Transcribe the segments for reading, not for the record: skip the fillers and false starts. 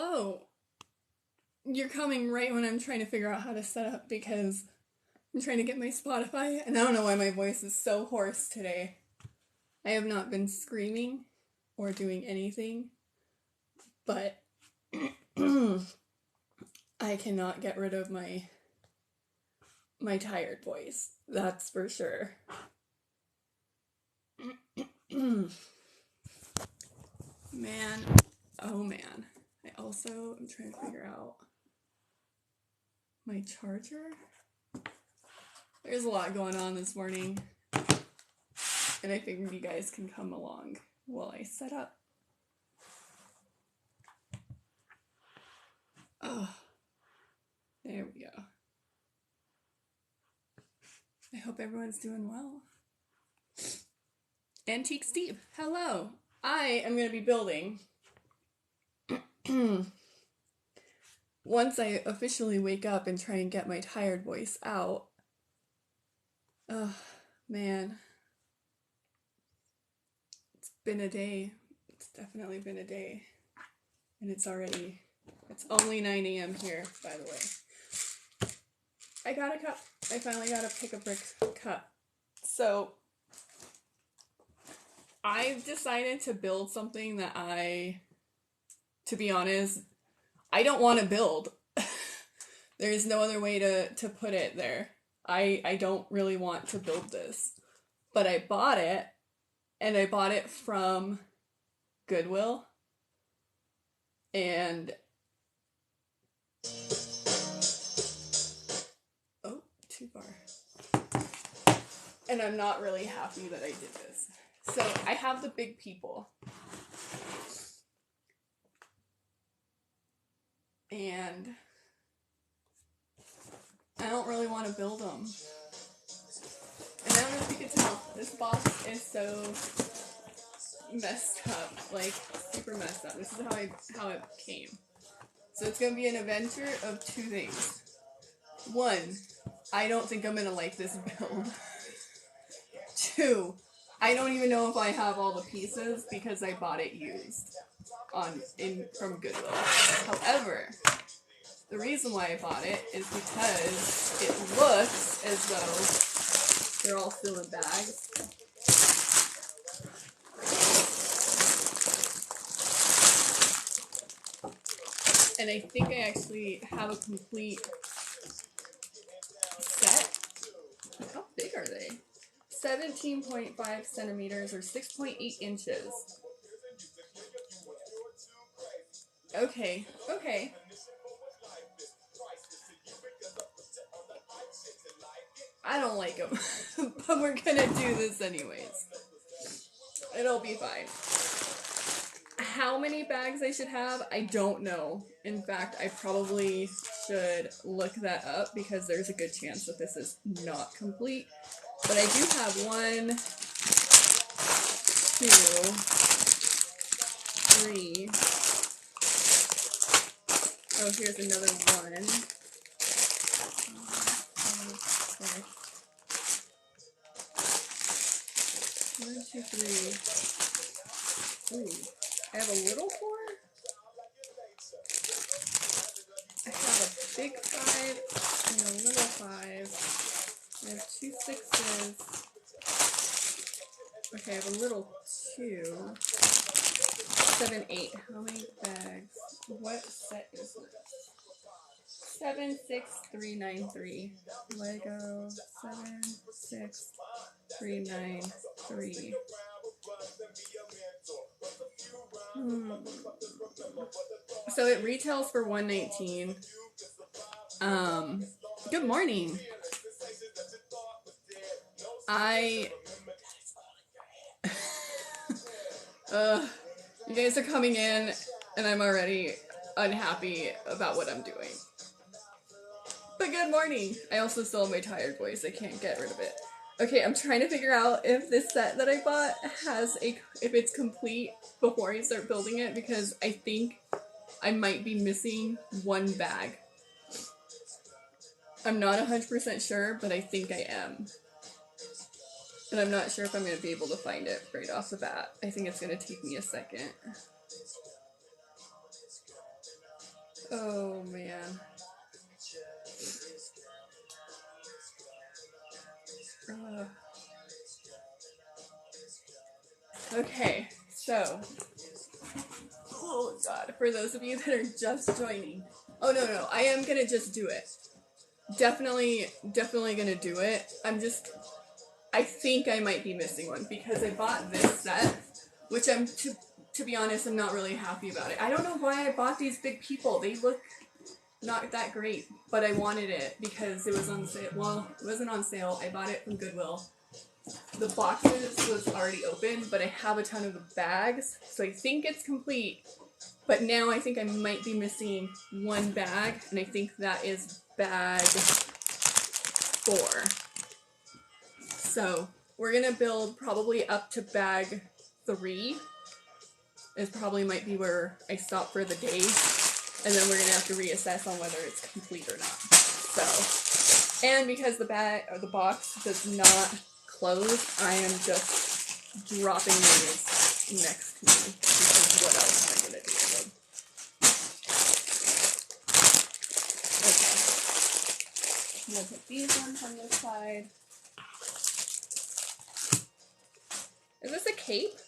Hello. You're coming right when I'm trying to figure out how to set up because I'm trying to get my Spotify, and I don't know why my voice is so hoarse today. I have not been screaming or doing anything, but I cannot get rid of my tired voice. That's for sure. Man, oh man. I also am trying to figure out my charger. There's a lot going on this morning, and I figured you guys can come along while I set up. Oh, there we go. I hope everyone's doing well. Antique Steve, hello. I am going to be building once I officially wake up and try and get my tired voice out. Oh, man. It's been a day. It's definitely been a day. And it's only 9 a.m. here, by the way. I got a cup. I finally got a pick-a-brick cup. So, I've decided to build something that to be honest, I don't want to build. There's no other way to put it there. I don't really want to build this. But I bought it, and I bought it from Goodwill. And oh, too far. And I'm not really happy that I did this. So I have the big people. And I don't really want to build them. And I don't know if you can tell, this box is so messed up, like super messed up. This is how it came. So it's gonna be an adventure of two things. One, I don't think I'm gonna like this build. Two, I don't even know if I have all the pieces because I bought it used from Goodwill. However, the reason why I bought it is because it looks as though they're all still in bags. And I think I actually have a complete set. How big are they? 17.5 centimeters or 6.8 inches. Okay. I don't like them, but we're gonna do this anyways. It'll be fine. How many bags I should have, I don't know. In fact, I probably should look that up because there's a good chance that this is not complete. But I do have 1, 2, 3. Oh, here's another 1. 1, 2, 3. Ooh. I have a little 4. I have a big 5 and a little 5. I have 2 6s. Okay, I have a little 2. 7, 8. How many bags? What set is this? 7, 6, 3, 9, 3. Lego 7, 6, 3, 9, 3. So it retails for $119. Good morning. You guys are coming in, and I'm already unhappy about what I'm doing. But good morning. I also still have my tired voice. I can't get rid of it. Okay, I'm trying to figure out if this set that I bought if it's complete before I start building it, because I think I might be missing 1 bag. I'm not 100% sure, but I think I am. And I'm not sure if I'm going to be able to find it right off the bat. I think it's going to take me a second. Oh man. Okay, so, oh god, for those of you that are just joining, oh no, I am gonna just do it. Definitely gonna do it. I think I might be missing one because I bought this set, which to be honest, I'm not really happy about it. I don't know why I bought these big people. They look not that great, but I wanted it because it was on sale. Well, it wasn't on sale. I bought it from Goodwill. The boxes was already open, but I have a ton of the bags, so I think it's complete. But now I think I might be missing one bag, and I think that is bag 4. So we're gonna build probably up to bag 3. It probably might be where I stop for the day, and then we're gonna have to reassess on whether it's complete or not. So, and because the bag or the box does not close, I am just dropping these next to me because what else am I gonna do with them? Okay, I'm gonna put these ones on this side. Is this a cape?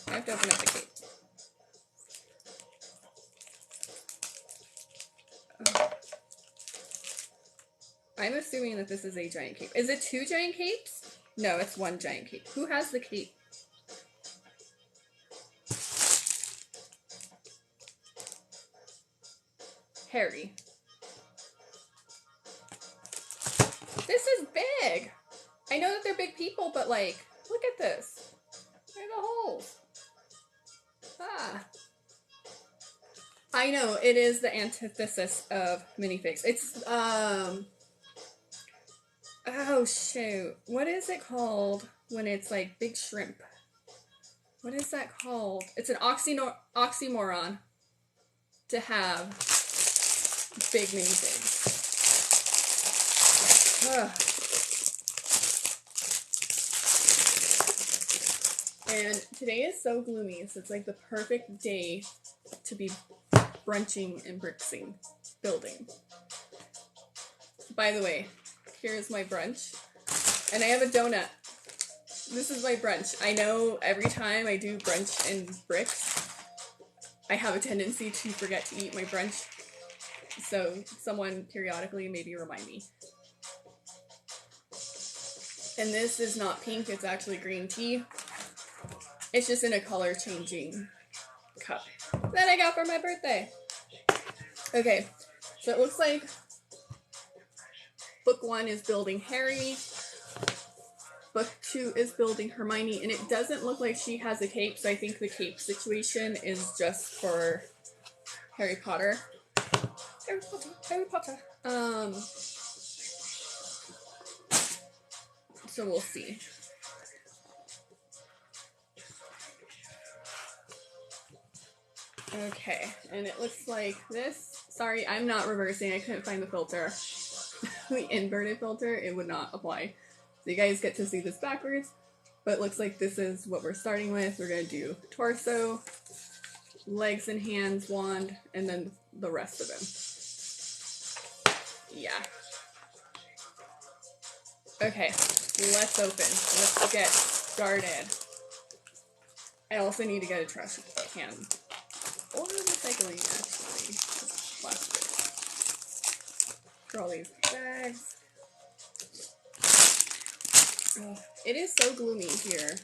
I have to open up the cape. I'm assuming that this is a giant cape. Is it 2 giant capes? No, it's 1 giant cape. Who has the cape? Harry. This is big! I know that they're big people, but like, look at this. Look at the holes. Ah. I know, it is the antithesis of minifigs. It's, oh shoot. What is it called when it's like big shrimp? What is that called? It's an oxymoron to have big minifigs. Ugh. And today is so gloomy, so it's like the perfect day to be brunching and bricksing, building. By the way, here's my brunch. And I have a donut. This is my brunch. I know every time I do brunch and bricks, I have a tendency to forget to eat my brunch. So someone periodically maybe remind me. And this is not pink, it's actually green tea. It's just in a color changing cup that I got for my birthday. Okay, so it looks like book 1 is building Harry. Book 2 is building Hermione, and it doesn't look like she has a cape, so I think the cape situation is just for Harry Potter. Harry Potter. So we'll see. Okay, and it looks like this. Sorry, I'm not reversing. I couldn't find the filter. The inverted filter, it would not apply. So you guys get to see this backwards, but it looks like this is what we're starting with. We're going to do torso, legs and hands, wand, and then the rest of him. Yeah. Okay, let's open. Let's get started. I also need to get a trash can. Or recycling, actually. Plastic. For all these bags. Oh, it is so gloomy here.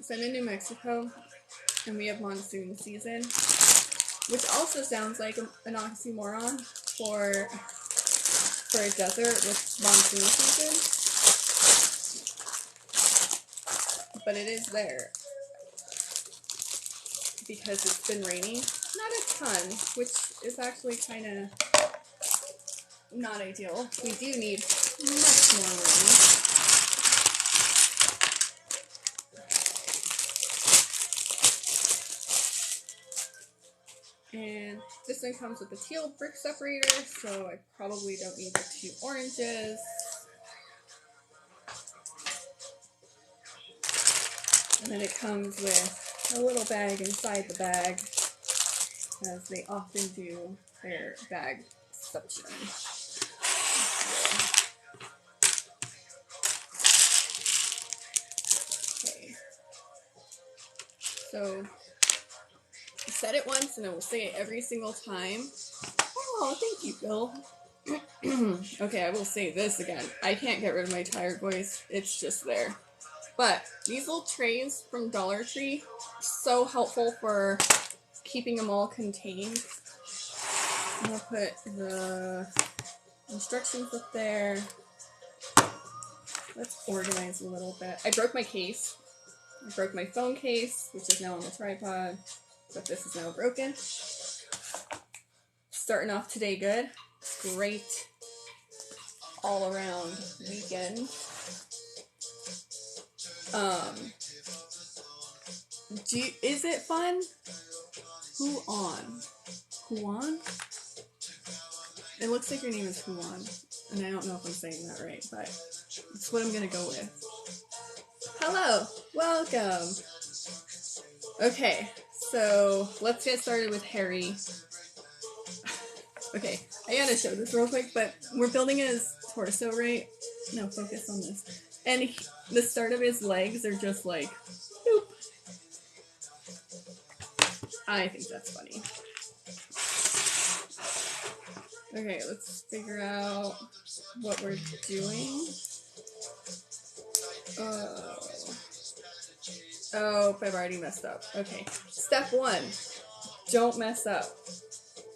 So I'm in New Mexico, and we have monsoon season, which also sounds like an oxymoron for a desert with monsoon season. But it is there because it's been raining, not a ton, which is actually kind of not ideal. We do need much more rain. And this one comes with a teal brick separator, so I probably don't need the 2 oranges. And then it comes with a little bag inside the bag, as they often do their bag suction. Okay. So, I said it once and I will say it every single time. Oh, thank you, Bill. Okay, I will say this again. I can't get rid of my tired voice. It's just there. But these little trays from Dollar Tree, so helpful for keeping them all contained. I'm gonna put the instructions up there. Let's organize a little bit. I broke my case. I broke my phone case, which is now on the tripod, but this is now broken. Starting off today good. Great all around weekend. Is it fun? Huan? It looks like your name is Huan, and I don't know if I'm saying that right, but that's what I'm gonna go with. Hello, welcome. Okay, so let's get started with Harry. Okay, I gotta show this real quick, but we're building his torso, right? No, focus on this. And the start of his legs are just like, boop. I think that's funny. Okay, let's figure out what we're doing. Oh, I've already messed up. Okay. Step 1, don't mess up.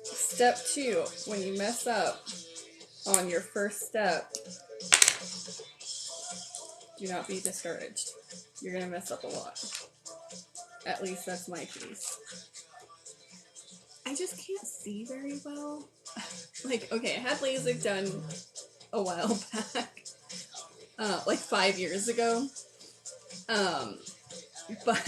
Step 2, when you mess up on your first step, do not be discouraged. You're gonna mess up a lot. At least that's my case. I just can't see very well. Like, okay, I had LASIK done a while back. Like 5 years ago. But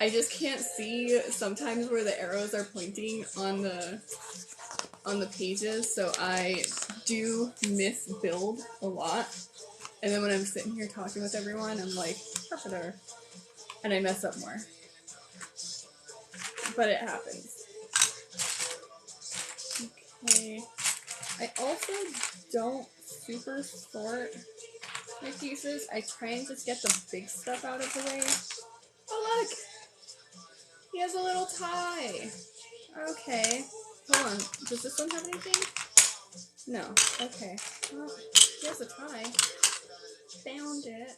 I just can't see sometimes where the arrows are pointing on the pages, so I do misbuild a lot. And then when I'm sitting here talking with everyone, I'm like, carpenter, and I mess up more. But it happens. Okay. I also don't super sort my pieces. I try and just get the big stuff out of the way. Oh, look! He has a little tie. Okay. Hold on. Does this one have anything? No. Okay. Well, he has a tie. Found it.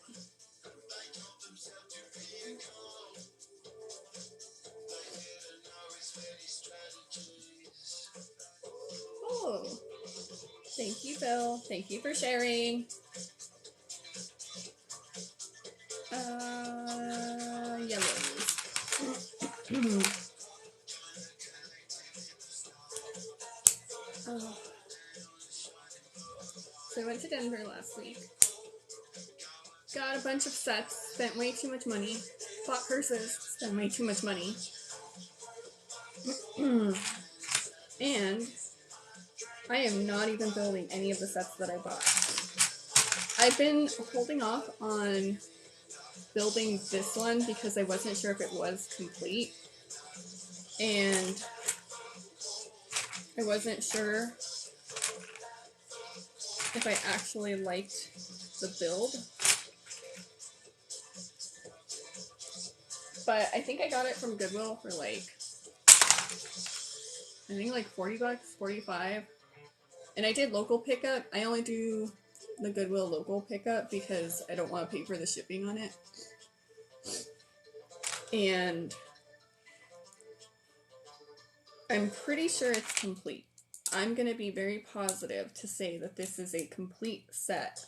Oh. Thank you, Bill. Thank you for sharing. Yellows. Oh. So I went to Denver last week. Got a bunch of sets, spent way too much money. Bought purses, spent way too much money. And I am not even building any of the sets that I bought. I've been holding off on building this one because I wasn't sure if it was complete. And I wasn't sure if I actually liked the build. But I think I got it from Goodwill for like, I think like $40, 45. And I did local pickup. I only do the Goodwill local pickup because I don't want to pay for the shipping on it. And I'm pretty sure it's complete. I'm going to be very positive to say that this is a complete set.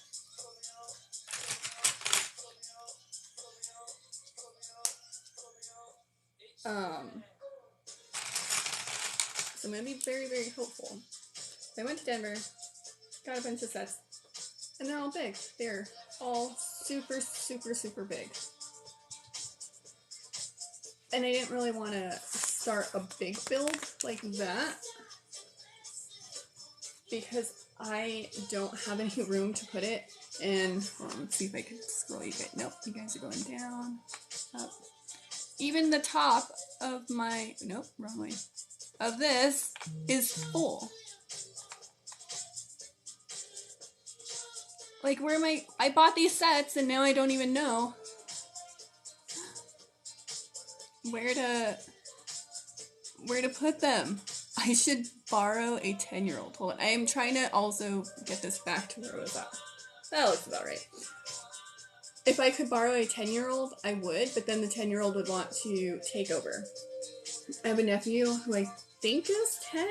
So I'm going to be very, very hopeful. I went to Denver, got a bunch of sets, and they're all big. They're all super, super, super big. And I didn't really want to start a big build like that because I don't have any room to put it. And hold on, let's see if I can scroll you guys. Nope, you guys are going down. Even the top of my, nope, wrong way, of this is full. Like, where am I bought these sets and now I don't even know where to put them. I should borrow a 10-year-old. Hold on. I am trying to also get this back to where it was at. That looks about right. If I could borrow a 10-year-old, I would, but then the 10-year-old would want to take over. I have a nephew who I think is 10.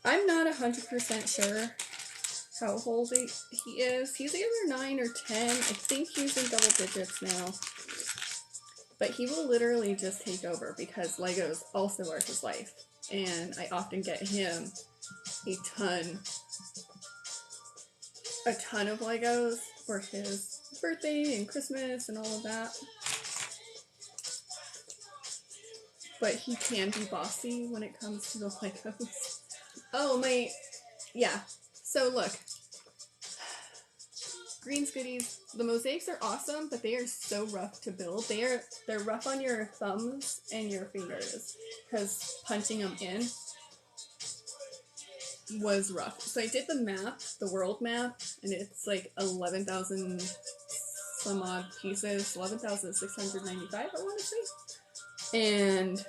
I'm not 100% sure how old he is. He's either 9 or 10. I think he's in double digits now. But he will literally just take over because Legos also are his life. And I often get him a ton of Legos for his birthday and Christmas and all of that. But he can be bossy when it comes to the Legos. Oh, yeah. So look. Green's Goodies. The mosaics are awesome, but they are so rough to build. They're rough on your thumbs and your fingers because punching them in was rough. So I did the map, the world map, and it's like 11,000 some odd pieces, 11,695 I want to say. And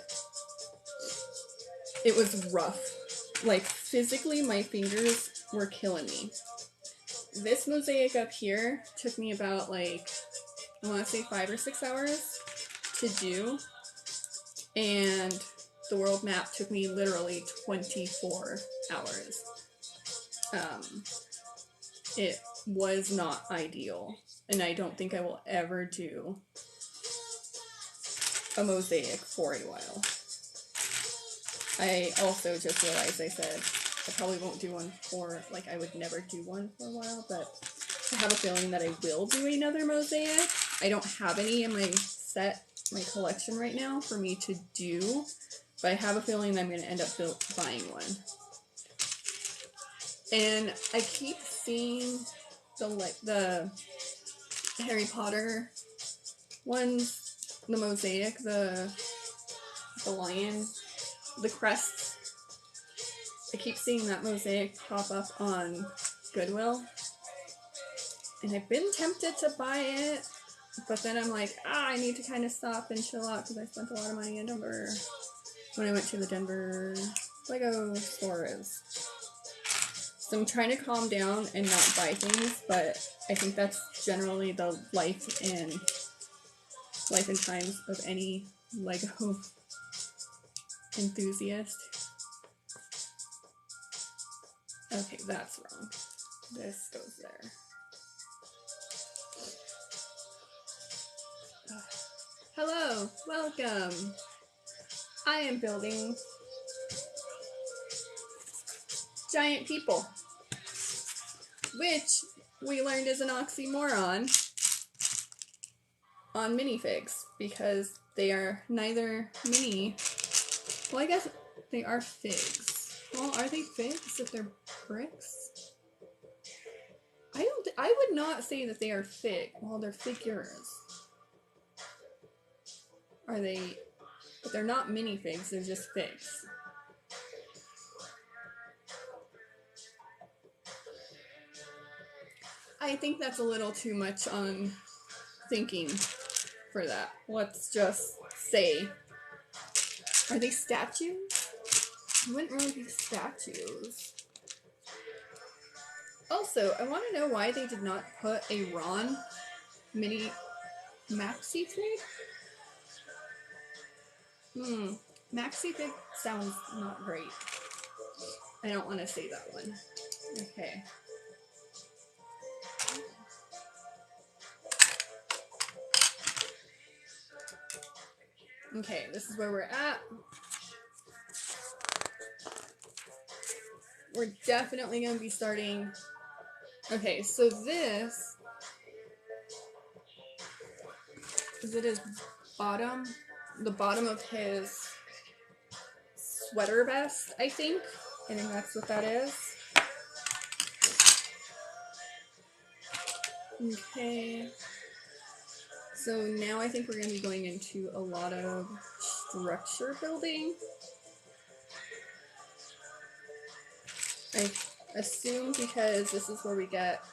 it was rough. Like physically my fingers were killing me. This mosaic up here took me about like, I want to say 5 or 6 hours to do. And the world map took me literally 24 hours. It was not ideal. And I don't think I will ever do a mosaic for a while. I also just realized I said I probably won't do one for, like, I would never do one for a while, but I have a feeling that I will do another mosaic. I don't have any in my collection right now for me to do, but I have a feeling that I'm going to end up buying one. And I keep seeing the Harry Potter ones, the mosaic, the lion, the crests. I keep seeing that mosaic pop up on Goodwill. And I've been tempted to buy it, but then I'm like, I need to kind of stop and chill out because I spent a lot of money in Denver when I went to the Denver Lego stores. So I'm trying to calm down and not buy things, but I think that's generally the life and times of any Lego enthusiast. Okay, that's wrong. This goes there. Hello, welcome. I am building giant people, which we learned is an oxymoron on minifigs because they are neither mini. Well, I guess they are figs. Well, are they figs if they're bricks? I would not say that they are fig. Well, they're figures. Are they? But they're not minifigs. They're just figs. I think that's a little too much on thinking for that. Let's just say, are they statues? They wouldn't really be statues. Also, I want to know why they did not put a Ron mini maxi fig. Maxi fig sounds not great. I don't want to say that one. Okay. Okay, this is where we're at. We're definitely going to be starting. Okay, so this is it his bottom? The bottom of his sweater vest, I think. I think that's what that is. Okay. So now I think we're going to be going into a lot of structure building. I assume because this is where we get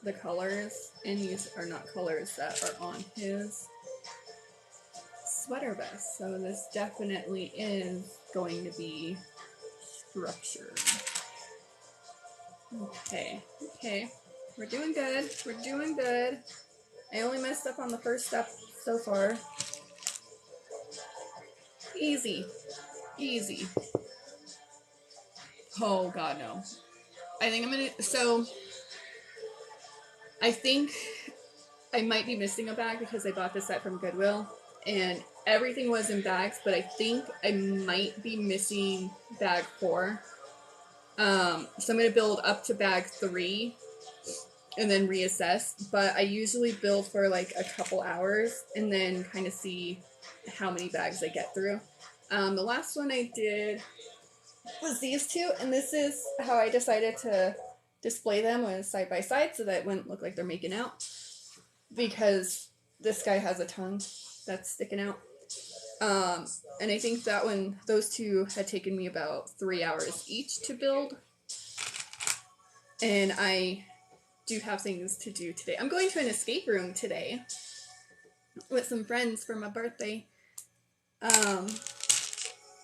the colors, and these are not colors that are on his sweater vest. So this definitely is going to be structure. Okay, okay. We're doing good. We're doing good. I only messed up on the first step so far. Easy. Easy. Oh god, no. I think I'm gonna, so I think I might be missing a bag because I bought this set from Goodwill and everything was in bags, but I think I might be missing bag 4. So I'm gonna build up to bag 3 and then reassess, but I usually build for like a couple hours and then kind of see how many bags I get through. The last one I did was these two, and this is how I decided to display them, was side by side so that it wouldn't look like they're making out, because this guy has a tongue that's sticking out. And I think that one, those two had taken me about 3 hours each to build, and I do have things to do today. I'm going to an escape room today with some friends for my birthday.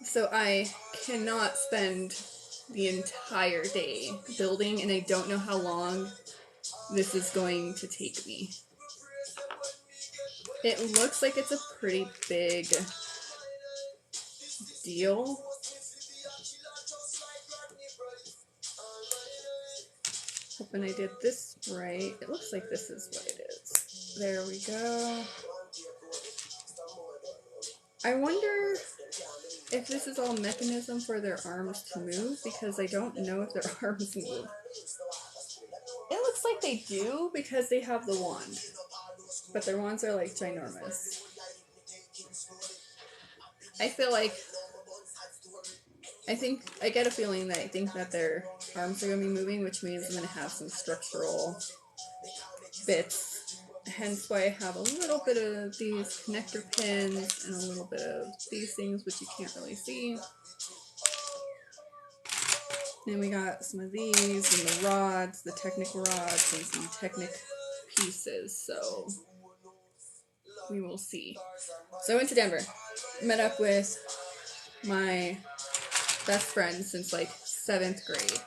So I cannot spend the entire day building, and I don't know how long this is going to take me. It looks like it's a pretty big deal. Hoping I did this right. It looks like this is what it is. There we go. I wonder if this is all mechanism for their arms to move, because I don't know if their arms move. It looks like they do because they have the wand, but their wands are like ginormous. I feel like, I get a feeling that I think that their arms are going to be moving, which means I'm going to have some structural bits. Hence why I have a little bit of these connector pins and a little bit of these things, which you can't really see. Then we got some of these and the rods, the Technic rods, and some Technic pieces. So we will see. So I went to Denver, met up with my best friend since like 7th grade.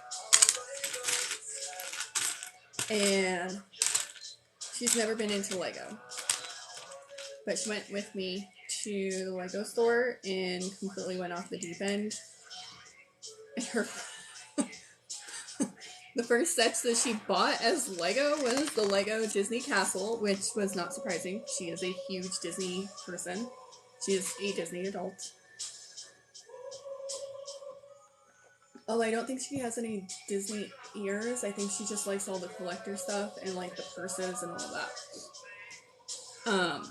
And she's never been into Lego. But she went with me to the Lego store and completely went off the deep end. And her the first sets that she bought as Lego was the Lego Disney Castle, which was not surprising. She is a huge Disney person. She is a Disney adult. Oh, I don't think she has any Disney ears. I think she just likes all the collector stuff and like the purses and all that.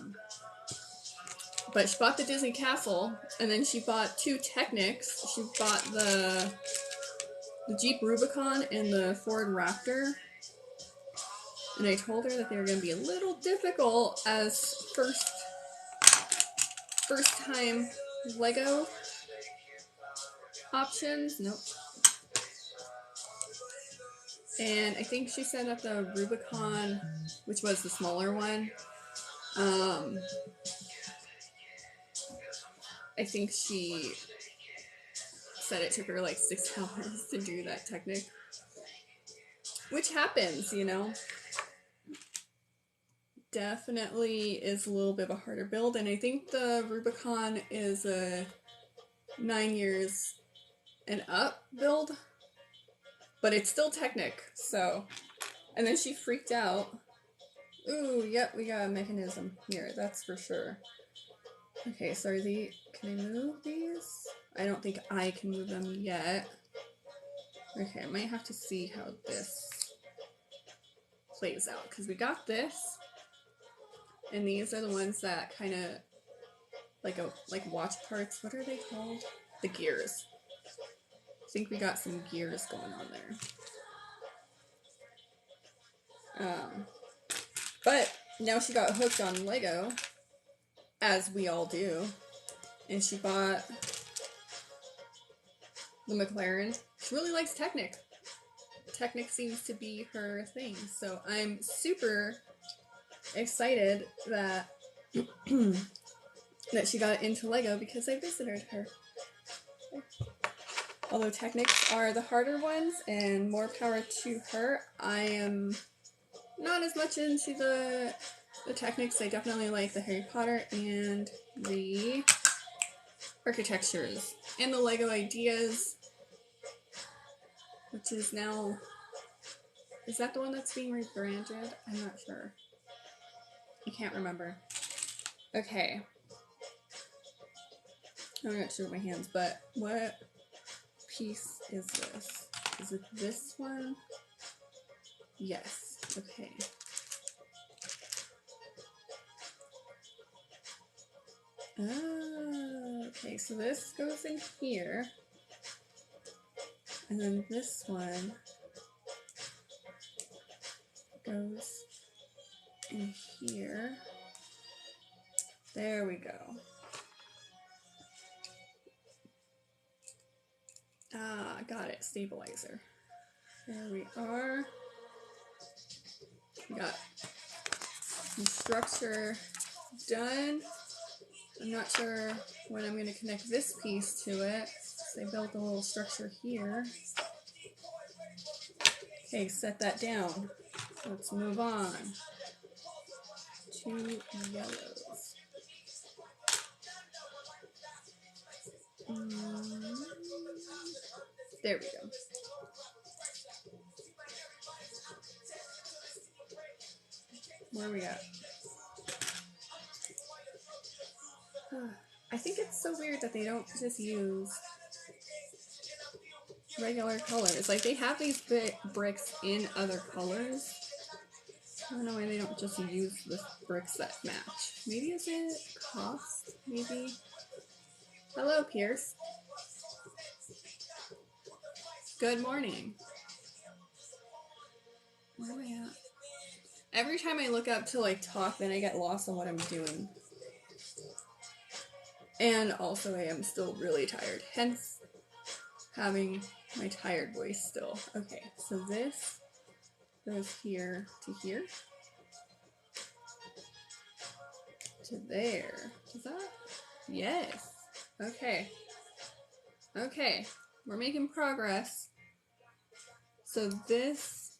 But she bought the Disney Castle, and then she bought 2 Technics. She bought the Jeep Rubicon and the Ford Raptor. And I told her that they were going to be a little difficult as first time Lego options. Nope. And I think she said that the Rubicon, which was the smaller one, I think she said it took her like 6 hours to do that Technic. Which happens, you know. Definitely is a little bit of a harder build, and I think the Rubicon is a 9 years and up build, but it's still Technic, so. And then she freaked out. Ooh, yep, we got a mechanism here, that's for sure. Okay, so can I move these? I don't think I can move them yet. Okay, I might have to see how this plays out, because we got this, and these are the ones that kind of like watch parts. What are they called? The gears. I think we got some gears going on there. But now she got hooked on Lego, as we all do, and she bought the McLaren. She really likes Technic. Technic seems to be her thing, so I'm super excited that that she got into Lego because I visited her. Although Technics are the harder ones, and more power to her, I am not as much into the Technics. I definitely like the Harry Potter and the architectures and the Lego ideas, which is now, is that the one that's being rebranded? I'm not sure. I can't remember. Okay. I'm not sure with my hands, but what piece is this? Is it this one? Yes. Okay. Ah, okay, so this goes in here. And then this one goes in here. There we go. Ah, got it. Stabilizer. There we are. We got some structure done. I'm not sure when I'm going to connect this piece to it. So I built a little structure here. Okay, set that down. Let's move on to yellows. There we go. Where are we at? I think it's so weird that they don't just use regular colors. Like, they have these bricks in other colors. I don't know why they don't just use the bricks that match. Maybe is it cost? Maybe. Hello, Pierce. Good morning. Where am I at? Every time I look up to like talk, then I get lost on what I'm doing. And also I am still really tired, hence having my tired voice still. Okay, so this goes here to here. To there. Is that? Yes. Okay. Okay. We're making progress. So this...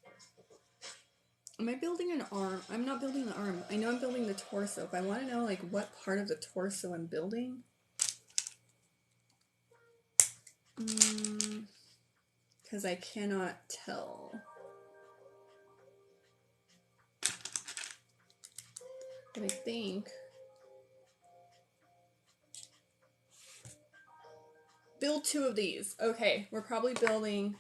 Am I building an arm? I'm not building the arm. I know I'm building the torso, but I want to know like what part of the torso I'm building. Because I cannot tell. But I think... Build 2 of these. Okay, we're probably building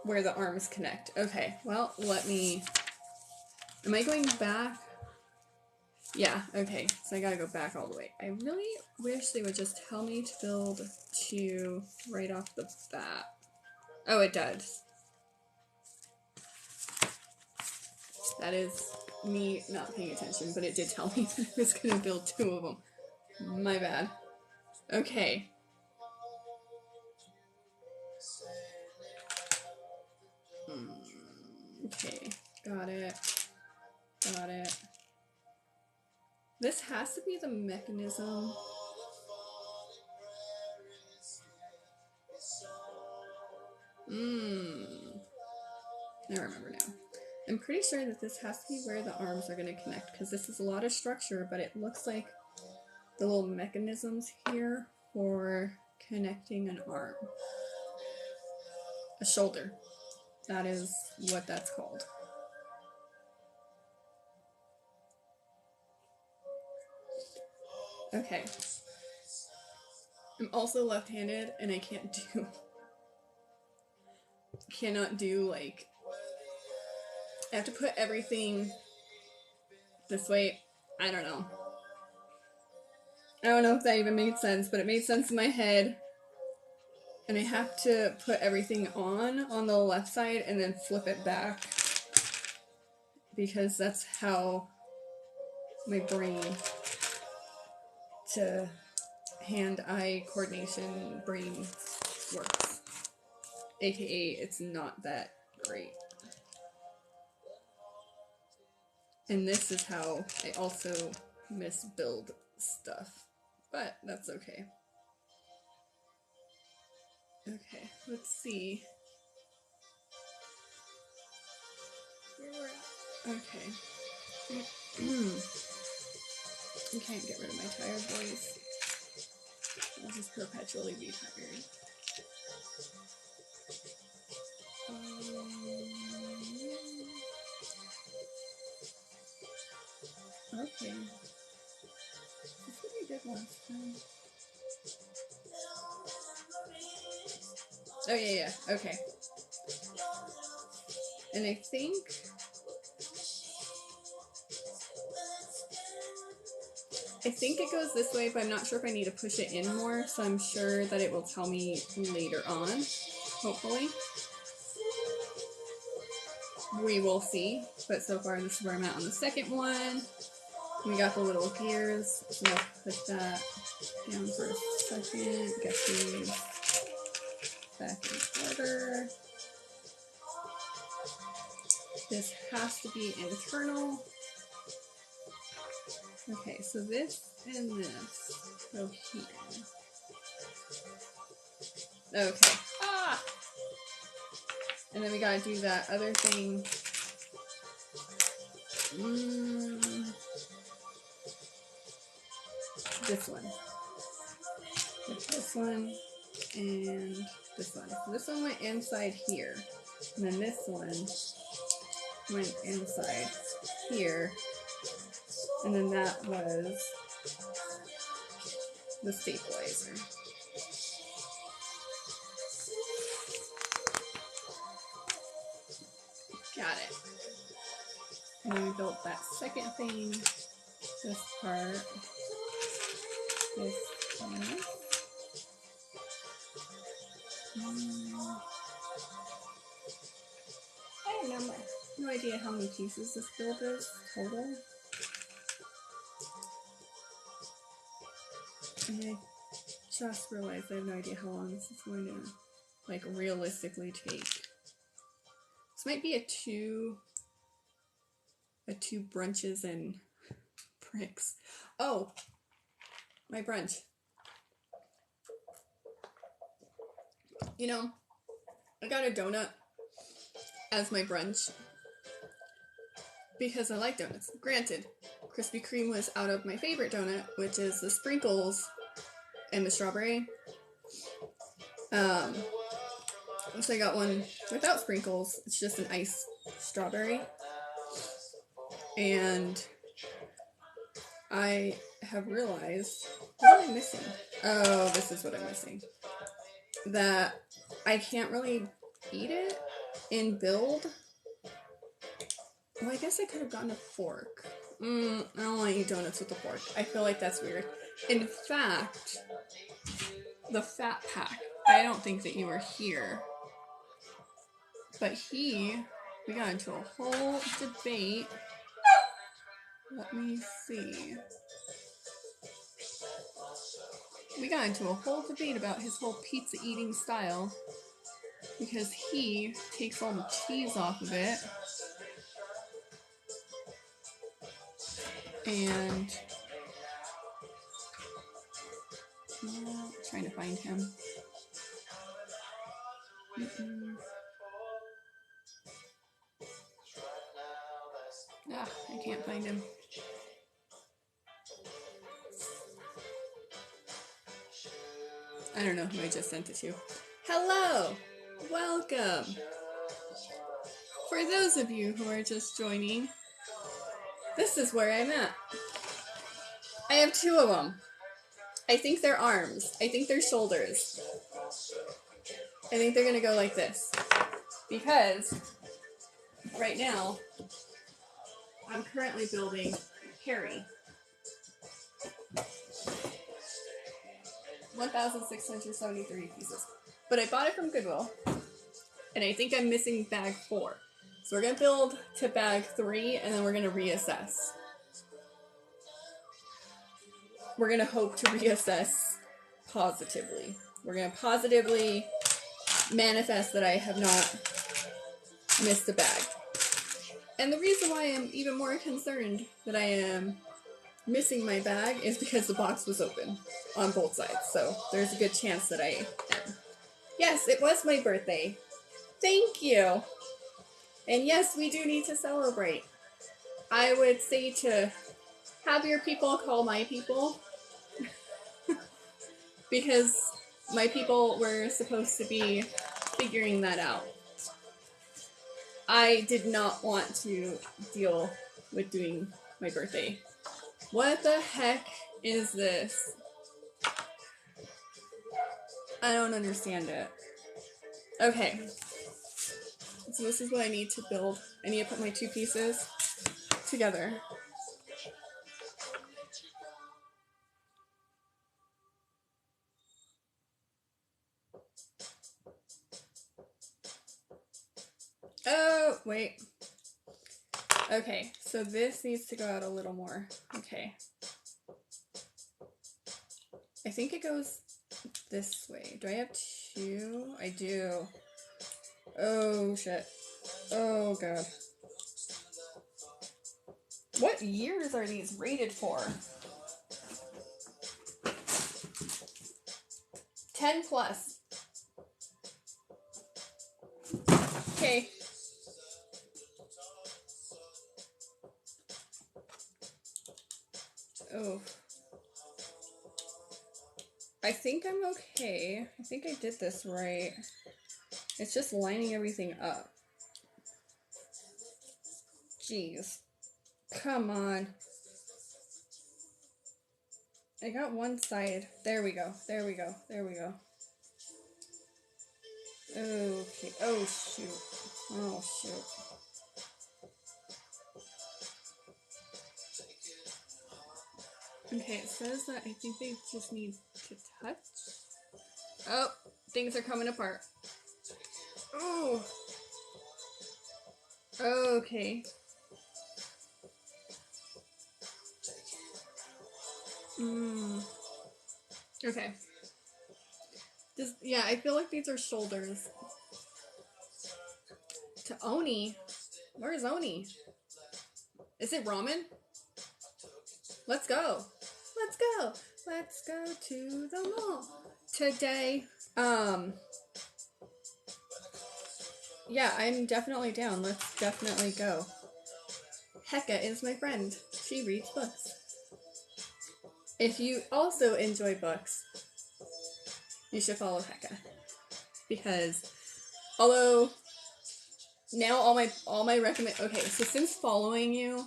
where the arms connect. Okay, well, let me... Am I going back? Yeah, okay, so I gotta go back all the way. I really wish they would just tell me to build 2 right off the bat. Oh, it does. That is me not paying attention, but it did tell me that I was gonna build 2 of them. My bad. Okay. Okay, got it. Got it. This has to be the mechanism. I remember now. I'm pretty sure that this has to be where the arms are going to connect, because this is a lot of structure, but it looks like the little mechanisms here for connecting an arm. A shoulder. That is what that's called. Okay. I'm also left-handed, and I cannot do, like, I have to put everything this way. I don't know. I don't know if that even made sense, but it made sense in my head. And I have to put everything on the left side and then flip it back. because that's how my brain to hand-eye coordination brain works. AKA, it's not that great. And this is how I also misbuild stuff. But that's okay. Okay, let's see. Where we're at. Okay. I can't get rid of my tired voice. I'll just perpetually be tired. Okay. That's what I did last time. Oh yeah, okay. And I think it goes this way, but I'm not sure if I need to push it in more, so I'm sure that it will tell me later on, hopefully. We will see, but so far this is where I'm at on the second one. We got the little gears, so I'll put that down for a second, get these back in order. This has to be internal. Okay, so this and this go here. Okay. Ah! And then we gotta do that other thing. This one. With this one and this one. So this one went inside here. And then this one went inside here. And then that was the stabilizer. Got it. And then we built that second thing. This part. This part. I don't know. No idea how many pieces this build is total. And I just realized I have no idea how long this is going to, like, realistically take. This might be a two brunches and bricks. Oh, my brunch. You know, I got a donut as my brunch because I like donuts. Granted, Krispy Kreme was out of my favorite donut, which is the sprinkles and the strawberry. So I got one without sprinkles. It's just an iced strawberry. And I have realized, what am I missing? Oh, this is what I'm missing. That I can't really eat it in build. Well, I guess I could have gotten a fork. I don't want to eat donuts with a fork. I feel like that's weird. In fact, the Fat Pack, I don't think that you were here. But we got into a whole debate. Let me see. We got into a whole debate about his whole pizza eating style because he takes all the cheese off of it. And trying to find him. I can't find him. I don't know who I just sent it to. Hello! Welcome! For those of you who are just joining, this is where I'm at. I have two of them. I think they're arms. I think they're shoulders. I think they're gonna go like this. Because right now, I'm currently building Harry. 1,673 pieces. But I bought it from Goodwill, and I think I'm missing bag 4. So we're going to build to bag 3, and then we're going to reassess. We're going to hope to reassess positively. We're going to positively manifest that I have not missed a bag. And the reason why I'm even more concerned that I am missing my bag is because the box was open on both sides. So there's a good chance that I am. Yes, it was my birthday. Thank you. And yes, we do need to celebrate. I would say to have your people call my people. Because my people were supposed to be figuring that out. I did not want to deal with doing my birthday. What the heck is this? I don't understand it. Okay. So this is what I need to build. I need to put my 2 pieces together. Oh, wait. Okay, so this needs to go out a little more. Okay. I think it goes this way. Do I have 2? I do. Oh, shit. Oh, God. What years are these rated for? 10 plus. Okay. Oh. I think I'm okay. I think I did this right. It's just lining everything up. Jeez. Come on. I got one side. There we go. There we go. There we go. Okay. Oh, shoot. Oh, shoot. Okay, it says that I think they just need to touch. Oh, things are coming apart. Oh. Okay. Okay. Yeah, I feel like these are shoulders. To Oni? Where is Oni? Is it ramen? Let's go. Let's go. Let's go to the mall today. Yeah, I'm definitely down. Let's definitely go. Hecka is my friend. She reads books. If you also enjoy books, you should follow Hecka. Because although now all my okay, so since following you,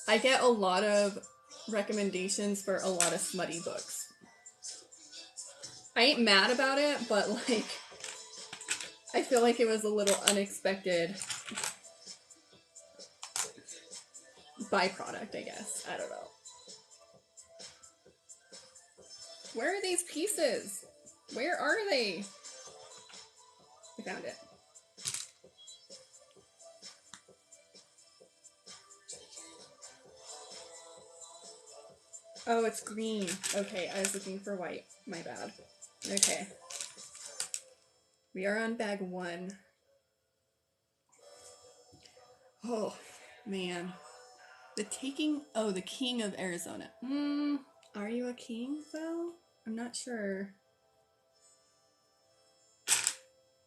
I get a lot of recommendations for a lot of smutty books. I ain't mad about it, but like I feel like it was a little unexpected byproduct, I guess. I don't know. Where are these pieces? Where are they? I found it. Oh, it's green. Okay, I was looking for white. My bad. Okay. We are on bag 1. Oh, man. The king of Arizona. Are you a king, though? I'm not sure.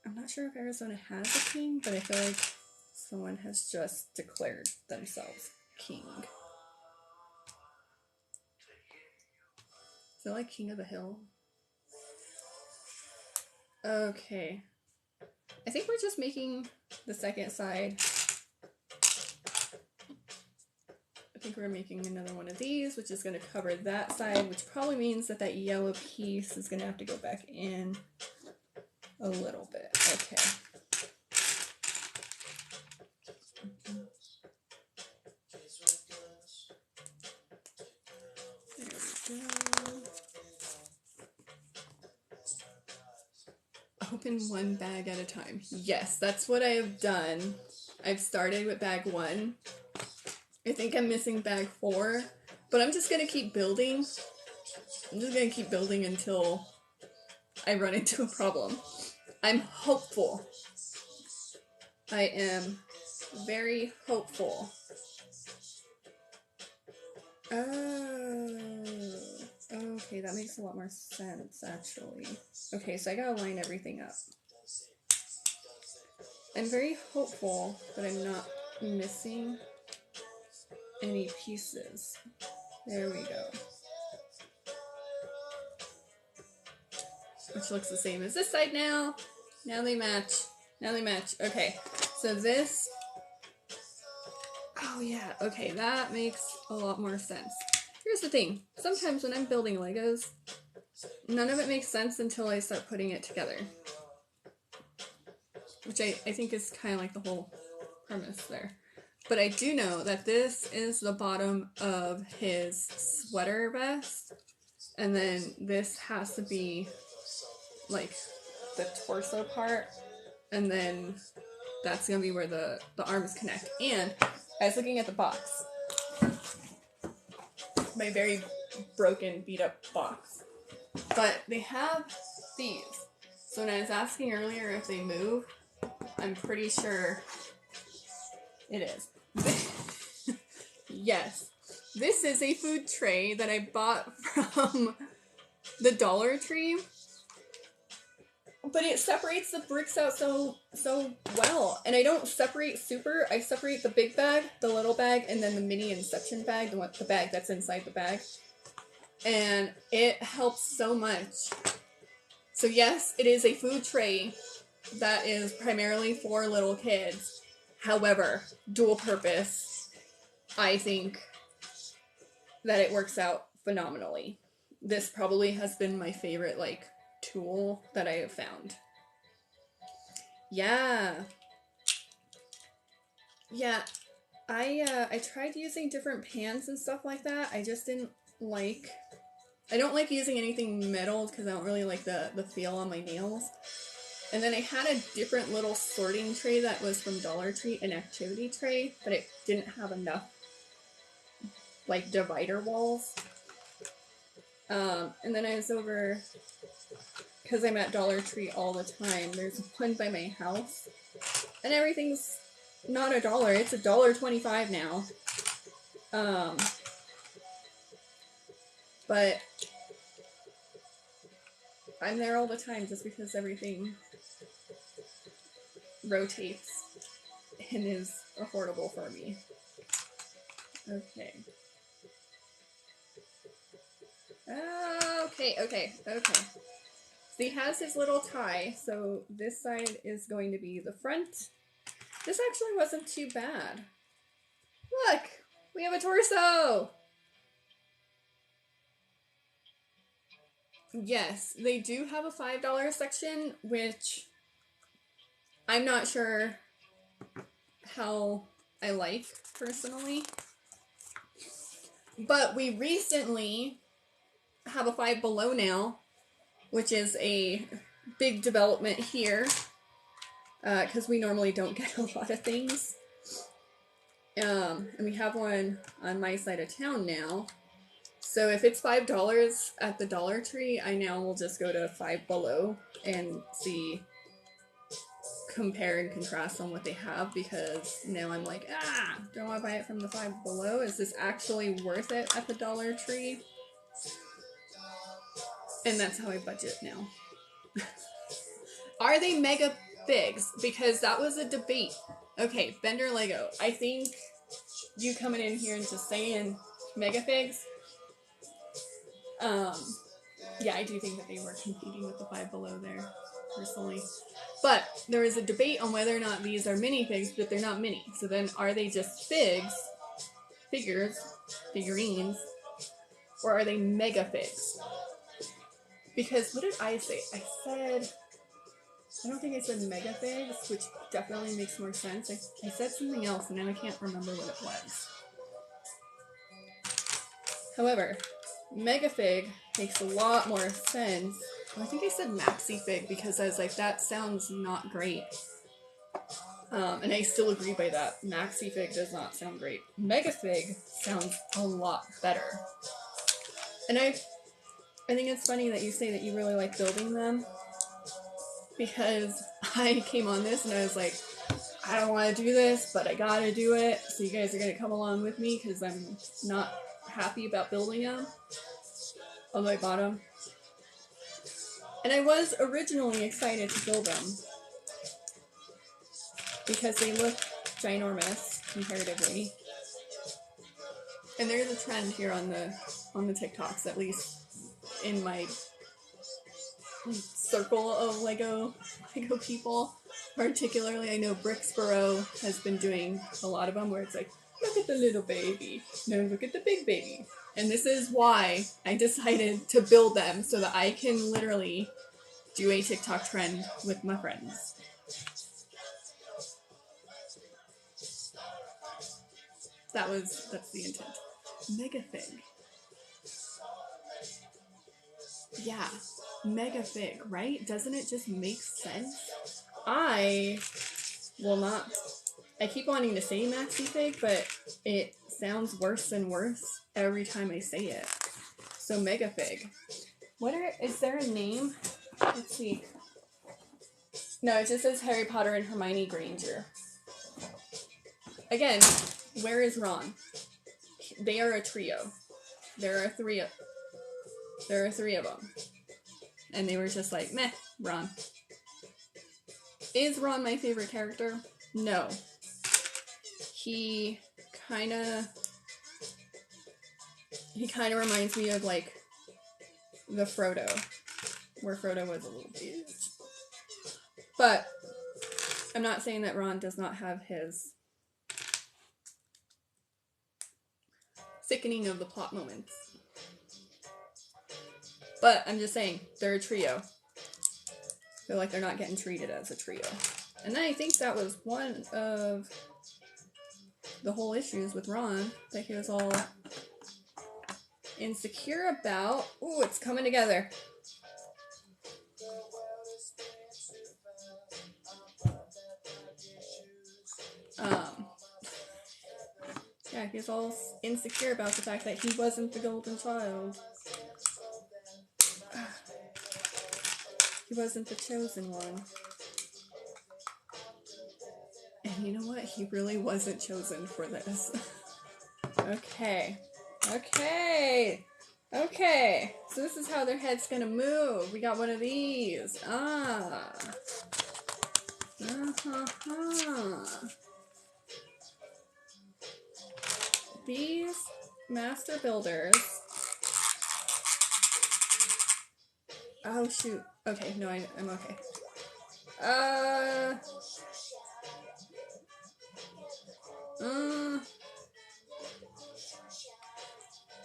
I'm not sure if Arizona has a king, but I feel like someone has just declared themselves king. Is it like King of the Hill? Okay. I think we're just making the second side. I think we're making another one of these, which is going to cover that side, which probably means that that yellow piece is going to have to go back in a little bit. Okay. There we go. Open one bag at a time. Yes, that's what I have done. I've started with bag 1. I think I'm missing bag 4, but I'm just gonna keep building. I'm just gonna keep building until I run into a problem. I'm hopeful. I am very hopeful. Oh, okay, that makes a lot more sense, actually. Okay, so I gotta line everything up. I'm very hopeful that I'm not missing any pieces. There we go. Which looks the same as this side now. Now they match. Now they match. Okay, so this... Oh yeah, okay, that makes a lot more sense. Here's the thing. Sometimes when I'm building Legos, none of it makes sense until I start putting it together. Which I think is kind of like the whole premise there. But I do know that this is the bottom of his sweater vest. And then this has to be like the torso part. And then that's going to be where the arms connect. And I was looking at the box. My very broken, beat up box. But they have these. So when I was asking earlier if they move, I'm pretty sure it is. Yes. This is a food tray that I bought from the Dollar Tree. But it separates the bricks out so well. And I don't separate super. I separate the big bag, the little bag, and then the mini Inception bag, the bag that's inside the bag. And it helps so much. So yes, it is a food tray that is primarily for little kids. However, dual purpose, I think that it works out phenomenally. This probably has been my favorite, like, tool that I have found. Yeah. Yeah, I tried using different pans and stuff like that. I just didn't like... I don't like using anything metal because I don't really like the feel on my nails. And then I had a different little sorting tray that was from Dollar Tree, an activity tray, but it didn't have enough, like, divider walls. And then I was over, because I'm at Dollar Tree all the time, there's one by my house, and everything's not $1, it's $1.25 now. But I'm there all the time just because everything rotates and is affordable for me. Okay. Okay. So he has his little tie, so this side is going to be the front. This actually wasn't too bad. Look! We have a torso! Yes, they do have a $5 section, which I'm not sure how I like, personally. But we recently have a Five Below now, which is a big development here, because we normally don't get a lot of things. And we have one on my side of town now. So if it's $5 at the Dollar Tree, I now will just go to Five Below and see, compare and contrast on what they have, because now I'm like, do I want to buy it from the Five Below? Is this actually worth it at the Dollar Tree? And that's how I budget now. Are they MegaFigs? Because that was a debate. Okay, Bender Lego. I think you coming in here and just saying MegaFigs. Yeah, I do think that they were competing with the Five Below there, personally. But there is a debate on whether or not these are minifigs, but they're not mini. So then are they just figs, figurines, or are they MegaFigs? Because what did I say? I don't think I said MegaFigs, which definitely makes more sense. I said something else, and now I can't remember what it was. However, MegaFig makes a lot more sense I think I said MegaFig because I was like, that sounds not great. And I still agree by that. MegaFig does not sound great. MegaFig sounds a lot better. And I think it's funny that you say that you really like building them, because I came on this and I was like, I don't want to do this, but I gotta do it. So you guys are gonna come along with me because I'm not happy about building them. Although I bought them. And I was originally excited to build them because they look ginormous comparatively. And there's a trend here on the TikToks, at least in my circle of Lego people. Particularly, I know Brixborough has been doing a lot of them where it's like, look at the little baby, no, look at the big baby. And this is why I decided to build them, so that I can literally do a TikTok trend with my friends. That's the intent. MegaFig. Yeah, MegaFig, right? Doesn't it just make sense? I keep wanting to say MegaFig, but it sounds worse and worse every time I say it. So MegaFig. Is there a name? Let's see. No, it just says Harry Potter and Hermione Granger. Again, where is Ron? They are a trio. There are three of them. And they were just like, meh, Ron. Is Ron my favorite character? No. He kind of reminds me of, like, the Frodo, where Frodo was a little bitch. But I'm not saying that Ron does not have his thickening of the plot moments. But I'm just saying, they're a trio. I feel like they're not getting treated as a trio. And I think that was one of the whole issues with Ron, that he was all insecure about. Ooh, it's coming together. Yeah, he was all insecure about the fact that he wasn't the golden child. He wasn't the chosen one. And you know what? He really wasn't chosen for this. Okay. So this is how their head's gonna move. We got one of these. These master builders. Oh shoot. Okay, no, I'm okay.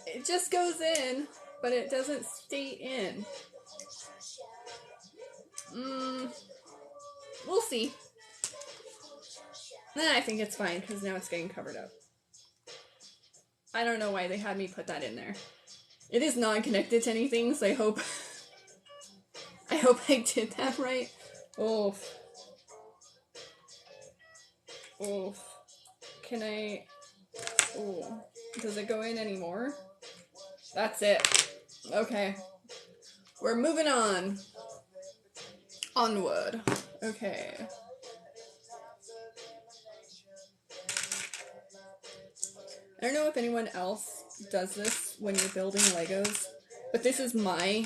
It just goes in, but it doesn't stay in. We'll see. I think it's fine, because now it's getting covered up. I don't know why they had me put that in there. It is non-connected to anything, so I hope I did that right. Oof. Can I... Ooh. Does it go in anymore? That's it. Okay. We're moving on. Onward. Okay. I don't know if anyone else does this when you're building Legos, but this is my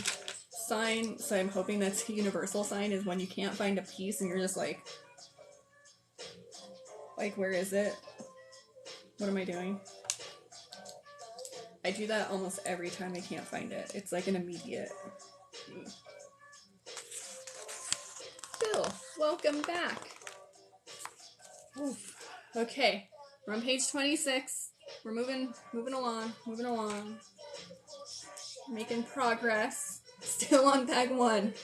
sign, so I'm hoping that's the universal sign, is when you can't find a piece and you're just like, where is it? What am I doing? I do that almost every time I can't find it. It's like an immediate... Bill, welcome back. Oof. Okay, we're on page 26. We're moving along. Making progress. Still on bag 1.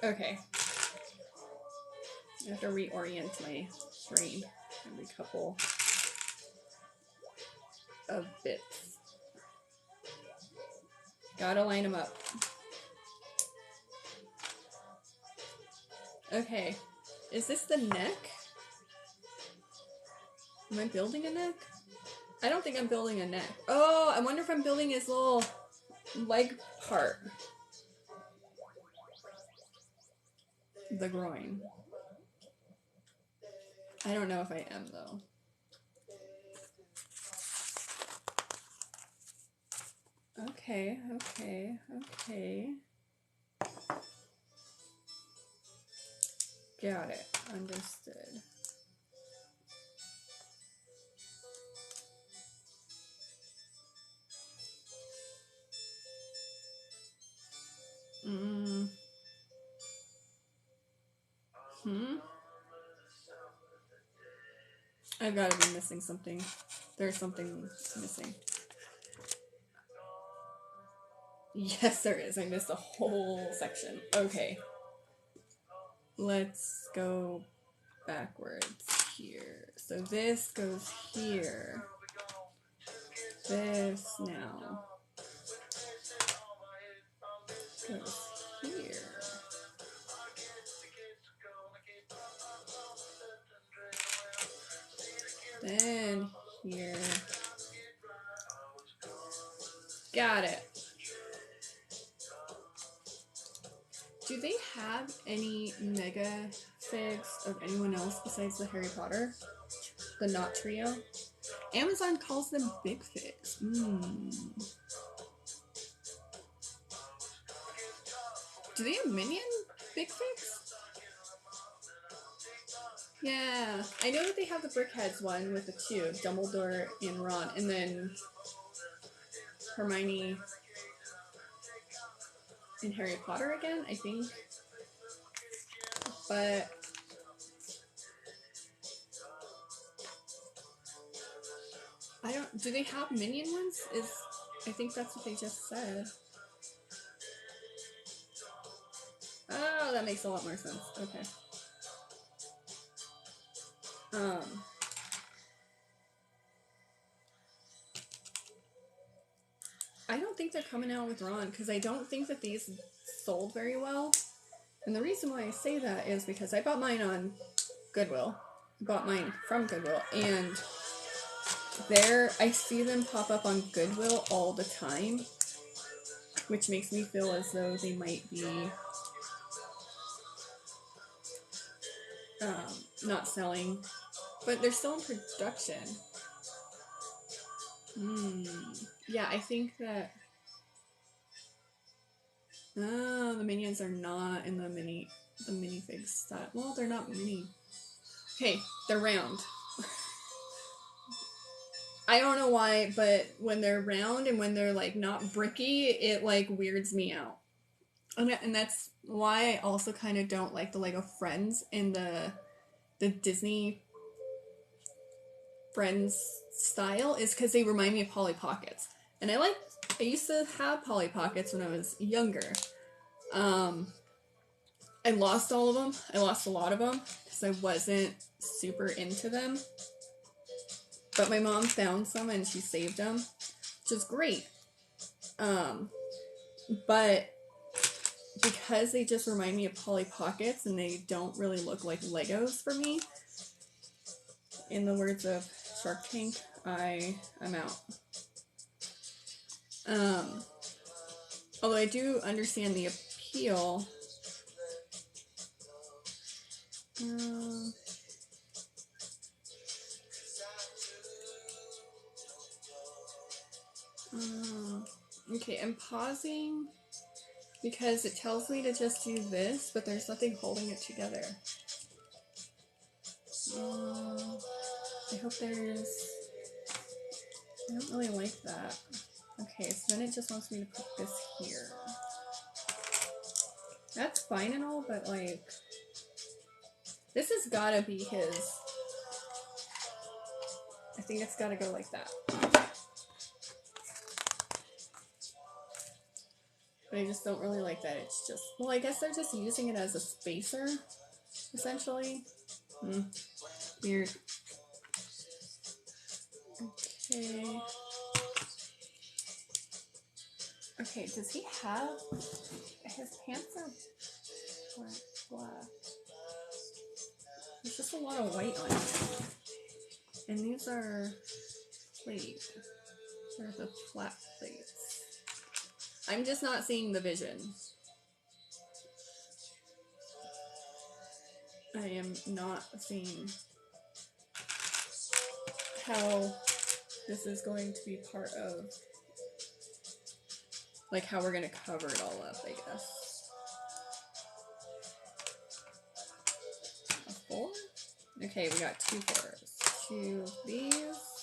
Okay. I have to reorient my brain every couple of bits. Gotta line them up. Okay, is this the neck? Am I building a neck? I don't think I'm building a neck. Oh, I wonder if I'm building his little leg part. The groin. I don't know if I am, though. Okay, okay, okay. Got it. Understood. I've got to be missing something. There's something missing. Yes, there is. I missed a whole section. Okay. Let's go backwards here. So this goes here. This now goes here. Then here. Got it. Do they have any MegaFigs of anyone else besides the Harry Potter? The Knot Trio? Amazon calls them Big Figs. Do they have Minion Big Figs? Yeah, I know that they have the Brickheads one with the two, Dumbledore and Ron, and then Hermione and Harry Potter again, I think. But I don't. Do they have Minion ones? I think that's what they just said. Oh, that makes a lot more sense. Okay. I don't think they're coming out with Ron because I don't think that these sold very well. And the reason why I say that is because I bought mine on Goodwill. I bought mine from Goodwill, and I see them pop up on Goodwill all the time, which makes me feel as though they might be not selling, but they're still in production. Yeah, I think that the Minions are not in the minifig style. Well, they're not mini. Okay, they're round. I don't know why, but when they're round and when they're like not bricky, it like weirds me out. And that's why I also kind of don't like the Lego Friends in the Disney Friends style, is because they remind me of Polly Pockets. And I used to have Polly Pockets when I was younger. I lost all of them. I lost a lot of them because I wasn't super into them. But my mom found some and she saved them, which is great. But because they just remind me of Polly Pockets and they don't really look like Legos for me, in the words of Shark Tank, I'm out. Although I do understand the appeal. Okay, I'm pausing because it tells me to just do this, but there's nothing holding it together. I hope there's... I don't really like that. Okay, so then it just wants me to put this here. That's fine and all, but like... This has gotta be his... I think it's gotta go like that. But I just don't really like that. It's just... Well, I guess they're just using it as a spacer, essentially. Weird. Okay. Okay, does he have... His pants are black. There's just a lot of white on it. And these are plate. They're the flat plates. I'm just not seeing the vision. I am not seeing how this is going to be part of, like, how we're going to cover it all up, I guess. A 4? Okay, we got 2 4s. 2 of these.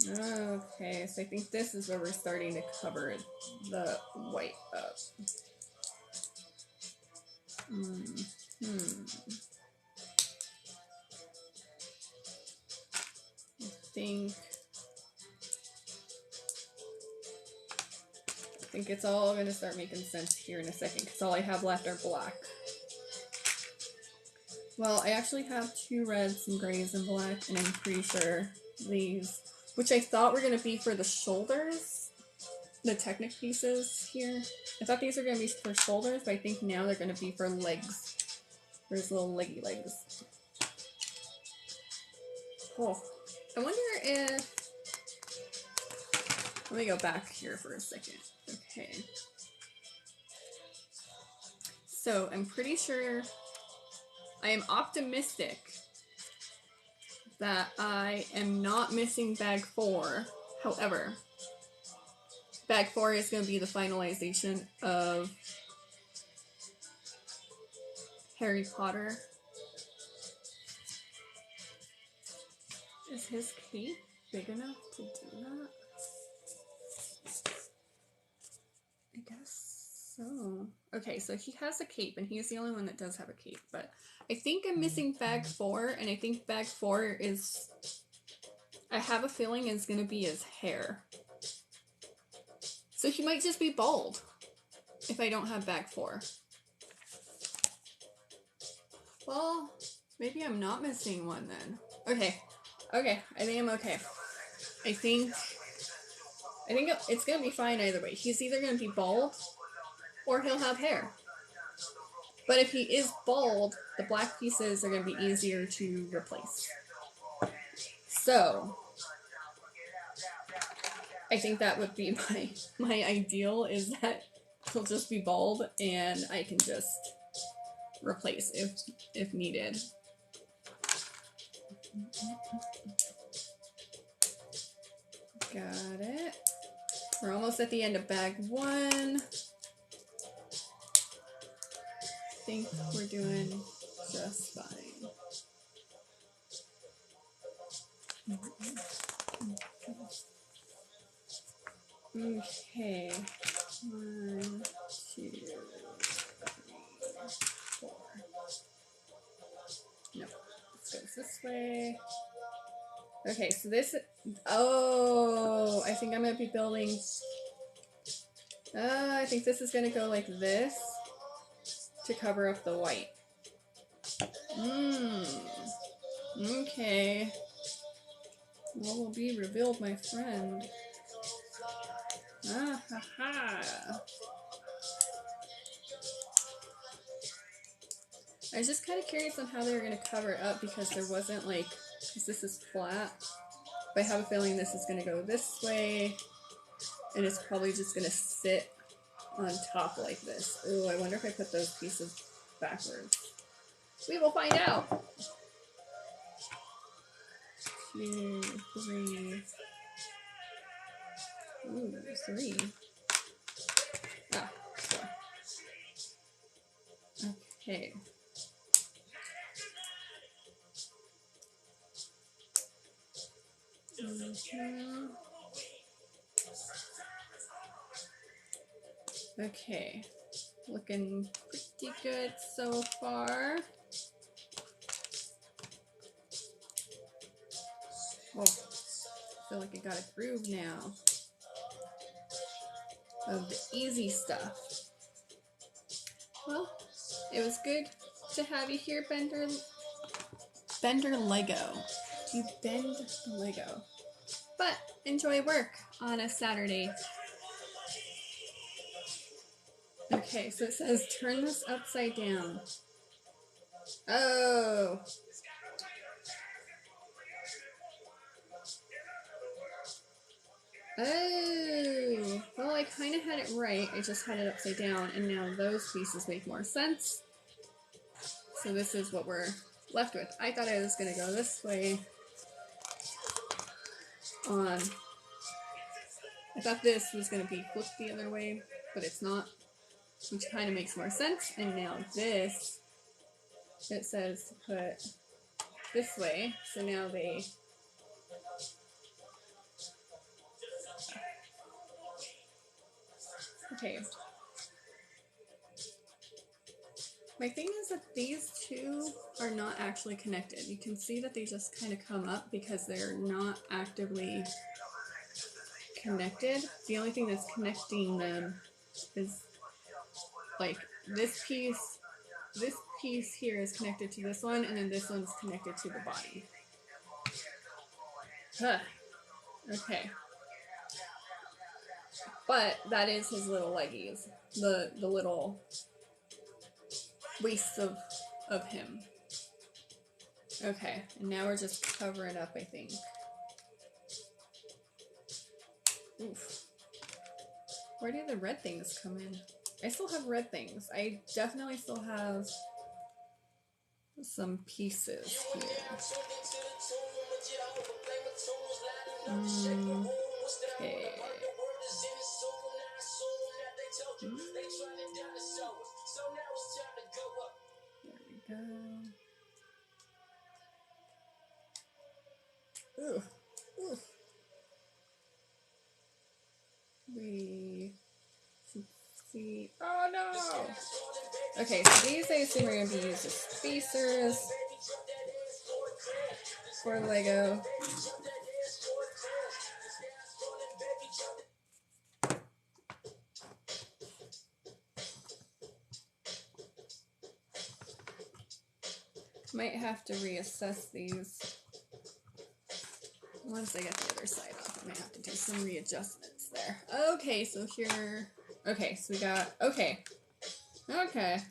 Okay, so I think this is where we're starting to cover the white up. I think it's all going to start making sense here in a second, because all I have left are black. Well, I actually have 2 reds, some grays, and black, and I'm pretty sure these, which I thought were going to be for the shoulders, the Technic pieces here. I thought these were going to be for shoulders, but I think now they're going to be for legs. There's little leggy legs. Oh, I wonder if... Let me go back here for a second. Okay. So I'm pretty sure, I am optimistic that I am not missing bag 4. However, bag 4 is going to be the finalization of Harry Potter. Is his cape big enough to do that? I guess so. Okay, so he has a cape, and he's the only one that does have a cape, but I think I'm missing bag 4, and I think bag 4 is, I have a feeling is going to be his hair. So he might just be bald if I don't have bag 4. Well, maybe I'm not missing one then. Okay, I think I'm okay. I think it's going to be fine either way. He's either going to be bald or he'll have hair. But if he is bald, the black pieces are going to be easier to replace. So, I think that would be my ideal, is that he'll just be bald and I can just replace if needed. Got it. We're almost at the end of bag 1. I think we're doing just fine. Okay. 1, 2, 3, 4. No, this goes this way. Okay, so this, oh, I think I'm going to be building, I think this is going to go like this to cover up the white. Okay. What will be revealed, my friend? Ah, ha, ha. I was just kind of curious on how they were going to cover it up, because there wasn't like, because this is flat, but I have a feeling this is going to go this way, and it's probably just going to sit on top like this. Ooh, I wonder if I put those pieces backwards. We will find out. 2, 3. Ooh, 3. Ah, 4. Okay. Okay, looking pretty good so far. Whoa, I feel like I got a groove now of the easy stuff. Well, it was good to have you here, Bender. Bender Lego. Do you bend the Lego? But enjoy work on a Saturday. Okay, so it says turn this upside down. Oh. Oh. Well, I kind of had it right. I just had it upside down, and now those pieces make more sense. So this is what we're left with. I thought I was going to go this way on... I thought this was going to be flipped the other way, but it's not, which kind of makes more sense. And now this, it says to put this way, so now they... Okay. My thing is that these two are not actually connected. You can see that they just kind of come up because they're not actively connected. The only thing that's connecting them is like this piece here is connected to this one, and then this one's connected to the body. Huh. Okay. But that is his little leggies. The little waist of him. Okay, and now we're just covering up, I think. Oof. Where do the red things come in? I still have red things. I definitely still have some pieces here. Okay. There we go. Ooh. Ooh. We should see. Oh no! Okay, so these I assume are going to be used as spacers for Lego. Might have to reassess these once I get the other side off. I might have to do some readjustments there. Okay, so here. Okay, so we got. Okay. Okay.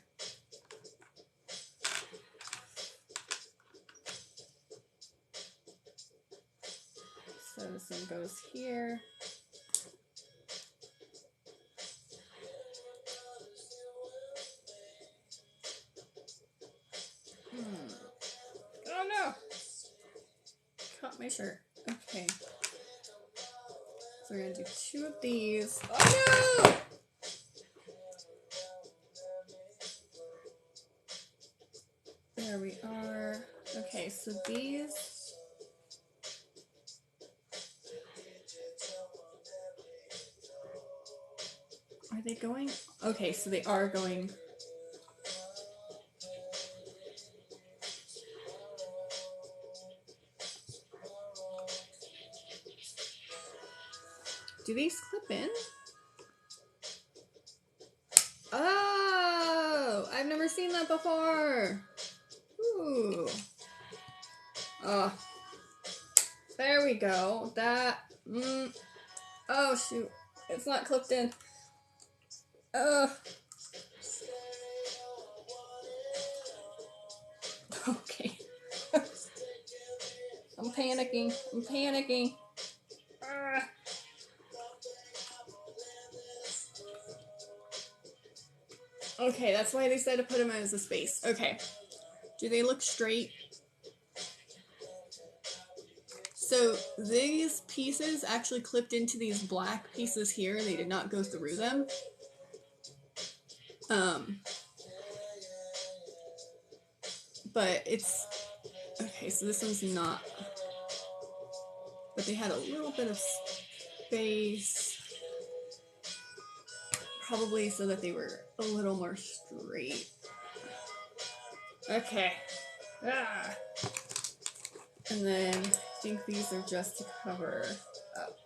So this one goes here. Oh no! Caught my shirt. Okay. So we're gonna do 2 of these. Oh no! There we are. Okay, so these. Are they going? Okay, so they are going. Do these clip in? Oh, I've never seen that before. Ooh. Oh. There we go. That. Oh, shoot. It's not clipped in. Okay. I'm panicking. I'm panicking. Okay, that's why they said to put them as a space. Okay. Do they look straight? So these pieces actually clipped into these black pieces here. They did not go through them. But it's... Okay, so this one's not... But they had a little bit of space. Probably so that they were a little more straight. Okay. Ah. And then I think these are just to cover up.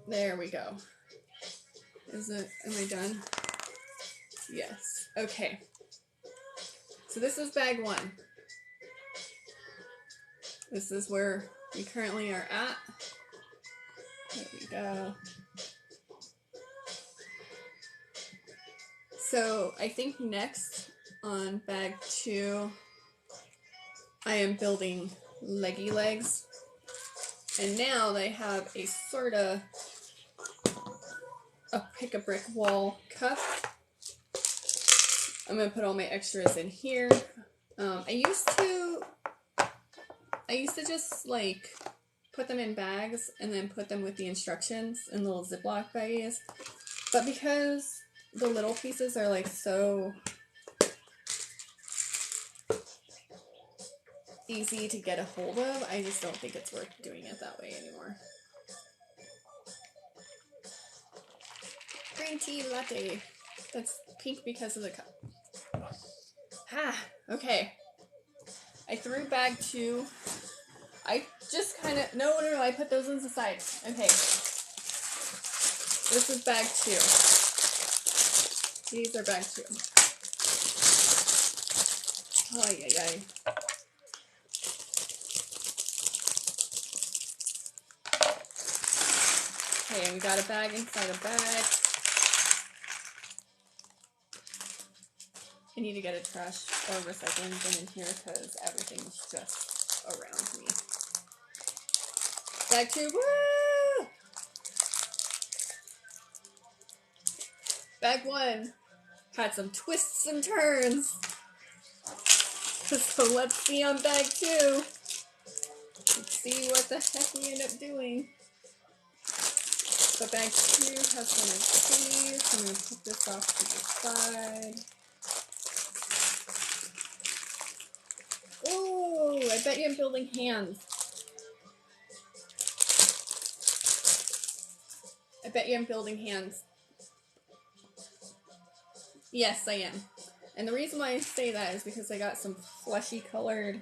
There we go. Is it? Am I done? Yes. Okay. So this is bag 1. This is where we currently are at. There we go. So I think next on bag 2, I am building leggy legs. And now they have a sort of a pick a brick wall cup. I'm gonna put all my extras in here. I used to just like put them in bags and then put them with the instructions in little Ziploc baggies. But because the little pieces are like so easy to get a hold of, I just don't think it's worth doing it that way anymore. Green tea latte. That's pink because of the cup. Okay. I threw bag 2. I just kind of... No, I put those ones aside. Okay. This is bag 2. These are bag 2. Ay, ay, ay. Okay, and we got a bag inside a bag. I need to get a trash or recycling bin in here because everything's just around me. Bag 2, woo! Bag 1 had some twists and turns. So let's see on bag 2. Let's see what the heck we end up doing. So bag 2 has one of these. I'm going to put this off to the side. Oh, I bet you I'm building hands. I bet you I'm building hands. Yes, I am. And the reason why I say that is because I got some fleshy colored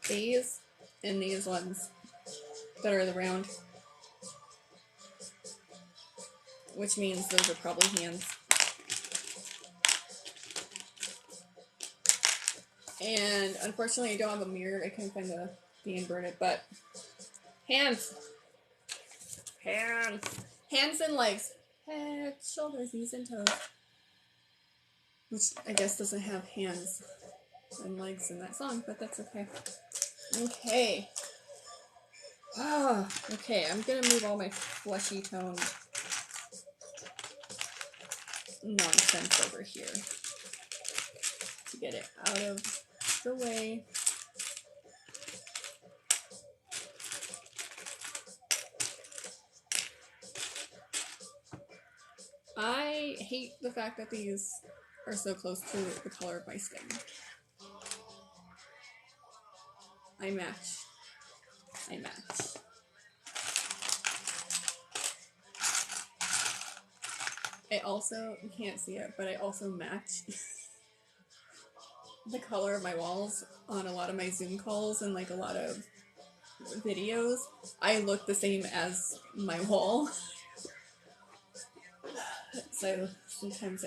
these and these ones that are the round. Which means those are probably hands. And unfortunately I don't have a mirror. I couldn't find the inverted, but hands. Hands. Hands and legs. Head, shoulders, knees, and toes. Which I guess doesn't have hands and legs in that song, but that's okay. Okay. Okay, I'm gonna move all my fleshy toned nonsense over here to get it out of the way. I hate the fact that these are so close to the color of my skin. I match. I match. I also, you can't see it, but I also match the color of my walls on a lot of my Zoom calls and like a lot of videos. I look the same as my wall. So sometimes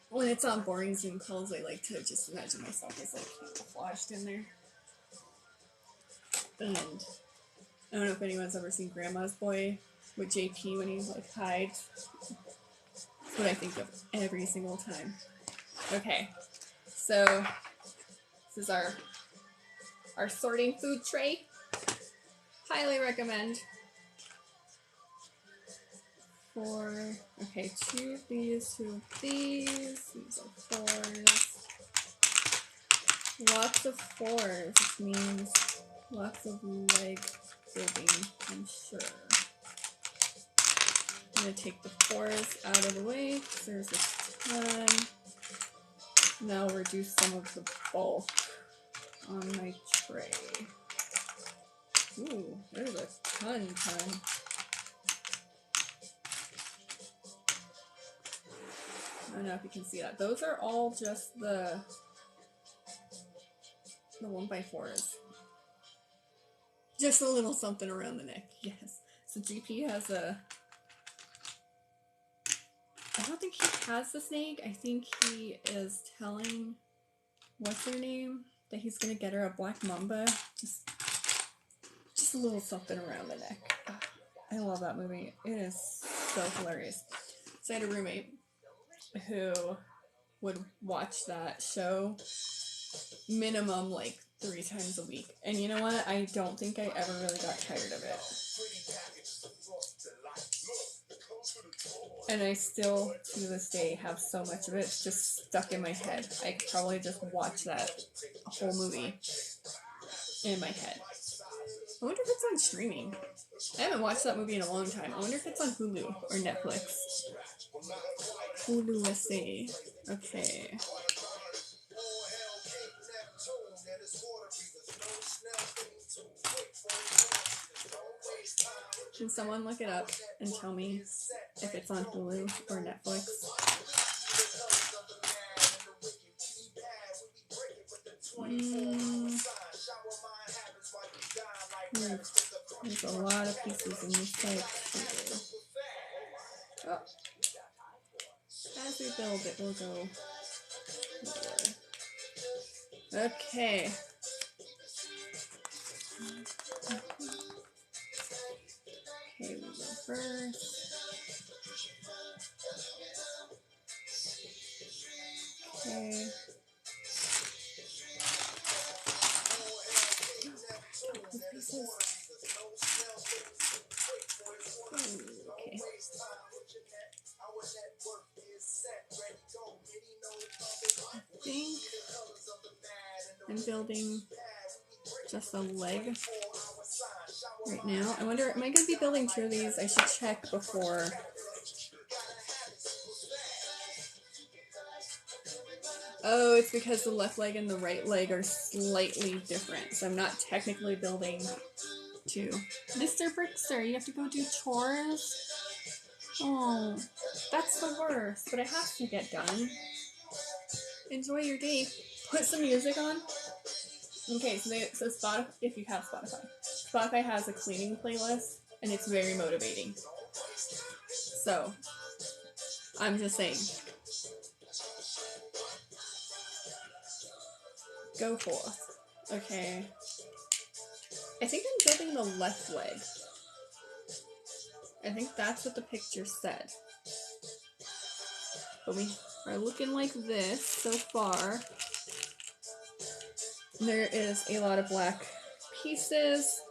when it's on boring Zoom calls, I like to just imagine myself as like camouflaged in there. And I don't know if anyone's ever seen Grandma's Boy with JP when he like hides. That's what I think of every single time. Okay, so this is our sorting food tray. Highly recommend. Okay, 2 of these, 2 of these. These are 4s. Lots of 4s, which means lots of leg building, I'm sure. I'm going to take the 4s out of the way, because there's a ton. Now I'll reduce some of the bulk on my tray. Ooh, there's a ton. I don't know if you can see that. Those are all just the 1x4s. Just a little something around the neck, yes. So GP has a I don't think he has the snake. I think he is telling, what's her name, that he's gonna get her a black mamba. Just a little something around the neck. I love that movie. It is so hilarious. So I had a roommate who would watch that show minimum like 3 times a week. And you know what? I don't think I ever really got tired of it. And I still, to this day, have so much of it just stuck in my head. I could probably just watch that whole movie in my head. I wonder if it's on streaming. I haven't watched that movie in a long time. I wonder if it's on Hulu or Netflix. Hulu, let's see. Okay. Can someone look it up and tell me if it's on Hulu or Netflix? There's a lot of pieces in this type. Oh. As we build it, we'll go more. Okay. Okay, we go first. Okay. Pieces. Okay. I think I'm building just a leg right now. I wonder, am I going to be building 2 of these? I should check before. Oh, it's because the left leg and the right leg are slightly different. So I'm not technically building 2. Mr. Brickster, you have to go do chores? Oh, that's the worst, but it has to get done. Enjoy your day. Put some music on. Okay, so Spotify, if you have Spotify has a cleaning playlist, and it's very motivating. So, I'm just saying. Go forth. Okay. I think I'm building the left leg. I think that's what the picture said. But we are looking like this so far. There is a lot of black pieces.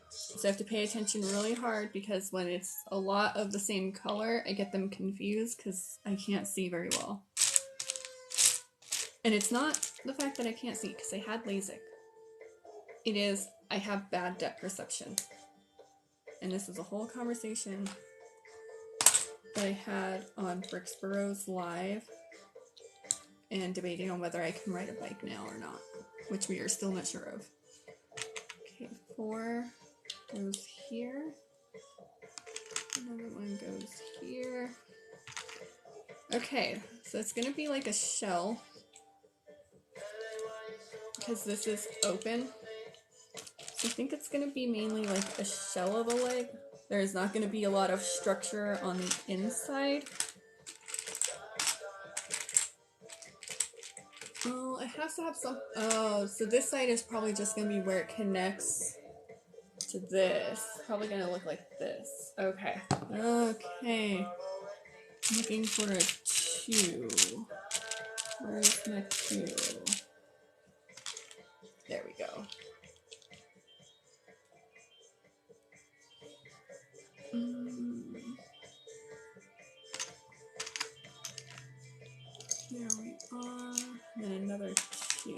So I have to pay attention really hard because when it's a lot of the same color, I get them confused because I can't see very well. And it's not the fact that I can't see because I had LASIK. It is, I have bad depth perception. And this is a whole conversation that I had on Bricksborough's Live and debating on whether I can ride a bike now or not, which we are still not sure of. Okay, 4 goes here. Another one goes here. Okay, so it's gonna be like a shell because this is open. So I think it's gonna be mainly like a shell of a leg. There's not gonna be a lot of structure on the inside. Oh, it has to have some. Oh, so this side is probably just gonna be where it connects to this. Probably gonna look like this. Okay. Okay. Looking for a 2. Where's my 2? There we go. There we are. And then another 2.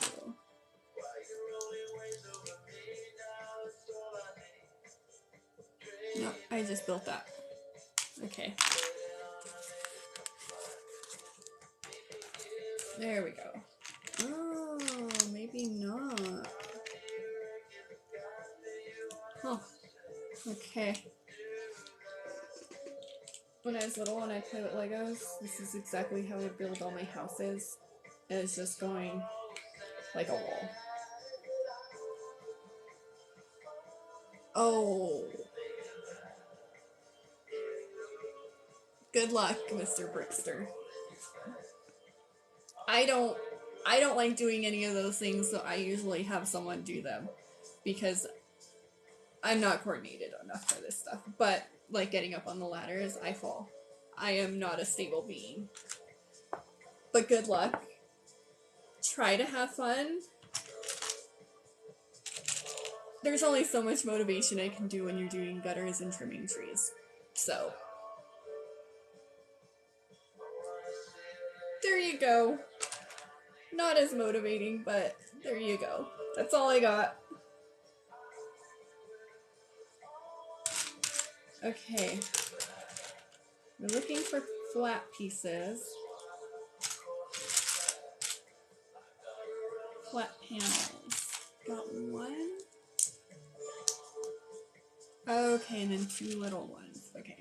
Nope, I just built that. Okay. There we go. Oh, maybe not. Huh. Okay. When I was little and I played with Legos, this is exactly how I would build all my houses. And it's just going like a wall. Oh. good luck, Mr. Brickster. I don't like doing any of those things, so I usually have someone do them because I'm not coordinated enough for this stuff. But like getting up on the ladders, I fall. I am not a stable being. But good luck. Try to have fun. There's only so much motivation I can do when you're doing gutters and trimming trees. So, there you go. Not as motivating, but there you go. That's all I got. Okay. We're looking for flat pieces. Flat panels. Got one. Okay, and then two little ones. Okay.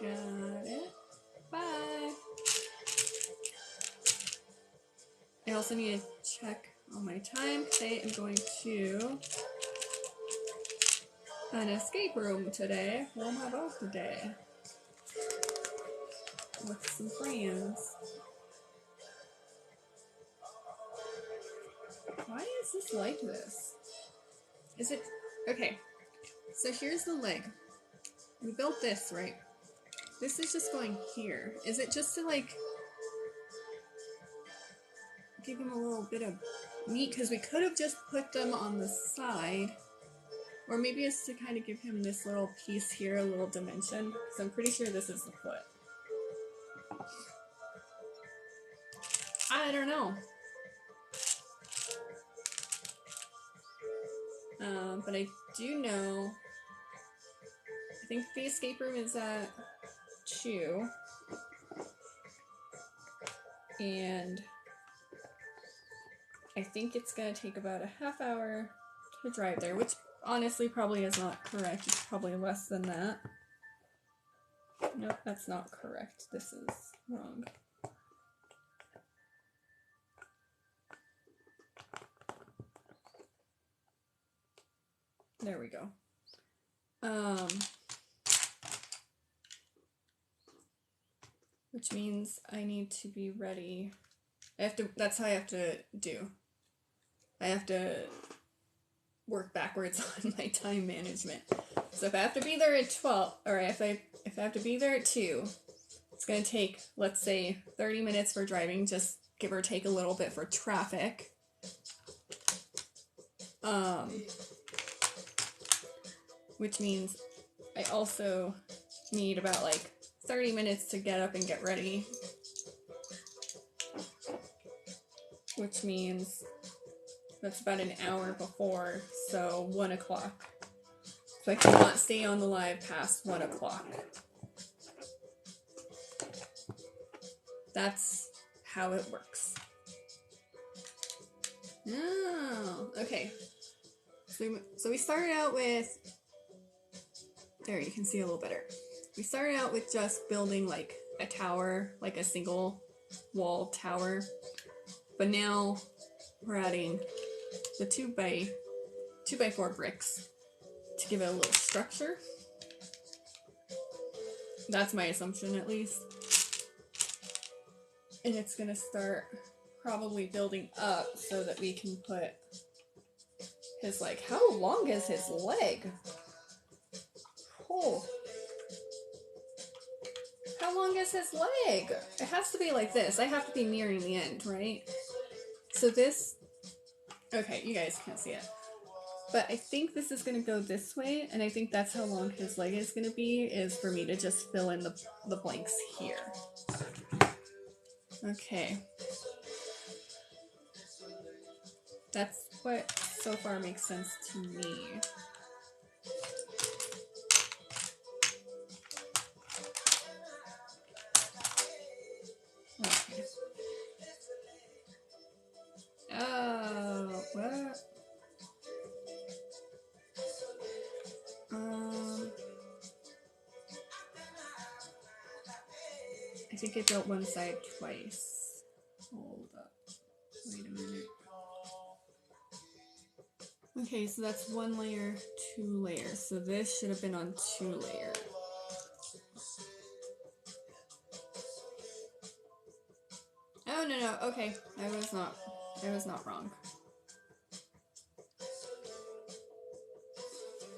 Got it. Bye. I also need to check on my time because I am going to an escape room today for my birthday with some friends. Why is this like this? Is it... Okay, so here's the leg. We built this, right? This is just going here. Is it just to like give him a little bit of meat? Because we could have just put them on the side. Or maybe it's to kind of give him this little piece here, a little dimension. Because I'm pretty sure this is the foot. I don't know. But I do know, I think the escape room is at 2. And I think it's going to take about a half hour to drive there, which honestly probably is not correct. It's probably less than that. Nope, that's not correct. This is wrong. There we go. Which means I need to be ready. That's how I have to do. I have to work backwards on my time management. So if I have to be there at 12, or if I have to be there at 2, it's going to take, let's say, 30 minutes for driving, just give or take a little bit for traffic. Which means I also need about like 30 minutes to get up and get ready. Which means that's about an hour before, so 1 o'clock. So I cannot stay on the live past 1 o'clock. That's how it works. Oh, okay. So we started out with... There, you can see a little better. We started out with just building like a tower, like a single wall tower. But now we're adding the 2x4 bricks to give it a little structure. That's my assumption, at least. And it's gonna start probably building up so that we can put his, like, how long is his leg? Oh. How long is his leg? It has to be like this. I have to be nearing the end, right? So this... Okay, you guys can't see it. But I think this is going to go this way, and I think that's how long his leg is going to be, is for me to just fill in the blanks here. Okay. That's what so far makes sense to me. Okay. Oh, what? I think I built one side twice. Hold up. Wait a minute. Okay, so that's 1 layer, 2 layers. So this should have been on 2 layers. Oh, no, okay. I was not wrong.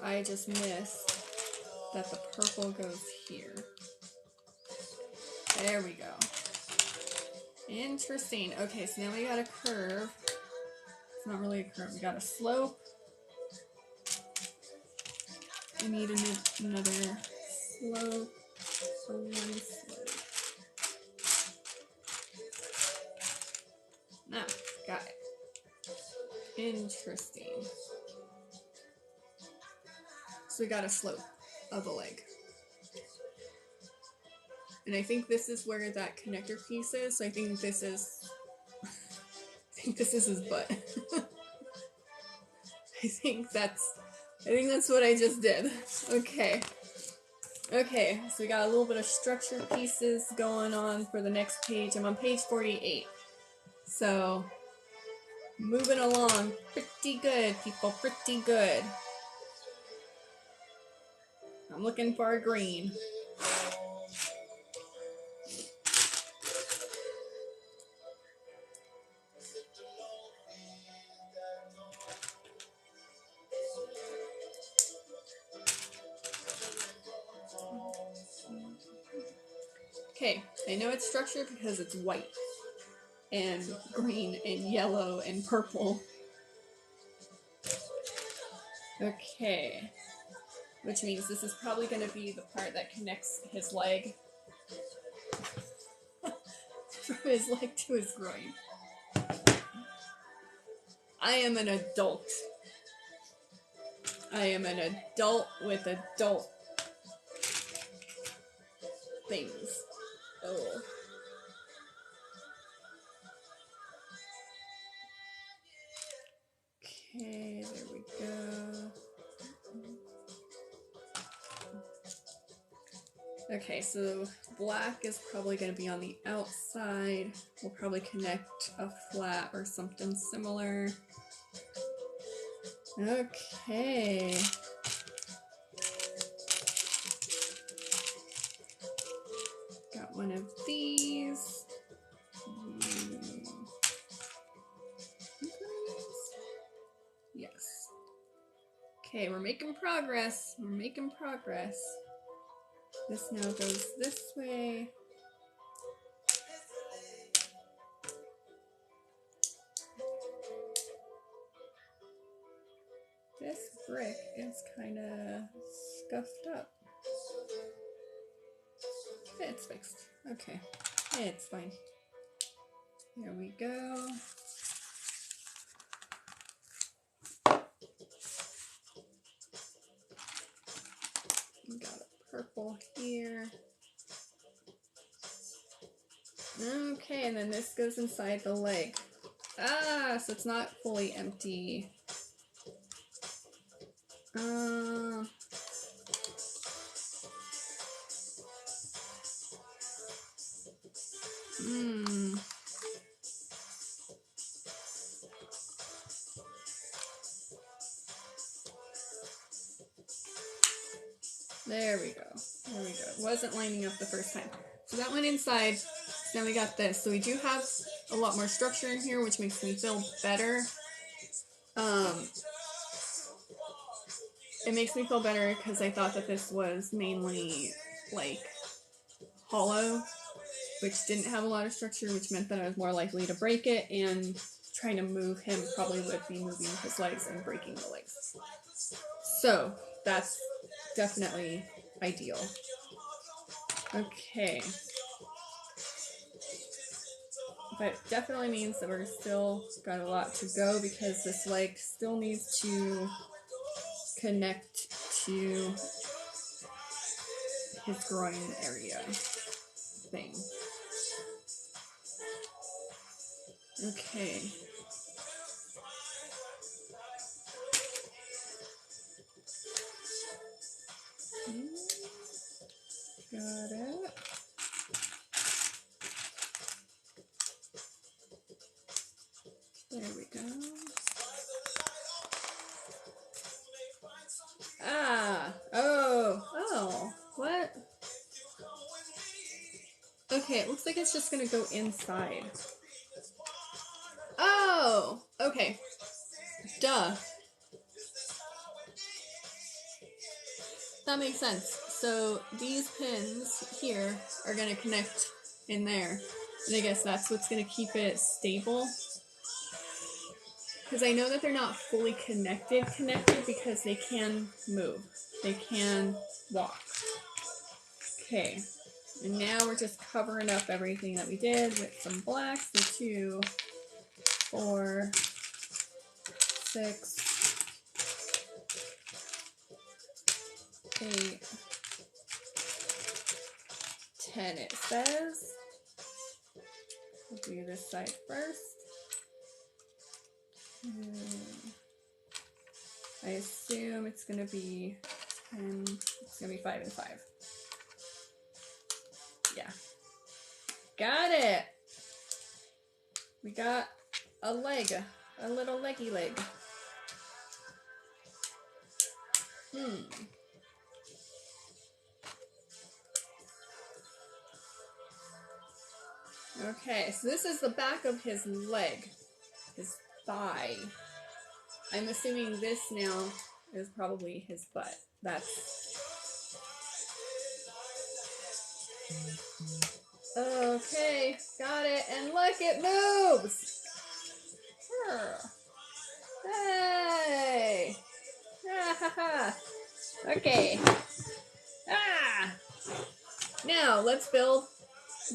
I just missed that the purple goes here. There we go. Interesting. Okay, so now we got a curve. It's not really a curve. We got a slope. We need another slope. So one slope. Ah, got it. Interesting. So we got a slope of a leg. And I think this is where that connector piece is. So I think this is his butt. I think that's what I just did. Okay. Okay, so we got a little bit of structure pieces going on for the next page. I'm on page 48. So, moving along pretty good, people, pretty good. I'm looking for a green. Okay, I know it's structured because it's white and green and yellow and purple. Okay, which means this is probably going to be the part that connects his leg from his leg to his groin. I am an adult. I am an adult with adult things. Oh. Okay, there we go. Okay, so black is probably going to be on the outside. We'll probably connect a flat or something similar. Okay. Got one of these. Yes. Okay, we're making progress. We're making progress. This now goes this way. This brick is kind of scuffed up. It's fixed. Okay. It's fine. There we go. We got a purple here. Okay, and then this goes inside the leg. Ah, so it's not fully empty. There we go. There we go. It wasn't lining up the first time. So that went inside. Now we got this. So we do have a lot more structure in here, which makes me feel better. It makes me feel better because I thought that this was mainly like hollow, which didn't have a lot of structure, which meant that I was more likely to break it, and trying to move him probably would be moving his legs and breaking the legs. So that's definitely ideal. Okay. But it definitely means that we're still got a lot to go because this leg still needs to connect to his groin area thing. Okay. Got it. There we go. Ah! Oh! What? Okay, it looks like it's just gonna go inside. Oh, okay. Duh. That makes sense. So these pins here are going to connect in there. And I guess that's what's going to keep it stable. Because I know that they're not fully connected because they can move. They can walk. Okay. And now we're just covering up everything that we did with some blacks. So 2, 4, 6, 8, 10 it says. We'll do this side first. I assume it's going to be 10, it's going to be 5 and 5. Yeah. Got it! We got a leg, a little leggy leg. Okay, so this is the back of his leg, his thigh. I'm assuming this now is probably his butt. That's... Okay, got it, and look, it moves! Hey! Ah, ha, ha. Okay. Ah! Now, let's build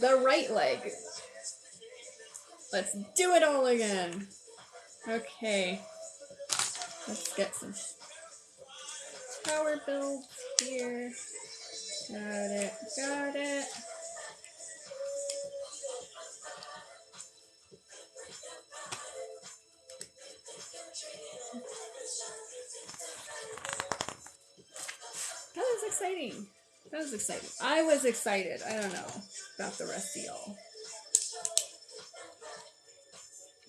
the right leg. Let's do it all again. Okay. Let's get some tower builds here. Got it. Got it. That was exciting. That was exciting. I was excited. I don't know about the rest of y'all.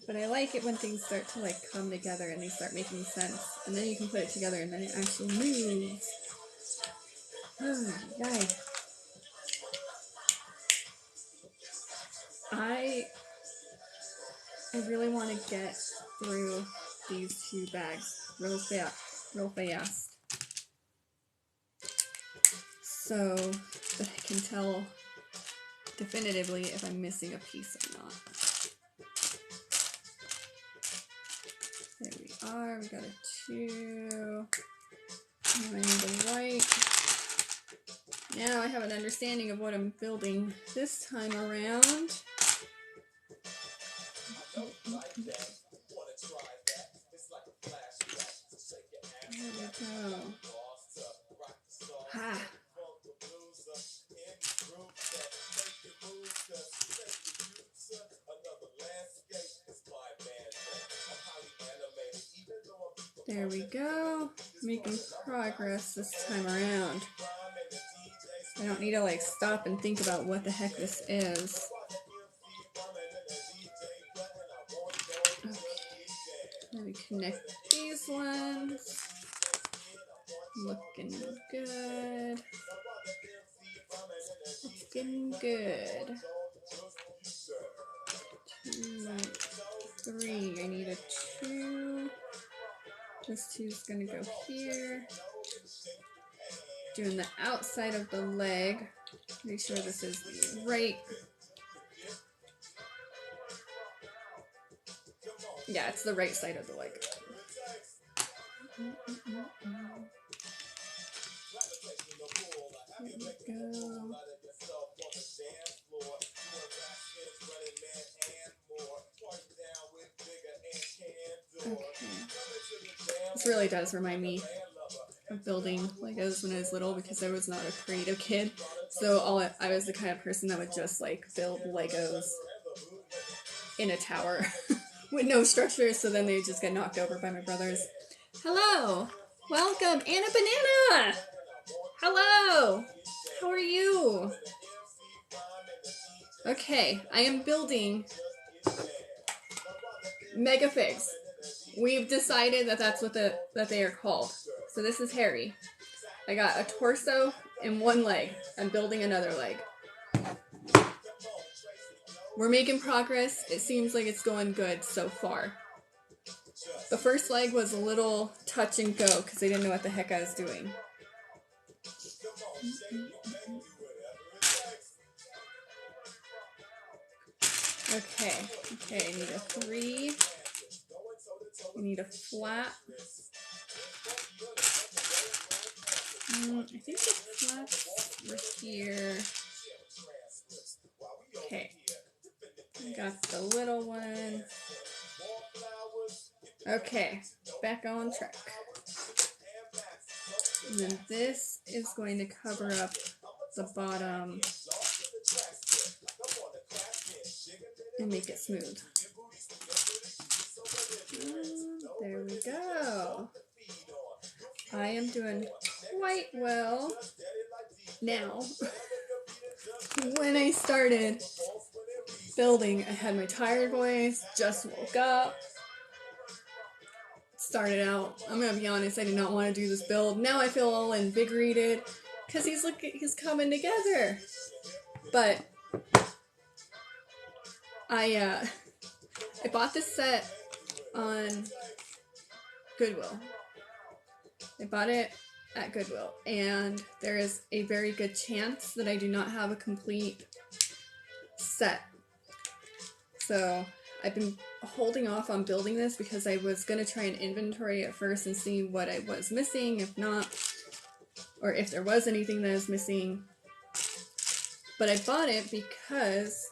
But I like it when things start to like come together and they start making sense. And then you can put it together and then it actually moves. Oh, yay. I really want to get through these 2 bags real fast. So that I can tell definitively if I'm missing a piece or not. There we are, we got a 2. Now I need the white. Now I have an understanding of what I'm building this time around. There we go. Ha! There we go. Making progress this time around. I don't need to like stop and think about what the heck this is. Okay. Let me connect these ones. Looking good. Looking good. 2, 3. I need a 2. This 2 is gonna go here. Doing the outside of the leg. Make sure this is the right. Yeah, it's the right side of the leg. Here we go. Okay. This really does remind me of building Legos when I was little because I was not a creative kid. So I was the kind of person that would just like build Legos in a tower with no structure, so then they would just get knocked over by my brothers. Hello! Welcome! Anna Banana! Hello! How are you? Okay, I am building MegaFigs. We've decided that that's what that they are called. So this is Harry. I got a torso and 1 leg. I'm building another leg. We're making progress. It seems like it's going good so far. The first leg was a little touch and go because they didn't know what the heck I was doing. Okay, I need a 3. I need a flat. I think the flats were here. Okay, I got the little one. Okay, back on track. And then this is going to cover up the bottom and make it smooth. There we go. I am doing quite well now. When I started building, I had my tired voice, just woke up. Started out, I'm gonna be honest, I did not want to do this build. Now I feel all invigorated because he's coming together. But I bought this set on Goodwill. I bought it at Goodwill, and there is a very good chance that I do not have a complete set. So I've been holding off on building this because I was going to try and inventory at first and see what I was missing, if not, or if there was anything that was missing. But I bought it because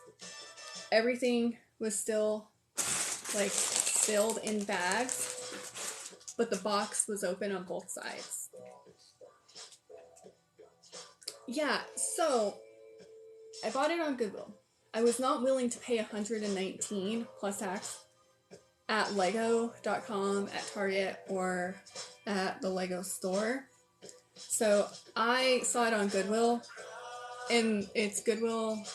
everything was still like sealed in bags, but the box was open on both sides. Yeah, so I bought it on Goodwill. I was not willing to pay $119 plus tax at Lego.com, at Target, or at the Lego store. So I saw it on Goodwill, and it's Goodwill.com.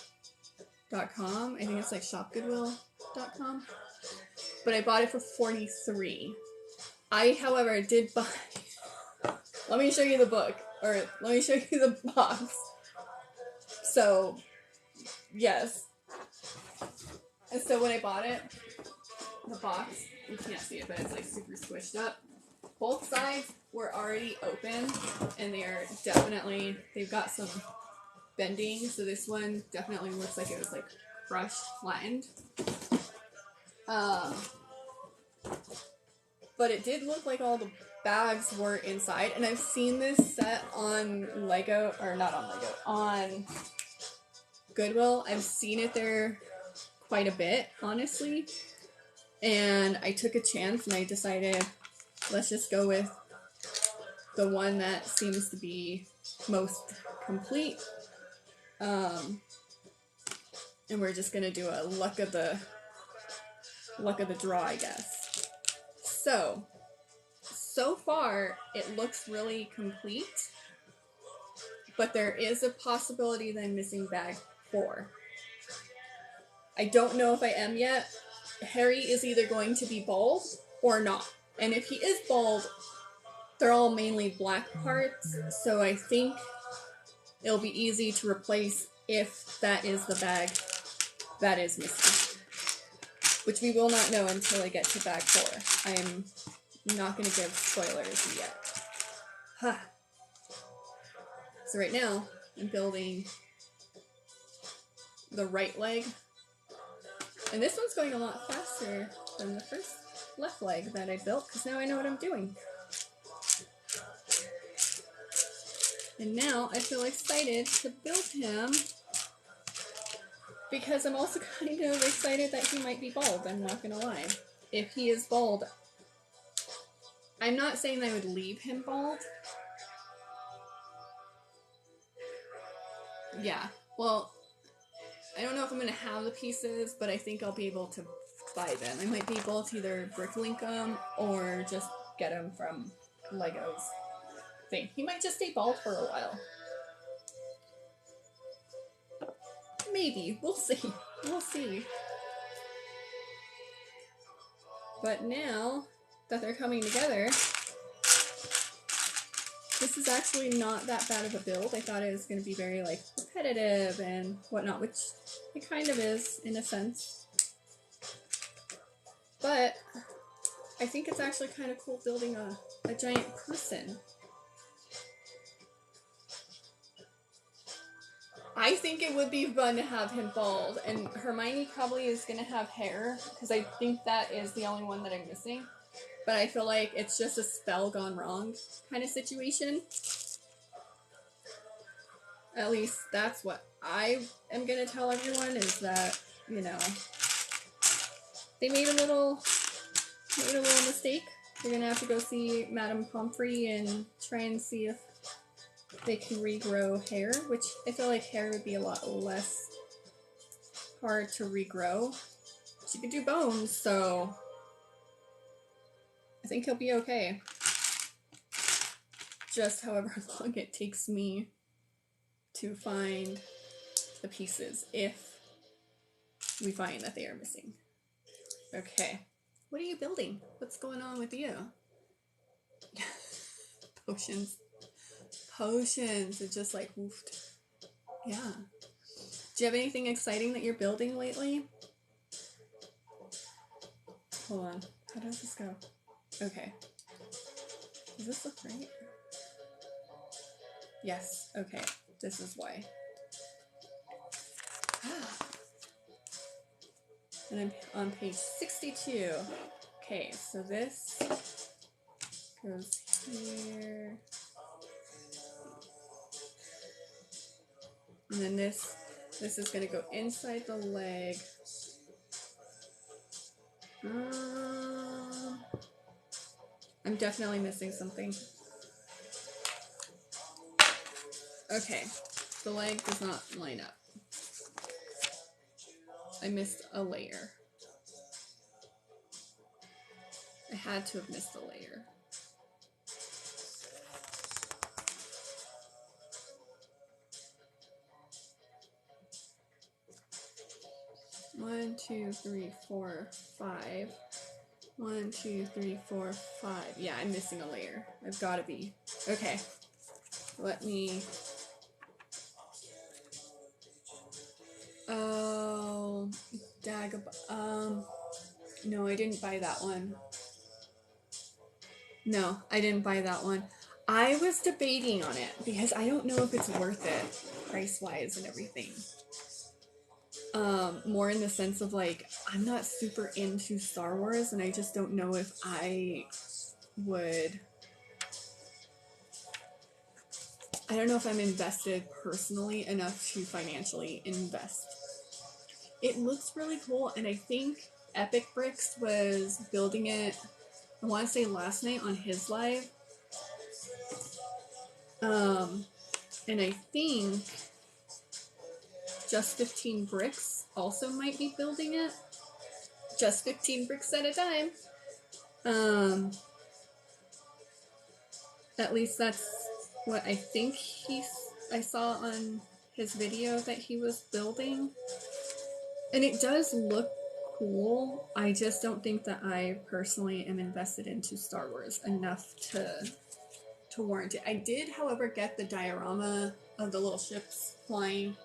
I think it's like shopgoodwill.com. But I bought it for $43. I, however, did buy... Let me show you the book, or let me show you the box. So, yes. And so when I bought it, the box, you can't see it, but it's like super squished up. Both sides were already open, and they are definitely, they've got some bending, so this one definitely looks like it was like crushed, flattened. But it did look like all the bags were inside, and I've seen this set on Lego, or not on Lego, on Goodwill. I've seen it there quite a bit, honestly, and I took a chance and I decided, let's just go with the one that seems to be most complete, and we're just gonna do a luck of the draw, I guess. So far it looks really complete, but there is a possibility that I'm missing bag 4. I don't know if I am yet. Harry is either going to be bald or not. And if he is bald, they're all mainly black parts, so I think it'll be easy to replace if that is the bag that is missing. Which we will not know until I get to bag 4. I am not going to give spoilers yet. Huh. So right now, I'm building the right leg. And this one's going a lot faster than the first left leg that I built, because now I know what I'm doing. And now I feel excited to build him, because I'm also kind of excited that he might be bald, I'm not gonna lie. If he is bald, I'm not saying that I would leave him bald. Yeah, well, I don't know if I'm going to have the pieces, but I think I'll be able to buy them. I might be able to either bricklink them or just get them from Lego's thing. He might just stay bald for a while. Maybe. We'll see. We'll see. But now that they're coming together, this is actually not that bad of a build. I thought it was going to be very, like, repetitive and whatnot, which it kind of is, in a sense. But I think it's actually kind of cool building a giant person. I think it would be fun to have him bald, and Hermione probably is going to have hair, because I think that is the only one that I'm missing. But I feel like it's just a spell gone wrong kind of situation. At least that's what I am going to tell everyone, is that, you know, they made a little mistake. They're going to have to go see Madame Pomfrey and try and see if they can regrow hair, which I feel like hair would be a lot less hard to regrow. She could do bones, so I think he'll be okay. Just however long it takes me to find the pieces, if we find that they are missing. Okay. What are you building? What's going on with you? Potions. Potions. It just like woofed. Yeah. Do you have anything exciting that you're building lately? Hold on. How does this go? Okay. Does this look right? Yes. Okay. This is why. And I'm on page 62. Okay, so this goes here. And then this is going to go inside the leg. I'm definitely missing something. Okay, the leg does not line up. I missed a layer. I had to have missed a layer. One, two, three, four, five. 1, 2, 3, 4, 5. Yeah, I'm missing a layer. I've got to be. Okay. Let me. Oh, no, I didn't buy that one. No, I didn't buy that one. I was debating on it because I don't know if it's worth it price-wise and everything. More in the sense of like, I'm not super into Star Wars and I just don't know if I would. I don't know if I'm invested personally enough to financially invest. It looks really cool, and I think Epic Bricks was building it, I want to say last night on his live. And I think Just 15 Bricks also might be building it. Just 15 bricks at a time. At least that's what I think I saw on his video that he was building. And it does look cool. I just don't think that I personally am invested into Star Wars enough to warrant it. I did, however, get the diorama of the little ships flying.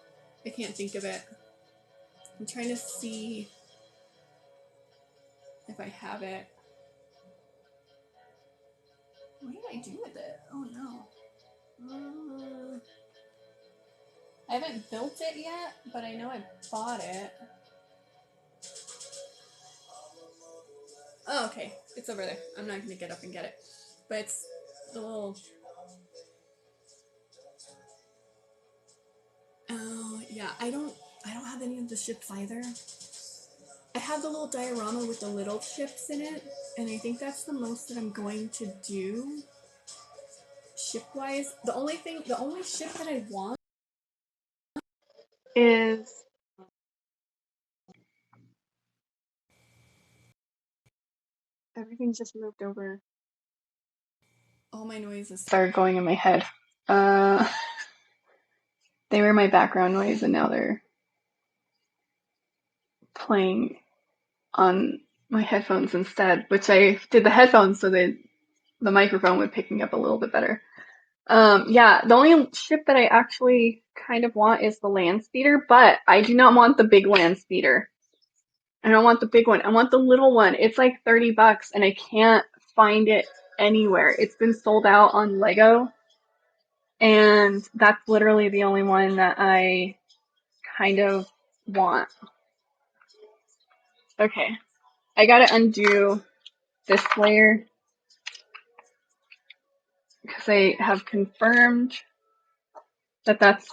I can't think of it. I'm trying to see if I have it. What did I do with it? Oh no. I haven't built it yet, but I know I bought it. Oh, okay. It's over there. I'm not going to get up and get it. But it's the little... Oh, yeah. I don't have any of the ships either. I have the little diorama with the little ships in it, and I think that's the most that I'm going to do ship-wise. The only ship that I want is... Everything just moved over. All my noises started going in my head. They were my background noise, and now they're playing on my headphones instead, which I did the headphones so that the microphone would pick me up a little bit better. Yeah, the only ship that I actually kind of want is the land speeder, but I do not want the big land speeder. I don't want the big one. I want the little one. It's like $30 and I can't find it anywhere. It's been sold out on Lego, and that's literally the only one that I kind of want. Okay, I gotta undo this layer because I have confirmed that that's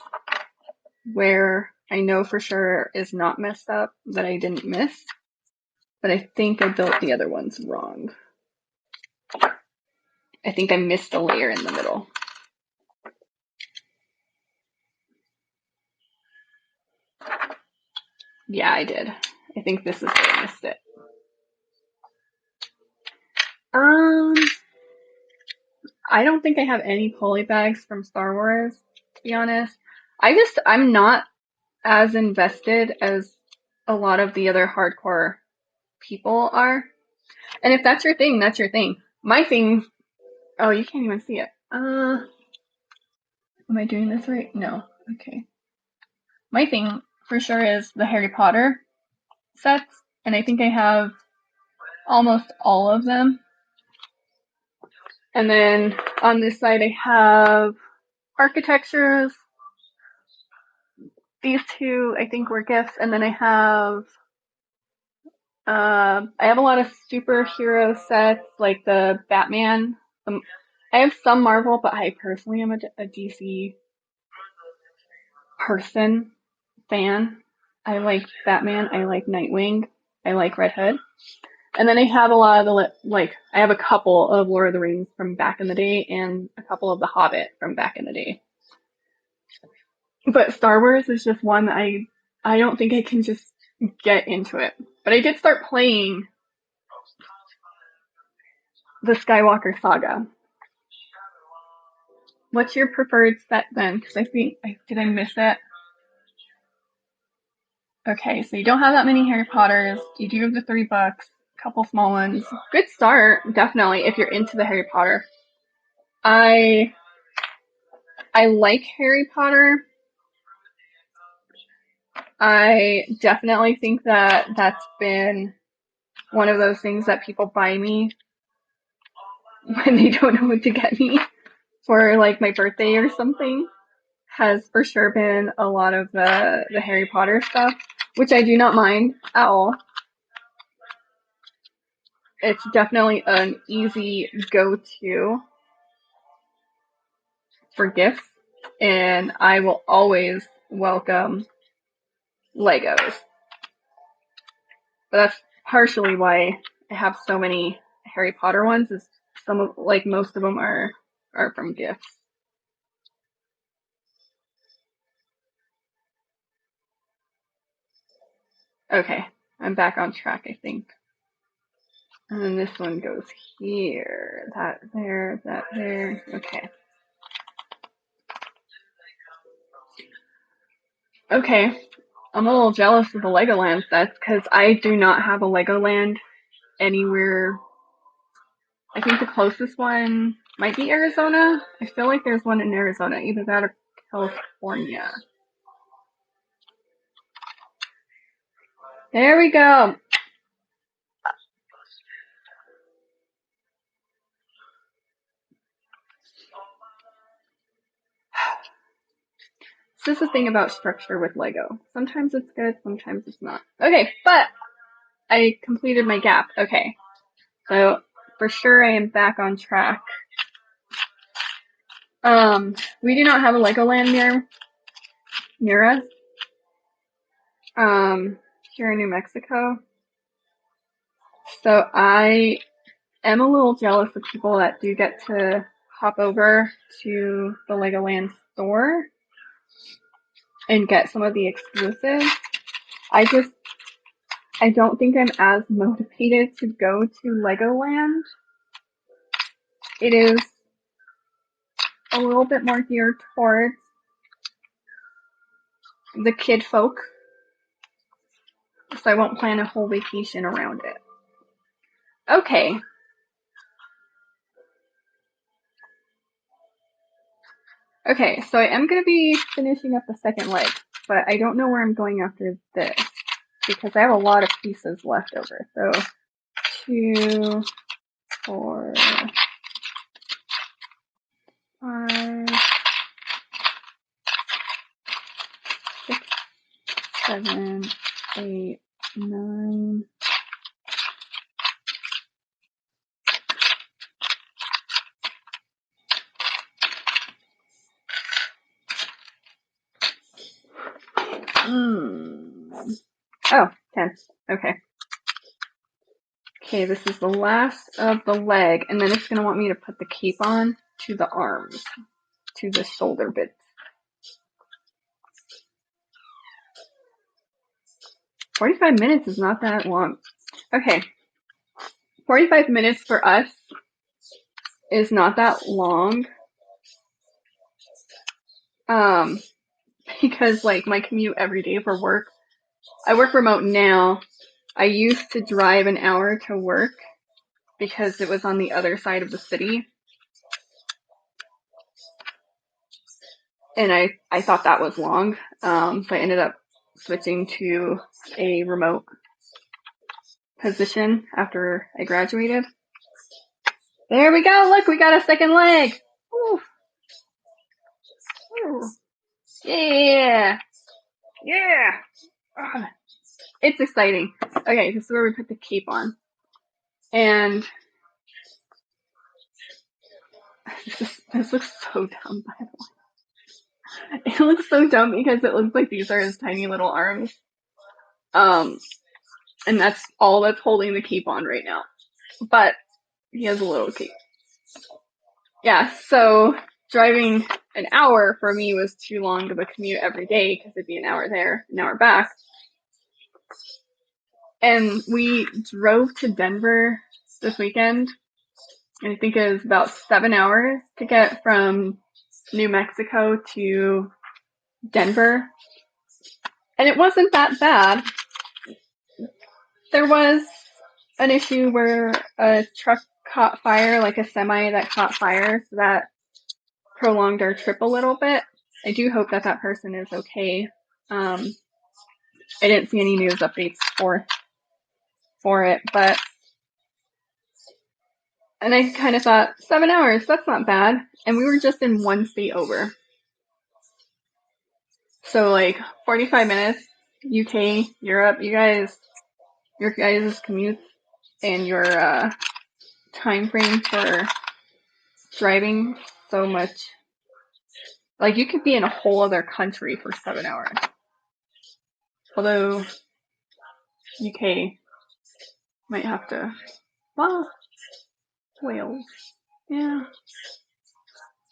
where I know for sure is not messed up, that I didn't miss. But I think I built the other ones wrong. I think I missed a layer in the middle. Yeah, I did. I think this is where I missed it. I don't think I have any poly bags from Star Wars, to be honest. I'm not as invested as a lot of the other hardcore people are. And if that's your thing, that's your thing. My thing, oh, you can't even see it. Am I doing this right? No. Okay. My thing for sure is the Harry Potter sets, and I think I have almost all of them. And then on this side I have architectures. These two I think were gifts, and then I have a lot of superhero sets like the Batman. I have some Marvel, but I personally am a DC person, fan. I like Batman, I like Nightwing, I like Red Hood. And then I have a lot of I have a couple of Lord of the Rings from back in the day and a couple of The Hobbit from back in the day. But Star Wars is just one that I don't think I can just get into it. But I did start playing the Skywalker Saga. What's your preferred set then? Because did I miss it? Okay, so you don't have that many Harry Potters. You do have the $3, a couple small ones. Good start, definitely, if you're into the Harry Potter. I like Harry Potter. I definitely think that that's been one of those things that people buy me when they don't know what to get me for like my birthday or something. Has for sure been a lot of the Harry Potter stuff, which I do not mind at all. It's definitely an easy go-to for gifts, and I will always welcome Legos. But that's partially why I have so many Harry Potter ones, is most of them are from gifts. Okay, I'm back on track, I think. And then this one goes here, that there. Okay. Okay, I'm a little jealous of the Legoland sets because I do not have a Legoland anywhere. I think the closest one might be Arizona. I feel like there's one in Arizona, either that or California. There we go. This is the thing about structure with Lego. Sometimes it's good, sometimes it's not. Okay, but I completed my gap. Okay, so for sure I am back on track. We do not have a Legoland near us. Here in New Mexico. So I am a little jealous of people that do get to hop over to the Legoland store and get some of the exclusives. I don't think I'm as motivated to go to Legoland. It is a little bit more geared towards the kid folk, so I won't plan a whole vacation around it. Okay. Okay, so I am going to be finishing up the second leg, but I don't know where I'm going after this. because I have a lot of pieces left over. So 2, 4, 5, 6, 7, 8, 9. Oh, 10. Okay. Okay, this is the last of the leg, and then it's going to want me to put the cape on to the arms, to the shoulder bit. 45 minutes is not that long. Okay. 45 minutes for us is not that long. Because like my commute every day for work, I work remote now. I used to drive an hour to work because it was on the other side of the city. And I thought that was long. So I ended up switching to a remote position after I graduated. There we go. Look, we got a second leg. Woo. Woo. Yeah. Yeah. Oh, it's exciting. Okay, this is where we put the cape on. And this looks so dumb, by the way. It looks so dumb because it looks like these are his tiny little arms. And that's all that's holding the cape on right now. But he has a little cape. Yeah, so driving an hour for me was too long of a commute every day because it'd be an hour there, an hour back. And we drove to Denver this weekend, and I think it was about 7 hours to get from New Mexico to Denver. And it wasn't that bad. There was an issue where a truck caught fire, like a semi that caught fire, so that prolonged our trip a little bit. I do hope that that person is okay. I didn't see any news updates for it, but, and I kind of thought 7 hours, that's not bad. And we were just in one state over. So like 45 minutes, UK, Europe, your guys' commutes and your time frame for driving so much. Like you could be in a whole other country for 7 hours. Although UK might have to, well, Wales. Yeah.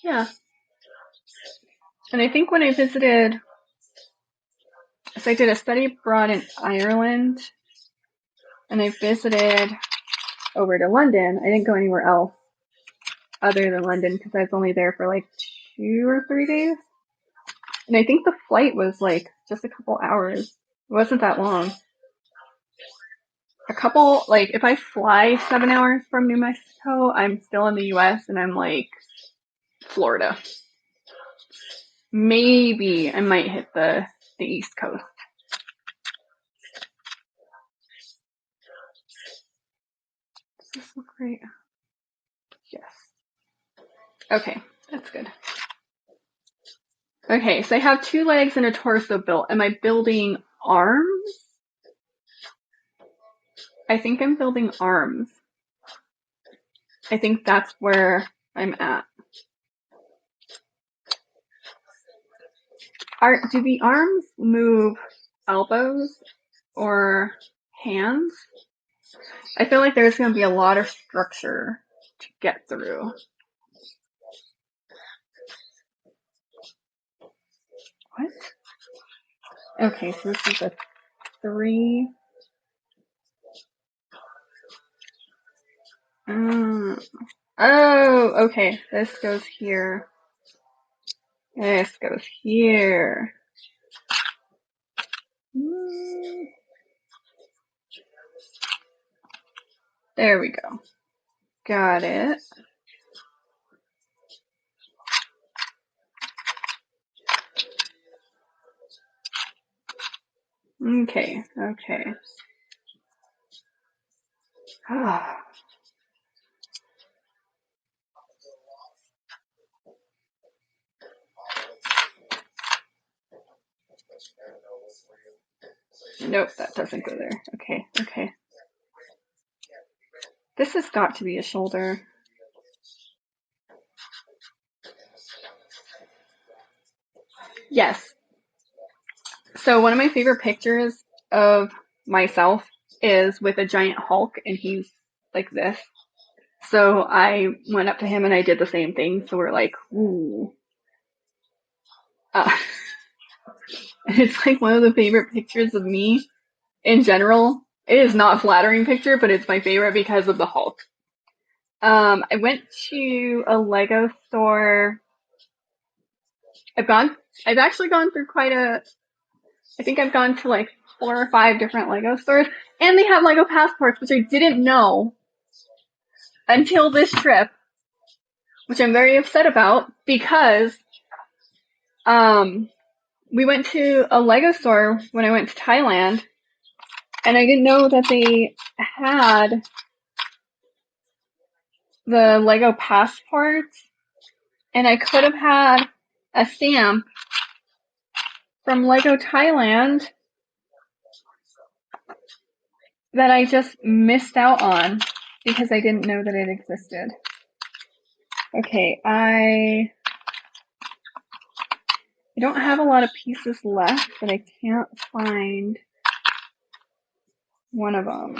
Yeah. And I think when I visited, so I did a study abroad in Ireland, and I visited over to London. I didn't go anywhere else other than London because I was only there for like 2 or 3 days. And I think the flight was like just a couple hours. It wasn't that long. Like if I fly 7 hours from New Mexico, I'm still in the US and I'm like Florida. Maybe I might hit the East Coast. Does this look great? Yes. Okay, that's good. Okay, so I have 2 legs and a torso built. Am I building arms? I think I'm building arms. I think that's where I'm at. Do the arms move elbows or hands? I feel like there's going to be a lot of structure to get through. What? Okay, so this is a 3. Oh, okay. This goes here. This goes here. There we go. Got it. Okay, okay. Nope, that doesn't go there. Okay, okay. This has got to be a shoulder. Yes. So one of my favorite pictures of myself is with a giant Hulk and he's like this. So I went up to him and I did the same thing. So we're like, ooh. Uh, it's like one of the favorite pictures of me in general. It is not a flattering picture, but it's my favorite because of the Hulk. I went to a Lego store. I've actually gone through I think I've gone to like 4 or 5 different Lego stores, and they have Lego passports, which I didn't know until this trip, which I'm very upset about because, we went to a Lego store when I went to Thailand, and I didn't know that they had the Lego passports, and I could have had a stamp from Lego Thailand that I just missed out on because I didn't know that it existed. Okay, I don't have a lot of pieces left, but I can't find one of them.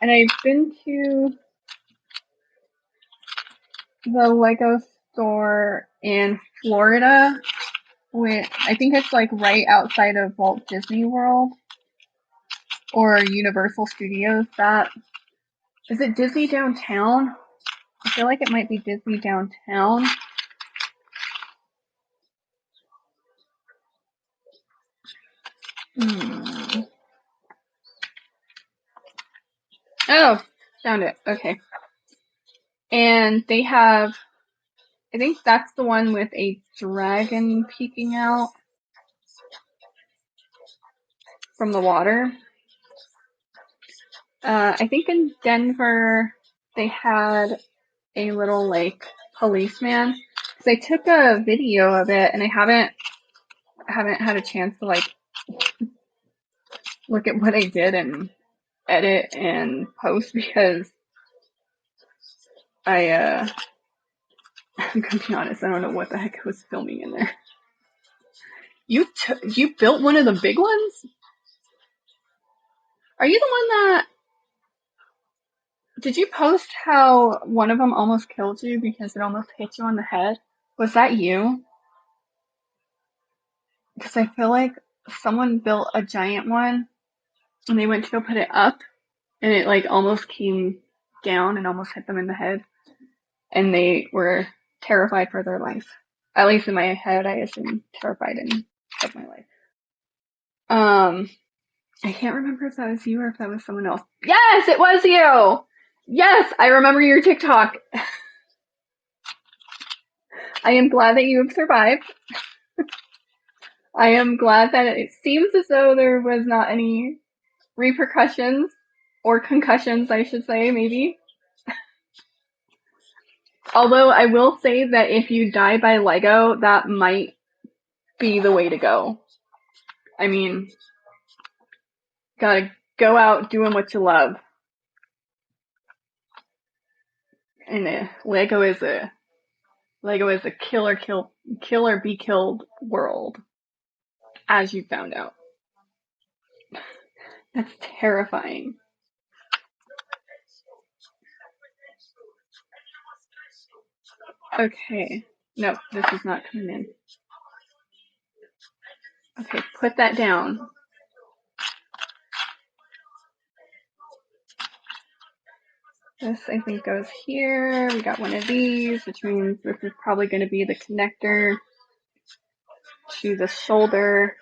And I've been to the Lego store in Florida, which I think it's like right outside of Walt Disney World or Universal Studios. Is it Disney Downtown? I feel like it might be Disney Downtown. Oh, found it. Okay. And they have, I think that's the one with a dragon peeking out from the water. I think in Denver they had a little like policeman. Cause I took a video of it and I haven't had a chance to like look at what I did and edit and post because I'm gonna be honest, I don't know what the heck I was filming in there. You built one of the big ones? Are you the one that did you post how one of them almost killed you because it almost hit you on the head? Was that you? Because I feel like someone built a giant one and they went to go put it up and it like almost came down and almost hit them in the head and they were terrified for their life. At least in my head, I assumed terrified and of my life. I can't remember if that was you or if that was someone else. Yes, it was you! Yes, I remember your TikTok. I am glad that you have survived. I am glad that it seems as though there was not any repercussions or concussions, I should say, maybe. Although I will say that if you die by Lego, that might be the way to go. I mean, gotta go out doing what you love. And Lego is a kill or be killed world, as you found out. That's terrifying. Okay. No, this is not coming in. Okay, put that down. This, I think, goes here. We got one of these, which means this is probably going to be the connector to the shoulder,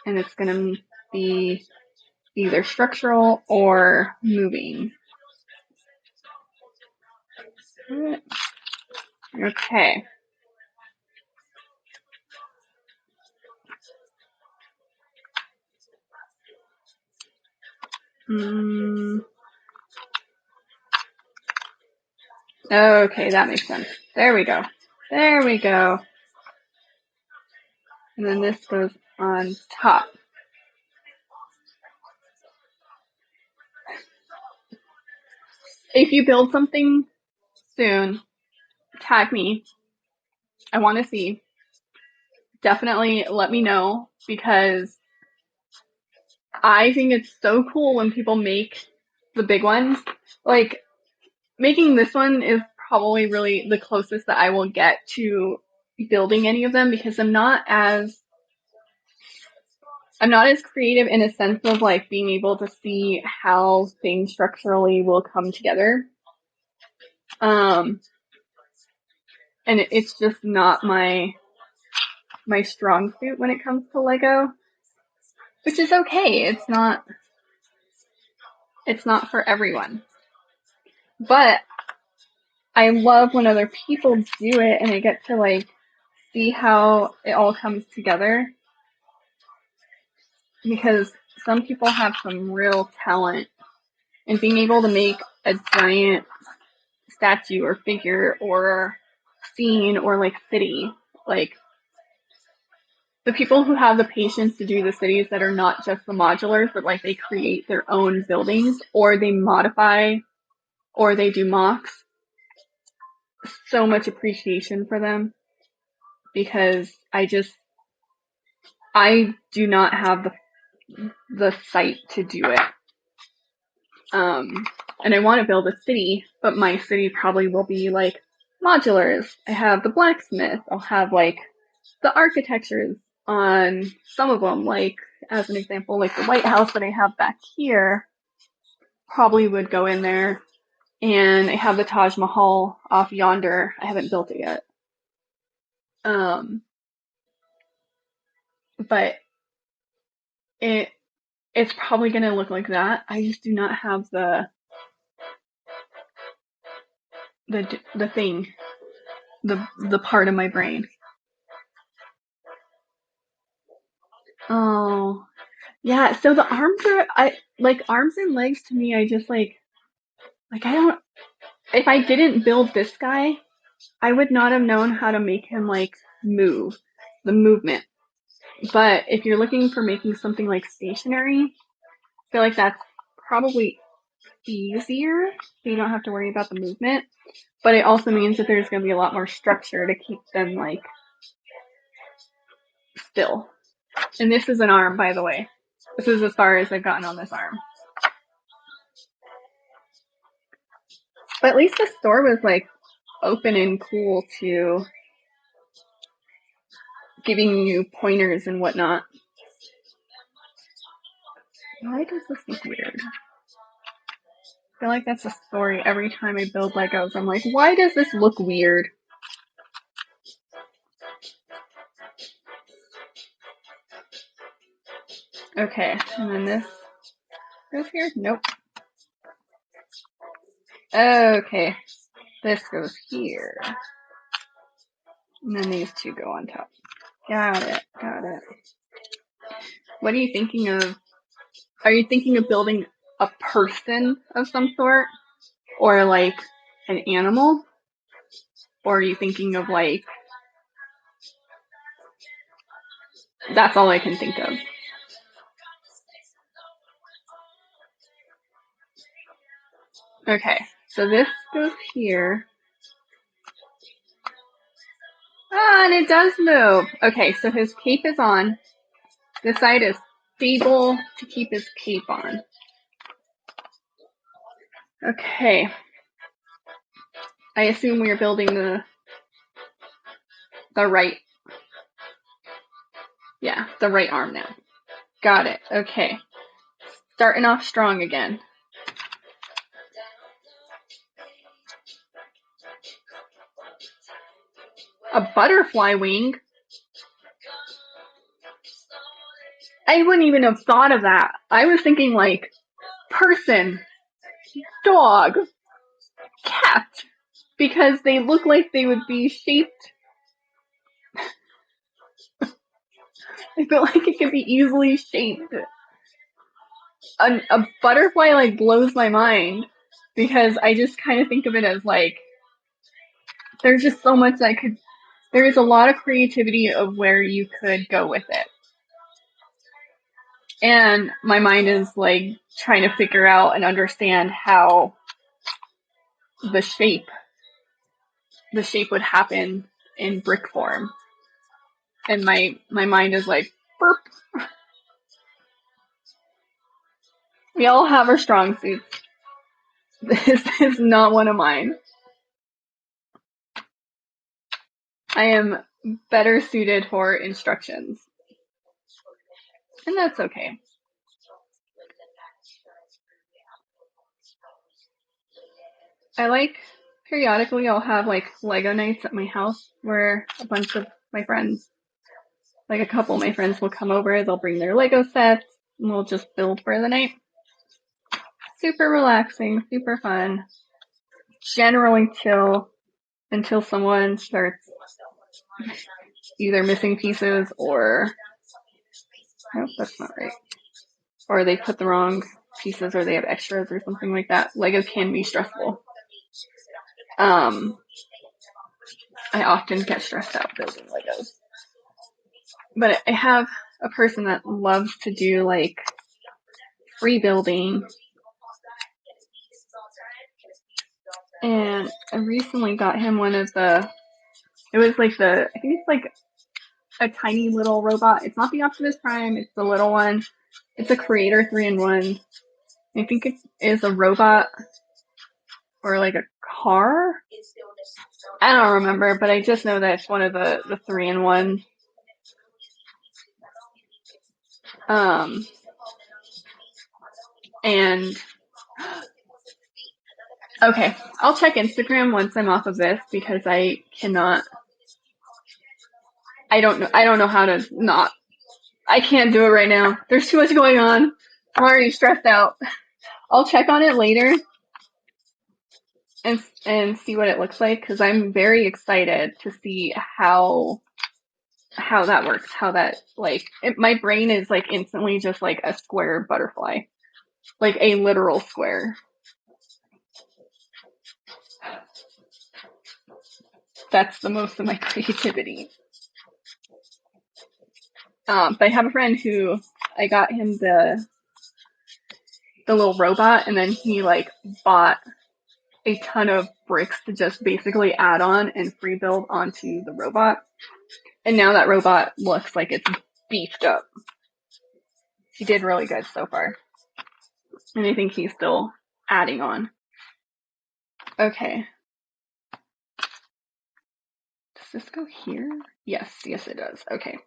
and it's going to be either structural or moving. Okay. Okay, that makes sense. There we go. There we go. And then this goes on top. If you build something soon, tag me. I want to see. Definitely let me know because I think it's so cool when people make the big ones. Like, making this one is probably really the closest that I will get to building any of them because I'm not as creative in a sense of like being able to see how things structurally will come together. And it's just not my strong suit when it comes to Lego, which is okay. It's not for everyone. But I love when other people do it and I get to like see how it all comes together because some people have some real talent in being able to make a giant statue or figure or scene or like city. Like the people who have the patience to do the cities that are not just the modulars, but like they create their own buildings or they modify or they do mocks. So much appreciation for them because I do not have the sight to do it. And I want to build a city, but my city probably will be like modulars. I have the blacksmith. I'll have like the architectures on some of them, like as an example, like the White House that I have back here probably would go in there. And I have the Taj Mahal off yonder. I haven't built it yet. But it's probably going to look like that. I just do not have the thing, the part of my brain. Oh, yeah. So the arms arms and legs to me, I just like I don't, if I didn't build this guy, I would not have known how to make him like move, the movement. But if you're looking for making something like stationary, I feel like that's probably easier. So you don't have to worry about the movement. But it also means that there's going to be a lot more structure to keep them like still. And this is an arm, by the way. This is as far as I've gotten on this arm. But at least the store was like open and cool to giving you pointers and whatnot. Why does this look weird? I feel like that's a story every time I build Legos. I'm like, why does this look weird? Okay, and then this goes here? Nope. Okay, this goes here. And then these two go on top. Got it, got it. What are you thinking of? Are you thinking of building a person of some sort? Or like an animal? Or are you thinking of like, that's all I can think of. Okay, so this goes here. Ah, and it does move. Okay, so his cape is on. This side is stable to keep his cape on. Okay. I assume we are building the right, yeah, the right arm now. Got it. Okay. Starting off strong again. A butterfly wing? I wouldn't even have thought of that. I was thinking like person, dog, cat. because they look like they would be shaped. I feel like it could be easily shaped. A butterfly like blows my mind because I just kind of think of it as like there's just so much there is a lot of creativity of where you could go with it. And my mind is like trying to figure out and understand how the shape would happen in brick form. And my mind is like, burp. We all have our strong suits. This is not one of mine. I am better suited for instructions. And that's okay. I like, periodically I'll have like Lego nights at my house where a bunch of my friends, like a couple of my friends will come over, they'll bring their Lego sets, and we'll just build for the night. Super relaxing, super fun. Generally chill until someone starts either missing pieces or, nope, that's not right. Or they put the wrong pieces or they have extras or something like that. Legos can be stressful. I often get stressed out building Legos. But I have a person that loves to do like free building. And I recently got him one of it was like I think it's like a tiny little robot. It's not the Optimus Prime, it's the little one. It's a Creator 3-in-1. I think it is a robot or like a car. I don't remember, but I just know that it's one of the 3-in-1. And okay, I'll check Instagram once I'm off of this because I don't know how to not. I can't do it right now. There's too much going on. I'm already stressed out. I'll check on it later and see what it looks like because I'm very excited to see how that works. How that my brain is like instantly just like a square butterfly, like a literal square. That's the most of my creativity. But I have a friend who I got him the little robot, and then he like bought a ton of bricks to just basically add on and free build onto the robot. And now that robot looks like it's beefed up. He did really good so far. And I think he's still adding on. Okay. Does this go here? Yes, it does. Okay.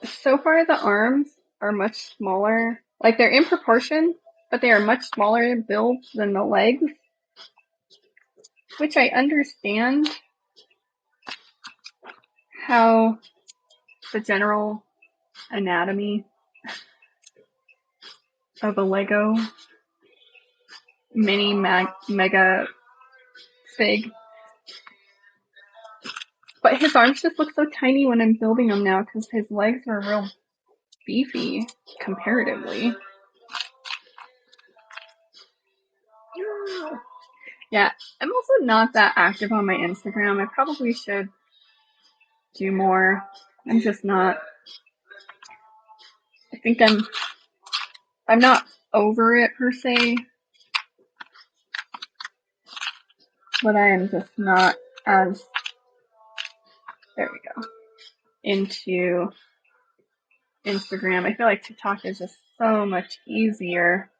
So far the arms are much smaller. Like they're in proportion, but they are much smaller in build than the legs. Which I understand how the general anatomy of a Lego mini mega fig. But his arms just look so tiny when I'm building them now because his legs are real beefy comparatively. Yeah, I'm also not that active on my Instagram. I probably should do more. I'm just not. I think I'm not over it per se, but I am just not as, there we go, into Instagram. I feel like TikTok is just so much easier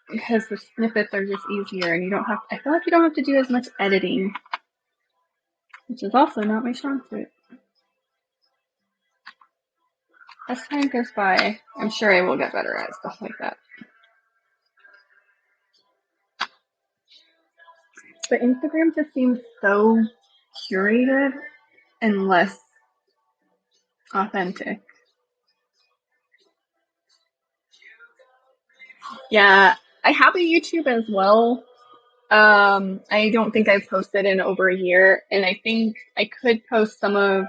because the snippets are just easier and I feel like you don't have to do as much editing, which is also not my strong suit. As time goes by, I'm sure I will get better at stuff like that. But Instagram just seems so curated and less authentic. Yeah, I have a YouTube as well. I don't think I've posted in over a year, and I think I could post some of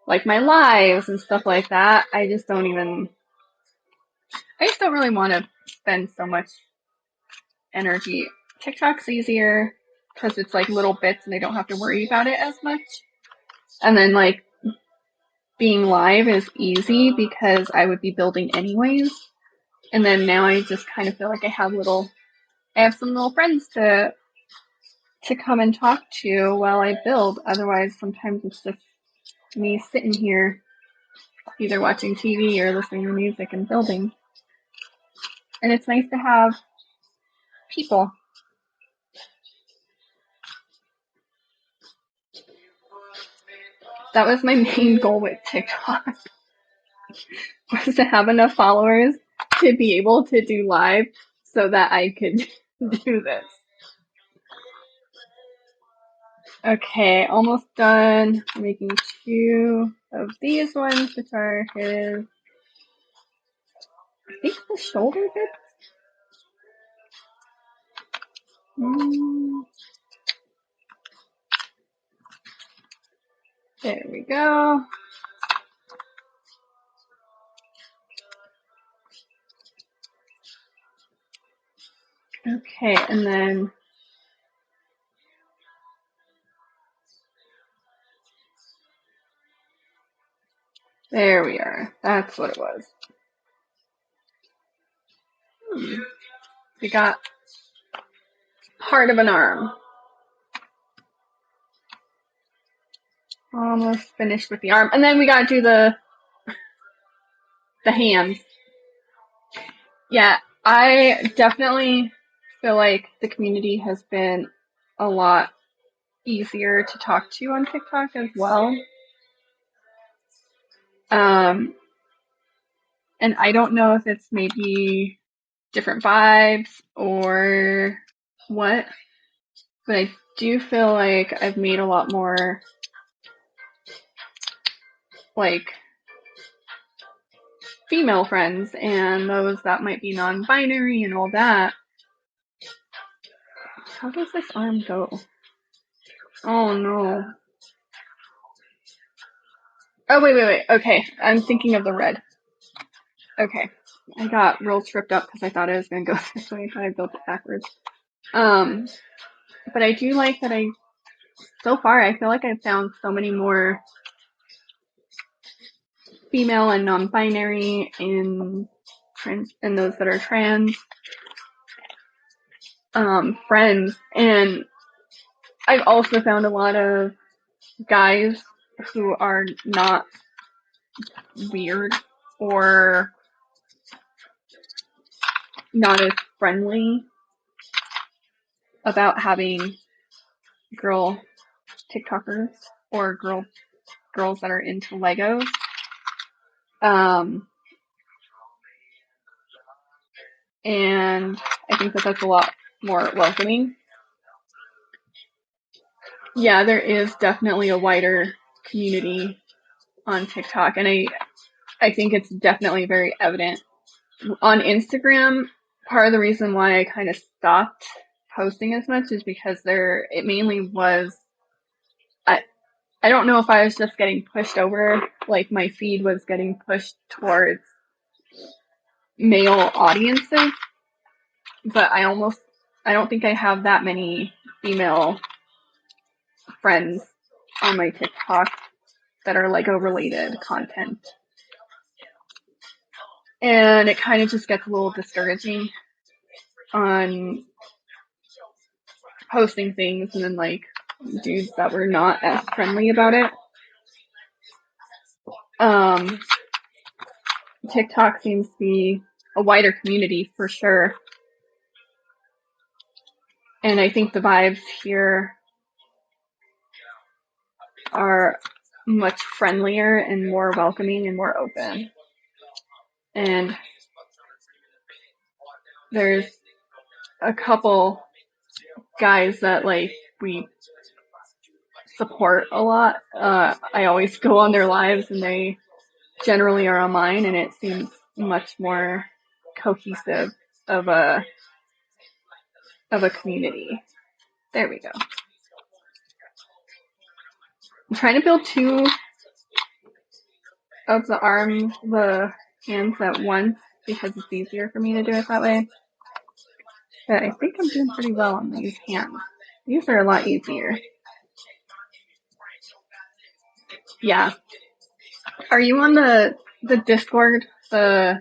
like my lives and stuff like that. I just don't really want to spend so much energy. TikTok's easier because it's like little bits and I don't have to worry about it as much. And then like being live is easy because I would be building anyways. And then now I just kind of feel like I have some little friends to come and talk to while I build. Otherwise, sometimes it's just me sitting here either watching TV or listening to music and building. And it's nice to have people. That was my main goal with TikTok, was to have enough followers to be able to do live so that I could do this. Okay, almost done. I'm making 2 of these ones, which are his, I think, the shoulder bit. There we go. Okay, and then there we are. That's what it was. We got part of an arm. Almost finished with the arm. And then we gotta do the hands. Yeah, I definitely feel like the community has been a lot easier to talk to on TikTok as well. And I don't know if it's maybe different vibes or what, but I do feel like I've made a lot more like female friends and those that might be non-binary and all that. How does this arm go? Oh no. Oh, wait. Okay, I'm thinking of the red. Okay. I got real tripped up because I thought it was going to go this way. I built it backwards. But I do like that so far, I feel like I've found so many more female and non-binary and trans, and those that are trans, friends. And I've also found a lot of guys who are not weird or not as friendly about having girl TikTokers or girls that are into Legos. And I think that that's a lot more welcoming. Yeah, there is definitely a wider community on TikTok, and I think it's definitely very evident. On Instagram, part of the reason why I kind of stopped posting as much is because it mainly was, I don't know if I was just getting pushed over, like my feed was getting pushed towards male audiences, but I don't think I have that many female friends on my TikTok that are Lego related content. And it kind of just gets a little discouraging on posting things and then like dudes that were not as friendly about it. TikTok seems to be a wider community for sure. And I think the vibes here are much friendlier and more welcoming and more open. And there's a couple guys that like we support a lot. I always go on their lives and they generally are on mine, and it seems much more cohesive of a community. There we go. I'm trying to build 2 of the hands at once because it's easier for me to do it that way. But I think I'm doing pretty well on these hands. These are a lot easier. Yeah. Are you on the Discord, the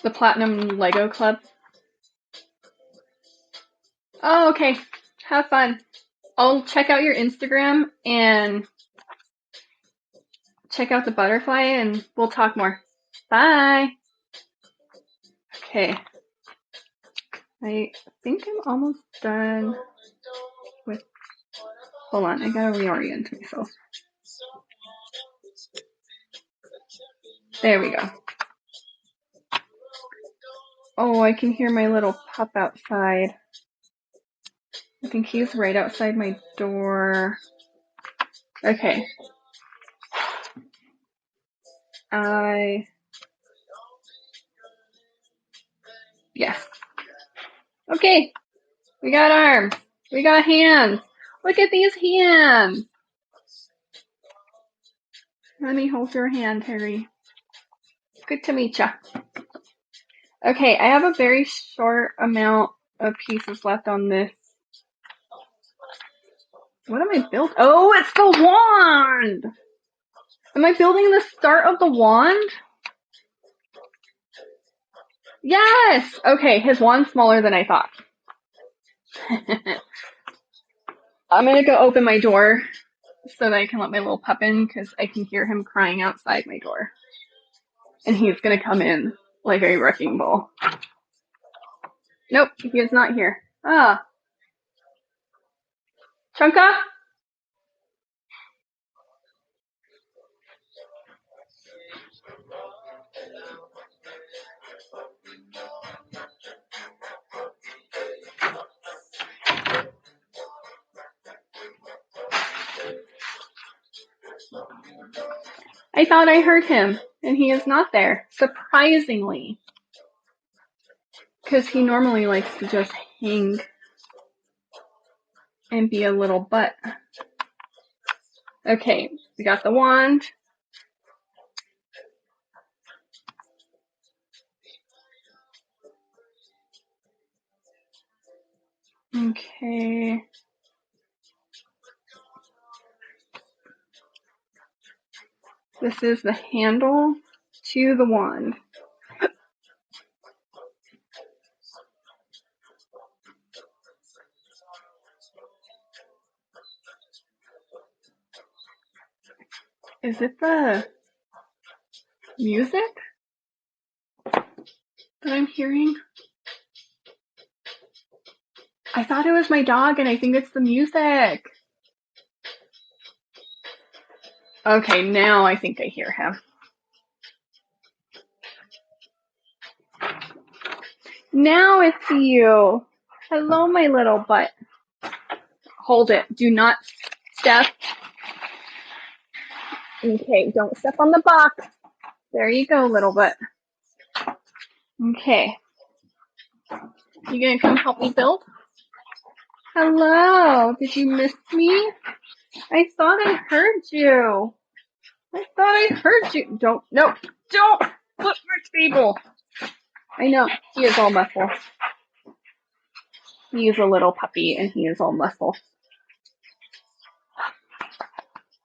Platinum Lego Club? Oh, okay. Have fun. I'll check out your Instagram and check out the butterfly and we'll talk more. Bye. Okay. I think I'm almost done with, hold on, I gotta reorient myself. There we go. Oh, I can hear my little pup outside. I think he's right outside my door. Okay. Yes. Okay. We got arms. We got hands. Look at these hands. Let me hold your hand, Harry. Good to meet ya. Okay, I have a very short amount of pieces left on this. What am I building? Oh, it's the wand! Am I building the start of the wand? Yes! Okay, his wand's smaller than I thought. I'm gonna go open my door so that I can let my little pup in because I can hear him crying outside my door. And he's gonna come in like a wrecking ball. Nope, he is not here. Ah. Chunka? I thought I heard him, and he is not there, surprisingly. Because he normally likes to just hang and be a little butt. Okay, we got the wand. Okay. This is the handle to the wand. Is it the music that I'm hearing? I thought it was my dog, and I think it's the music. Okay, now I think I hear him. Now it's you. Hello, my little butt. Hold it. Do not step. Okay, don't step on the box. There you go, little butt. Okay. You gonna come help me build? Hello. Did you miss me? I thought I heard you. Don't flip my table. I know, he is all muscle. He is a little puppy and he is all muscle.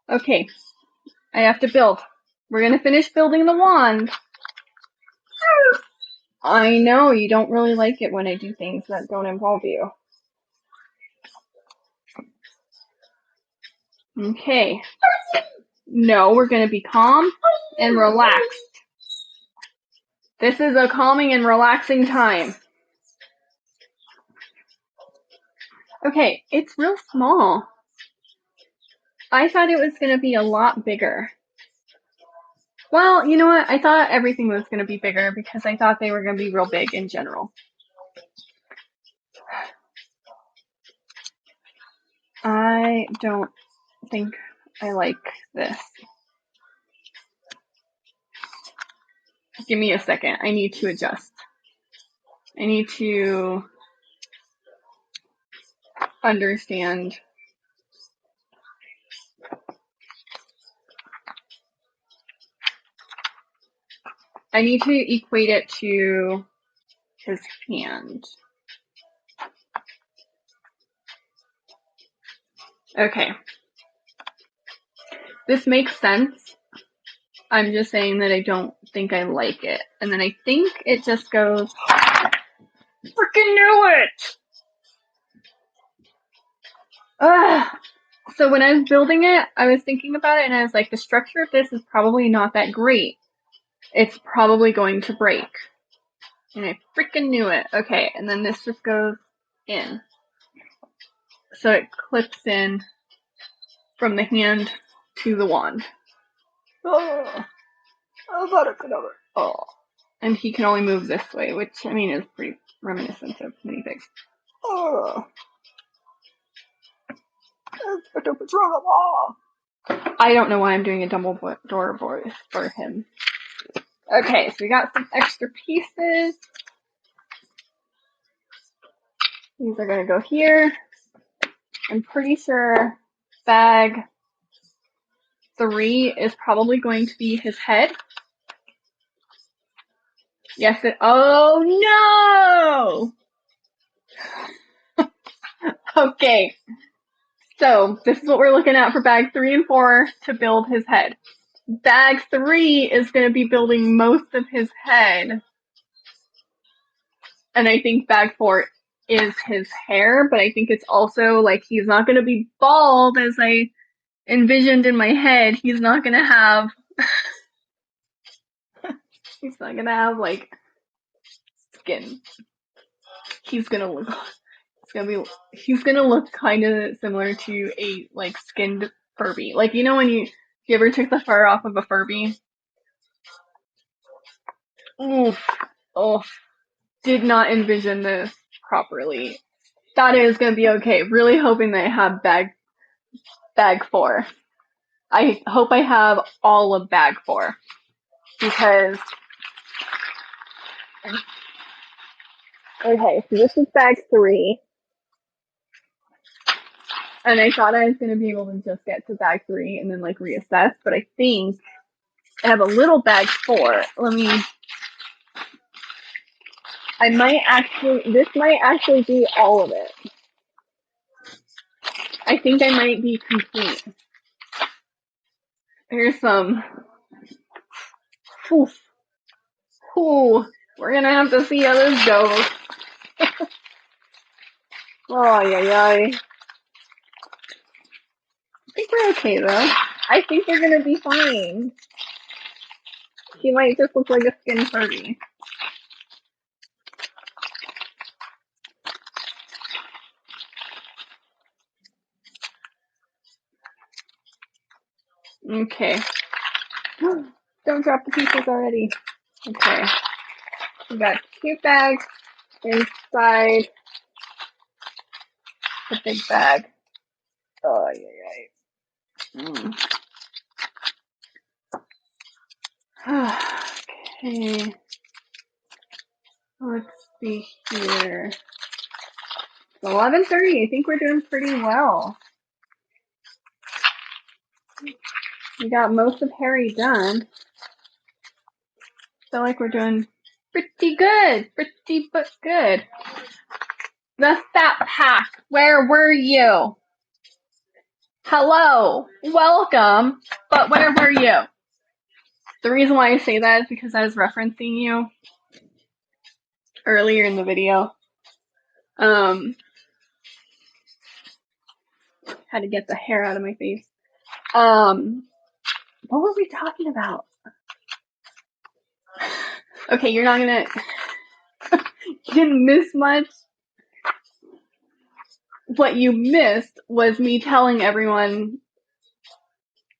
Okay, I have to build. We're gonna finish building the wand. I know, you don't really like it when I do things that don't involve you. Okay. No, we're gonna be calm and relaxed. This is a calming and relaxing time. Okay, it's real small. I thought it was gonna be a lot bigger. Well, you know what? I thought everything was gonna be bigger because I thought they were gonna be real big in general. I don't think I like this. Give me a second. I need to adjust. I need to understand. I need to equate it to his hand. Okay. This makes sense. I'm just saying that I don't think I like it. And then I think it just goes, freaking knew it! Ugh. So when I was building it, I was thinking about it and I was like, the structure of this is probably not that great. It's probably going to break. And I freaking knew it. Okay, and then this just goes in. So it clips in from the hand to the wand. Oh, oh. And he can only move this way, which, I mean, is pretty reminiscent of MegaFigs. Oh. I don't know why I'm doing a Dumbledore voice for him. Okay, so we got some extra pieces. These are gonna go here. I'm pretty sure bag 3 is probably going to be his head. Yes, oh no! Okay, so this is what we're looking at for bag 3 and 4 to build his head. Bag 3 is going to be building most of his head. And I think bag 4 is his hair, but I think it's also like he's not going to be bald as I envisioned in my head. He's not going to have like skin. He's going to look kind of similar to a like skinned Furby. Like, you know when you ever took the fur off of a Furby? Oof. Oh, did not envision this properly. Thought it was gonna be okay. Really hoping that I have bag 4. I hope I have all of bag 4 because. Okay, so this is bag 3, and I thought I was gonna be able to just get to bag 3 and then like reassess, but I think I have a little bag 4. This might actually be all of it. I think I might be complete. Here's some. Oof. Ooh, we're gonna have to see how this goes. Oh, yeah. I think we're okay though. I think we're gonna be fine. He might just look like a skin Furby. Okay. Don't drop the pieces already. Okay. We got 2 bags inside the big bag. Oh, yeah. Okay. Let's see here. 11:30. I think we're doing pretty well. We got most of Harry done. Feel like we're doing pretty good. Pretty but good. The Fat Pack. Where were you? Hello. Welcome. But where were you? The reason why I say that is because I was referencing you earlier in the video. Had to get the hair out of my face. What were we talking about? Okay, you're not gonna. You didn't miss much. What you missed was me telling everyone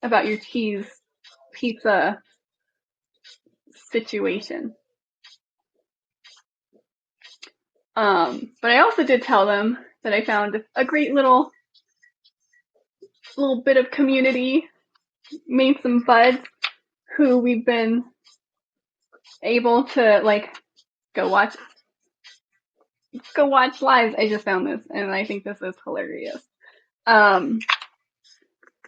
about your cheese pizza situation. But I also did tell them that I found a great little bit of community, made some buds who we've been able to like go watch go watch lives. I just found this and I think this is hilarious. And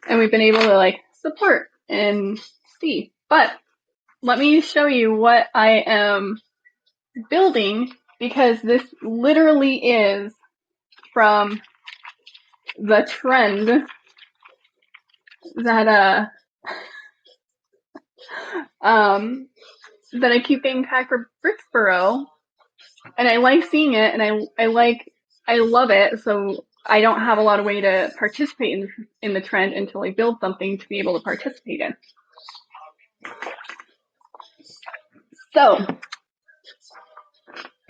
we've been able to like support and see. But let me show you what I am building, because this literally is from the trend that that I keep getting tagged for Brixborough, and I like seeing it, and I love it. So I don't have a lot of way to participate in the trend until I build something to be able to participate in. So I'm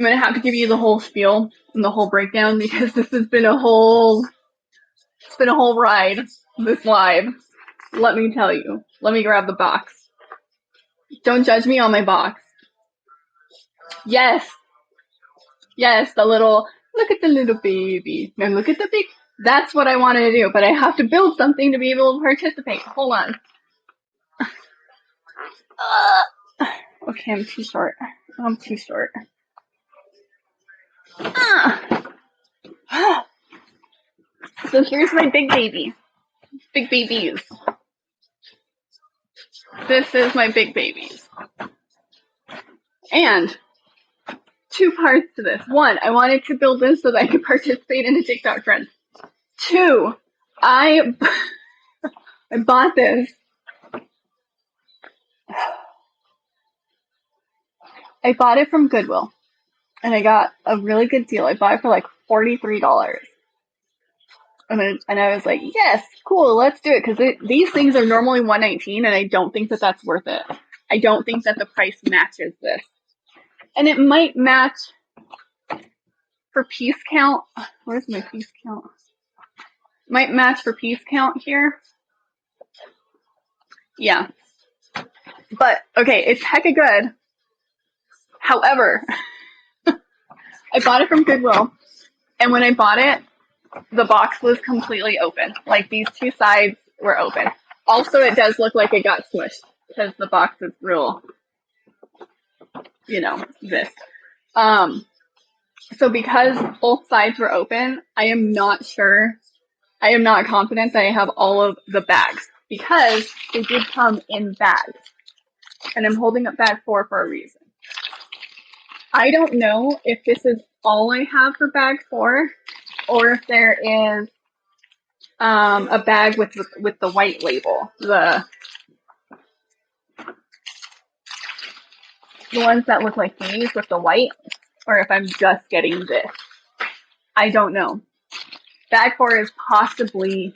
gonna have to give you the whole spiel and the whole breakdown, because this has been a whole ride, this live. Let me tell you. Let me grab the box. Don't judge me on my box. Yes, the little, look at the little baby. Now look at the big, that's what I wanted to do, but I have to build something to be able to participate. Hold on. Okay, I'm too short. So here's my big baby. Big babies. This is my big babies. And 2 parts to this. 1, I wanted to build this so that I could participate in a TikTok trend. 2, I bought this. I bought it from Goodwill, and I got a really good deal. I bought it for like $43. And I was like, yes, cool, let's do it, because these things are normally $119, and I don't think that that's worth it. I don't think that the price matches this. And it might match for piece count. Where's my piece count? Might match for piece count here. Yeah. But, okay, it's hecka good. However, I bought it from Goodwill, and when I bought it, the box was completely open. Like, these 2 sides were open. Also, it does look like it got smushed, because the box is real, this. So because both sides were open, I am not confident that I have all of the bags, because they did come in bags. And I'm holding up bag 4 for a reason. I don't know if this is all I have for bag 4, or if there is a bag with the white label, the ones that look like these with the white, or if I'm just getting this. I don't know. Bag 4 is possibly,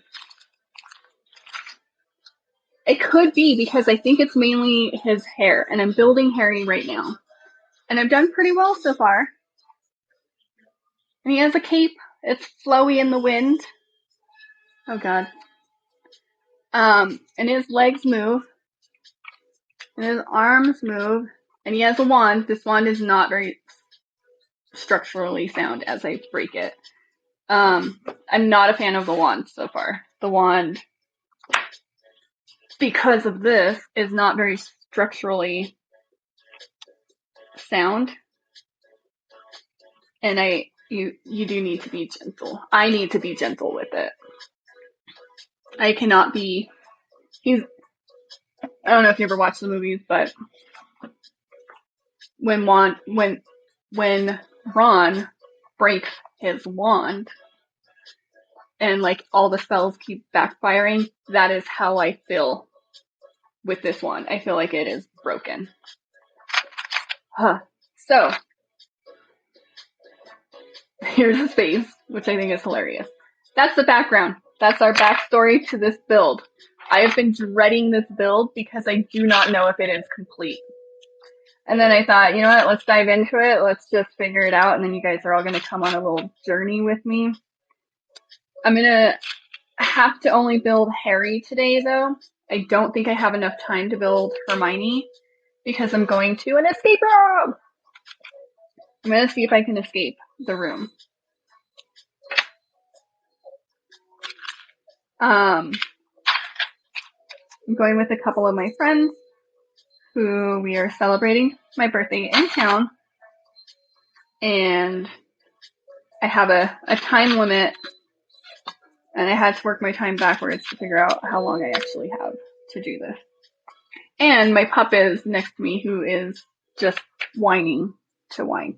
it could be, because I think it's mainly his hair, and I'm building Harry right now. And I've done pretty well so far. And he has a cape. It's flowy in the wind. Oh god. And his legs move. And his arms move. And he has a wand. This wand is not very structurally sound as I break it. I'm not a fan of the wand so far. The wand, because of this, is not very structurally sound. And you do need to be gentle. I need to be gentle with it. I cannot be, I don't know if you ever watched the movies, but when Ron breaks his wand and like all the spells keep backfiring, that is how I feel with this wand. I feel like it is broken. So here's his face, which I think is hilarious. That's the background. That's our backstory to this build. I have been dreading this build because I do not know if it is complete. And then I thought, you know what, let's dive into it. Let's just figure it out. And then you guys are all going to come on a little journey with me. I'm going to have to only build Harry today, though. I don't think I have enough time to build Hermione because I'm going to an escape room. I'm going to see if I can escape the room. I'm going with a couple of my friends who we are celebrating my birthday in town. And I have a time limit, and I had to work my time backwards to figure out how long I actually have to do this. And my pup is next to me, who is just whining to whine.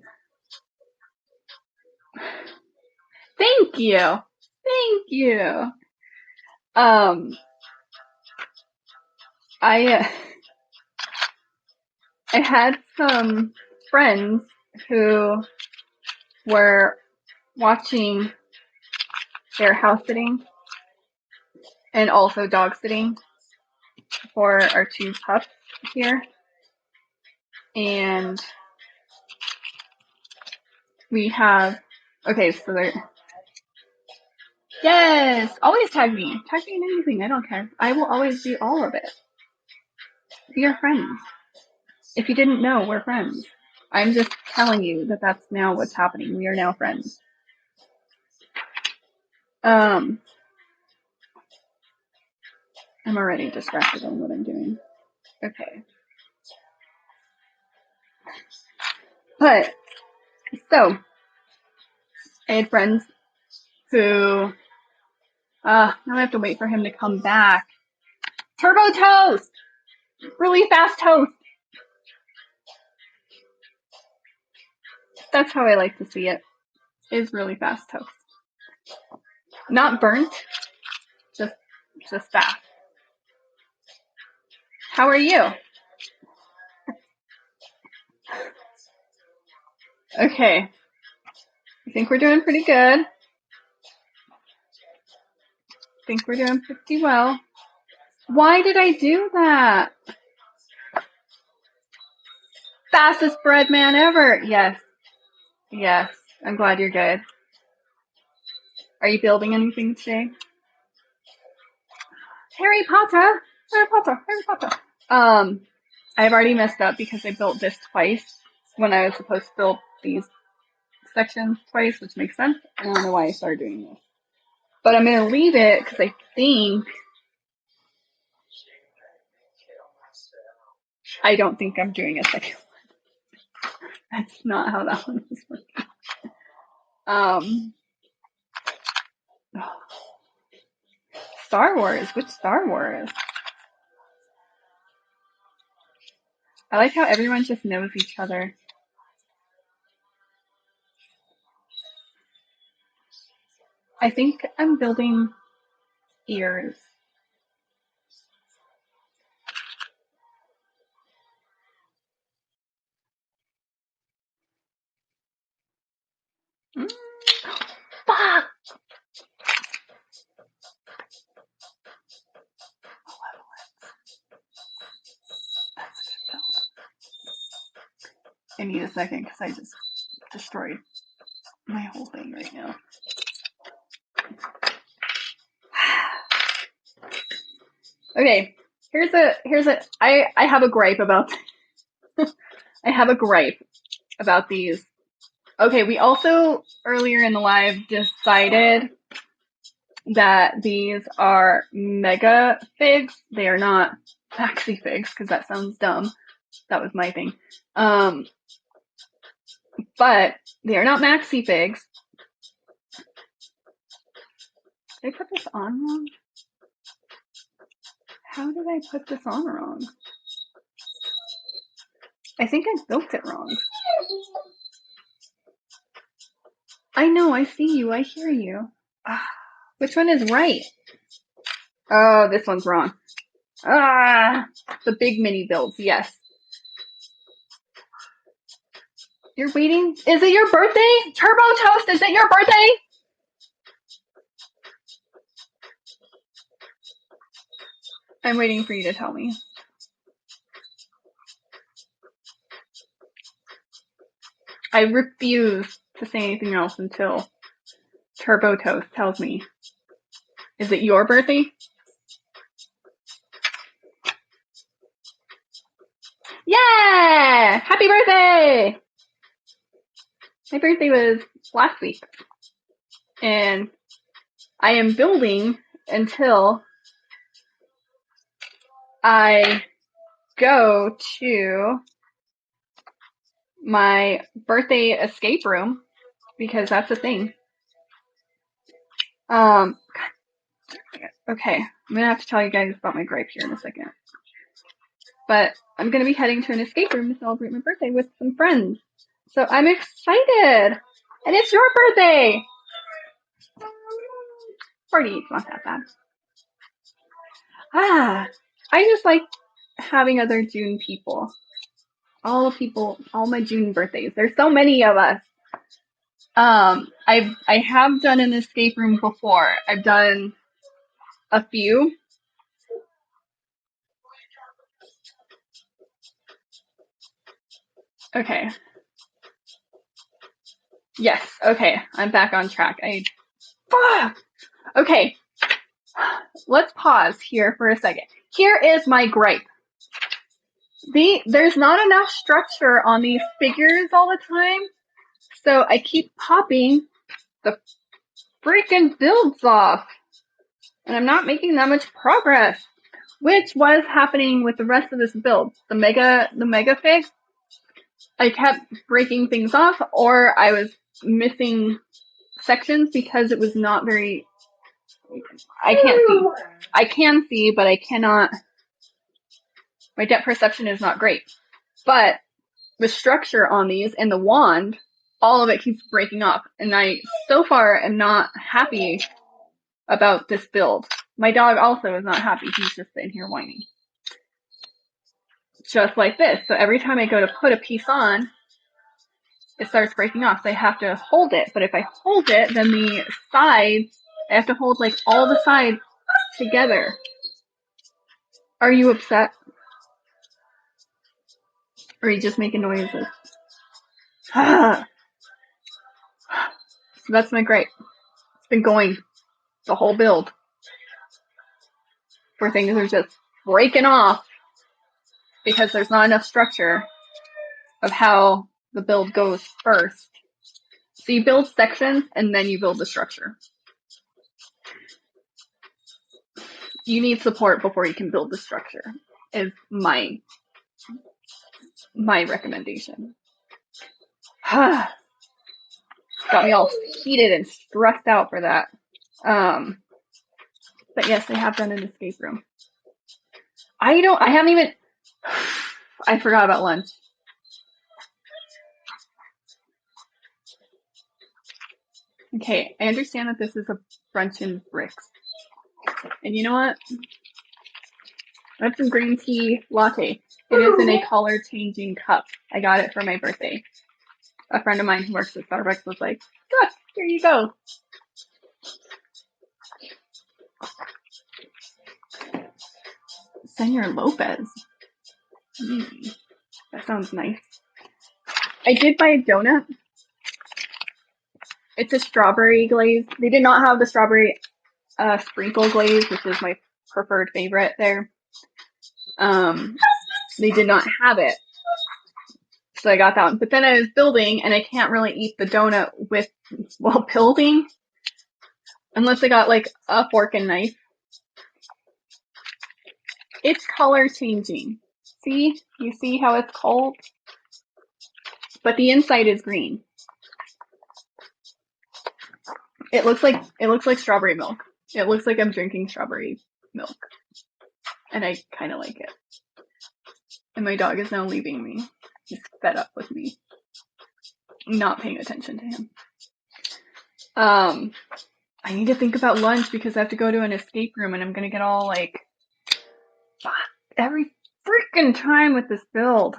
Thank you. Thank you. I had some friends who were watching their house sitting and also dog sitting for our two pups here. And we have, okay, so they're, yes, always tag me. Tag me in anything, I don't care. I will always do all of it. We are friends. If you didn't know, we're friends. I'm just telling you that that's now what's happening. We are now friends. I'm already distracted on what I'm doing. Okay. But, so, I had friends who, now I have to wait for him to come back. Turbo toast! Really fast toast! That's how I like to see it, is really fast toast. Not burnt, just fast. How are you? Okay. I think we're doing pretty good. I think we're doing pretty well. Why did I do that? Fastest bread man ever. Yes. Yes. I'm glad you're good. Are you building anything today? Harry Potter. Harry Potter. Harry Potter. I've already messed up because I built this twice when I was supposed to build these sections twice, which makes sense. I don't know why I started doing this. But I'm going to leave it because I don't think I'm doing a second one. That's not how that one was working. Star Wars. Which Star Wars? I like how everyone just knows each other. I think I'm building ears. Fuck! I need a second because I just destroyed my whole thing right now. Okay, I have a gripe about I have a gripe about these. Okay, we also earlier in the live decided that these are MegaFigs. They are not MaxiFigs because that sounds dumb. That was my thing. But they are not MaxiFigs. Did I put this on wrong? How did I put this on wrong? I think I built it wrong. I know, I see you, I hear you. Which one is right? Oh, this one's wrong. The big mini builds, yes. You're waiting? Is it your birthday? Turbo Toast, is it your birthday? I'm waiting for you to tell me. I refuse to say anything else until Turbo Toast tells me. Is it your birthday? Yeah! Happy birthday! My birthday was last week. And I am building until I go to my birthday escape room because that's the thing. Okay, I'm gonna have to tell you guys about my gripe here in a second. But I'm gonna be heading to an escape room to celebrate my birthday with some friends. So I'm excited! And it's your birthday! 48's not that bad. I just like having other June people. All my June birthdays. There's so many of us. I have done an escape room before. I've done a few. Okay. Yes. Okay. I'm back on track. Okay. Let's pause here for a second. Here is my gripe. There's not enough structure on these figures all the time, so I keep popping the freaking builds off, and I'm not making that much progress, which was happening with the rest of this build. The MegaFigs, I kept breaking things off, or I was missing sections because it was not very. I can't see. I can see, but I cannot. My depth perception is not great. But the structure on these and the wand, all of it keeps breaking off. And I, so far, am not happy about this build. My dog also is not happy. He's just sitting here whining. Just like this. So every time I go to put a piece on, it starts breaking off. So I have to hold it. But if I hold it, then the sides, I have to hold like all the sides together. Are you upset? Or are you just making noises? So that's my gripe. It's been going the whole build. Where things are just breaking off because there's not enough structure of how the build goes first. So you build sections and then you build the structure. You need support before you can build the structure, is my recommendation. Got me all heated and stressed out for that. But yes, I have done an escape room. I forgot about lunch. Okay, I understand that this is a brunch in bricks. And you know what? I have some green tea latte. It is in a color changing cup. I got it for my birthday. A friend of mine who works at Starbucks was like, look, here you go. Senor Lopez. That sounds nice. I did buy a donut. It's a strawberry glaze. They did not have the strawberry sprinkle glaze, which is my preferred favorite there. They did not have it. So I got that one. But then I was building, and I can't really eat the donut while building. Unless I got like a fork and knife. It's color changing. See? You see how it's cold? But the inside is green. It looks like strawberry milk. It looks like I'm drinking strawberry milk. And I kind of like it. And my dog is now leaving me. He's fed up with me. Not paying attention to him. I need to think about lunch because I have to go to an escape room and I'm gonna get all like, every freaking time with this build.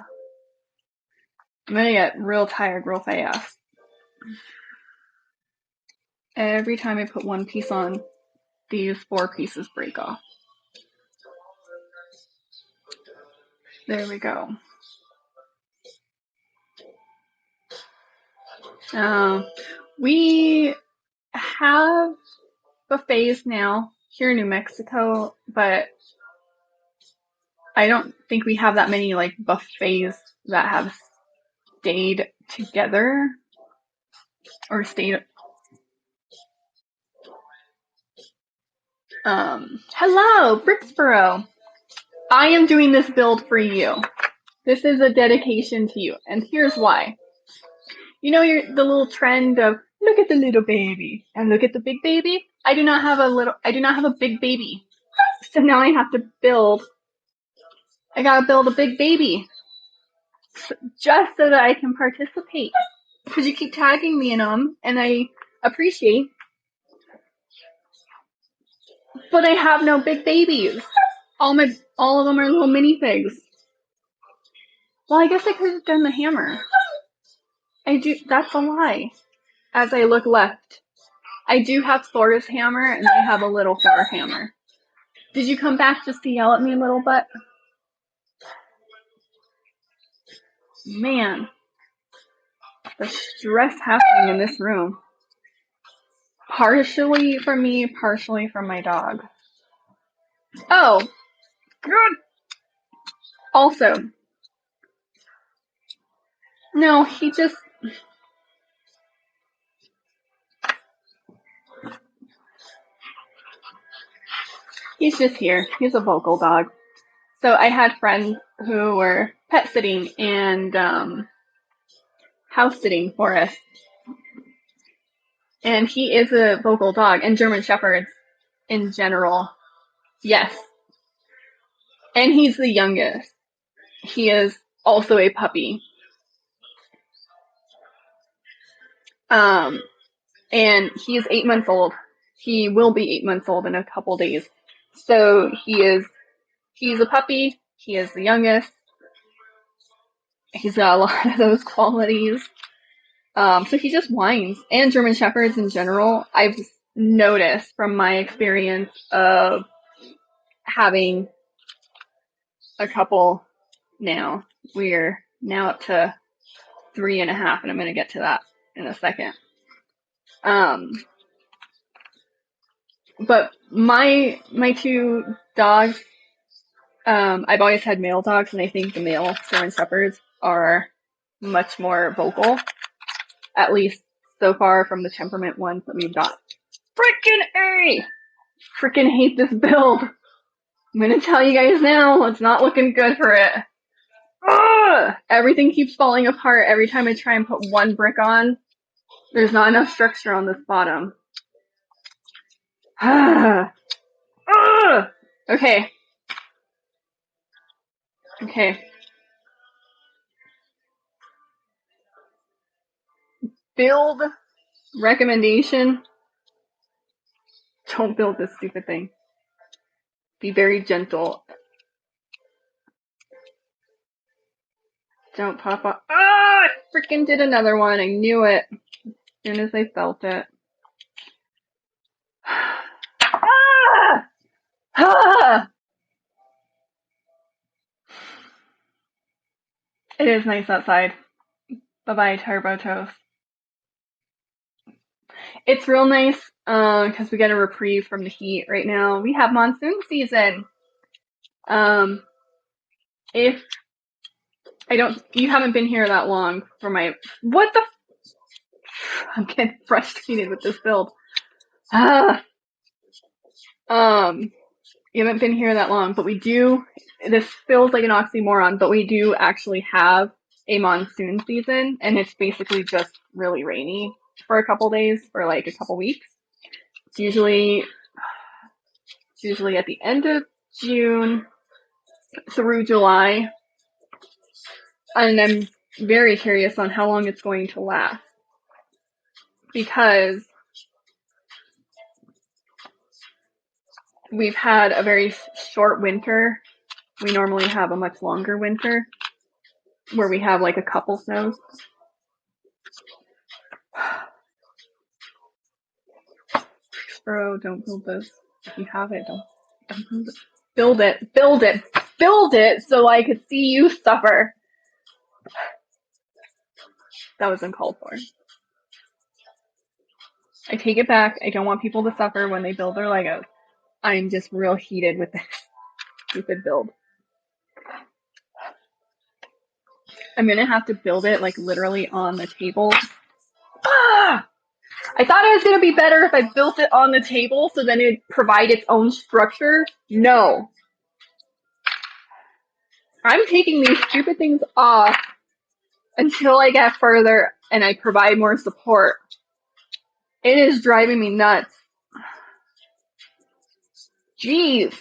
I'm gonna get real tired real fast. Every time I put one piece on, these 4 pieces break off. There we go. We have buffets now here in New Mexico, but I don't think we have that many like buffets that have stayed together or stayed. Hello, Brixboro. I am doing this build for you. This is a dedication to you, and here's why. You know the little trend of Look at the little baby. And look at the big baby. I do not have a big baby. So now I have to I gotta build a big baby. Just so that I can participate. Because you keep tagging me in them, and I appreciate. But I have no big babies. All of them are little minifigs. Well, I guess I could have done the hammer. That's a lie. As I look left, I do have Thor's hammer, and I have a little Thor hammer. Did you come back just to yell at me, little butt? Man, the stress happening in this room. Partially from me, partially from my dog. Oh, good. Also, no, he's just here. He's a vocal dog. So I had friends who were pet sitting and house sitting for us. And he is a vocal dog, and German Shepherds in general, yes. And he's the youngest. He is also a puppy. And he is 8 months old. He will be 8 months old in a couple days. So he's a puppy. He is the youngest. He's got a lot of those qualities. So he just whines. And German Shepherds in general, I've noticed from my experience of having a couple now. We're now up to 3.5, and I'm going to get to that in a second. But my two dogs, I've always had male dogs, and I think the male German Shepherds are much more vocal, at least so far from the temperament ones that we've got. Frickin' A! Frickin' hate this build. I'm gonna tell you guys now, it's not looking good for it. Ugh! Everything keeps falling apart every time I try and put one brick on. There's not enough structure on this bottom. Okay. Build recommendation. Don't build this stupid thing. Be very gentle. Don't pop up. I freaking did another one. I knew it as soon as I felt it. It is nice outside. Bye-bye, Turbo Toast. It's real nice because we get a reprieve from the heat right now. We have monsoon season. If you haven't been here that long for I'm getting frustrated with this build. You haven't been here that long, but this feels like an oxymoron, but we do actually have a monsoon season, and it's basically just really rainy for a couple days, for like a couple weeks. It's usually at the end of June through July, and I'm very curious on how long it's going to last, because we've had a very short winter. We normally have a much longer winter where we have like a couple snows. Bro, don't build this. If you have it, don't build it. Build it so I could see you suffer. That was uncalled for. I take it back. I don't want people to suffer when they build their Legos. I'm just real heated with this stupid build. I'm gonna have to build it like literally on the table. I thought it was gonna be better if I built it on the table so then it'd provide its own structure. No. I'm taking these stupid things off until I get further and I provide more support. It is driving me nuts. Jeez.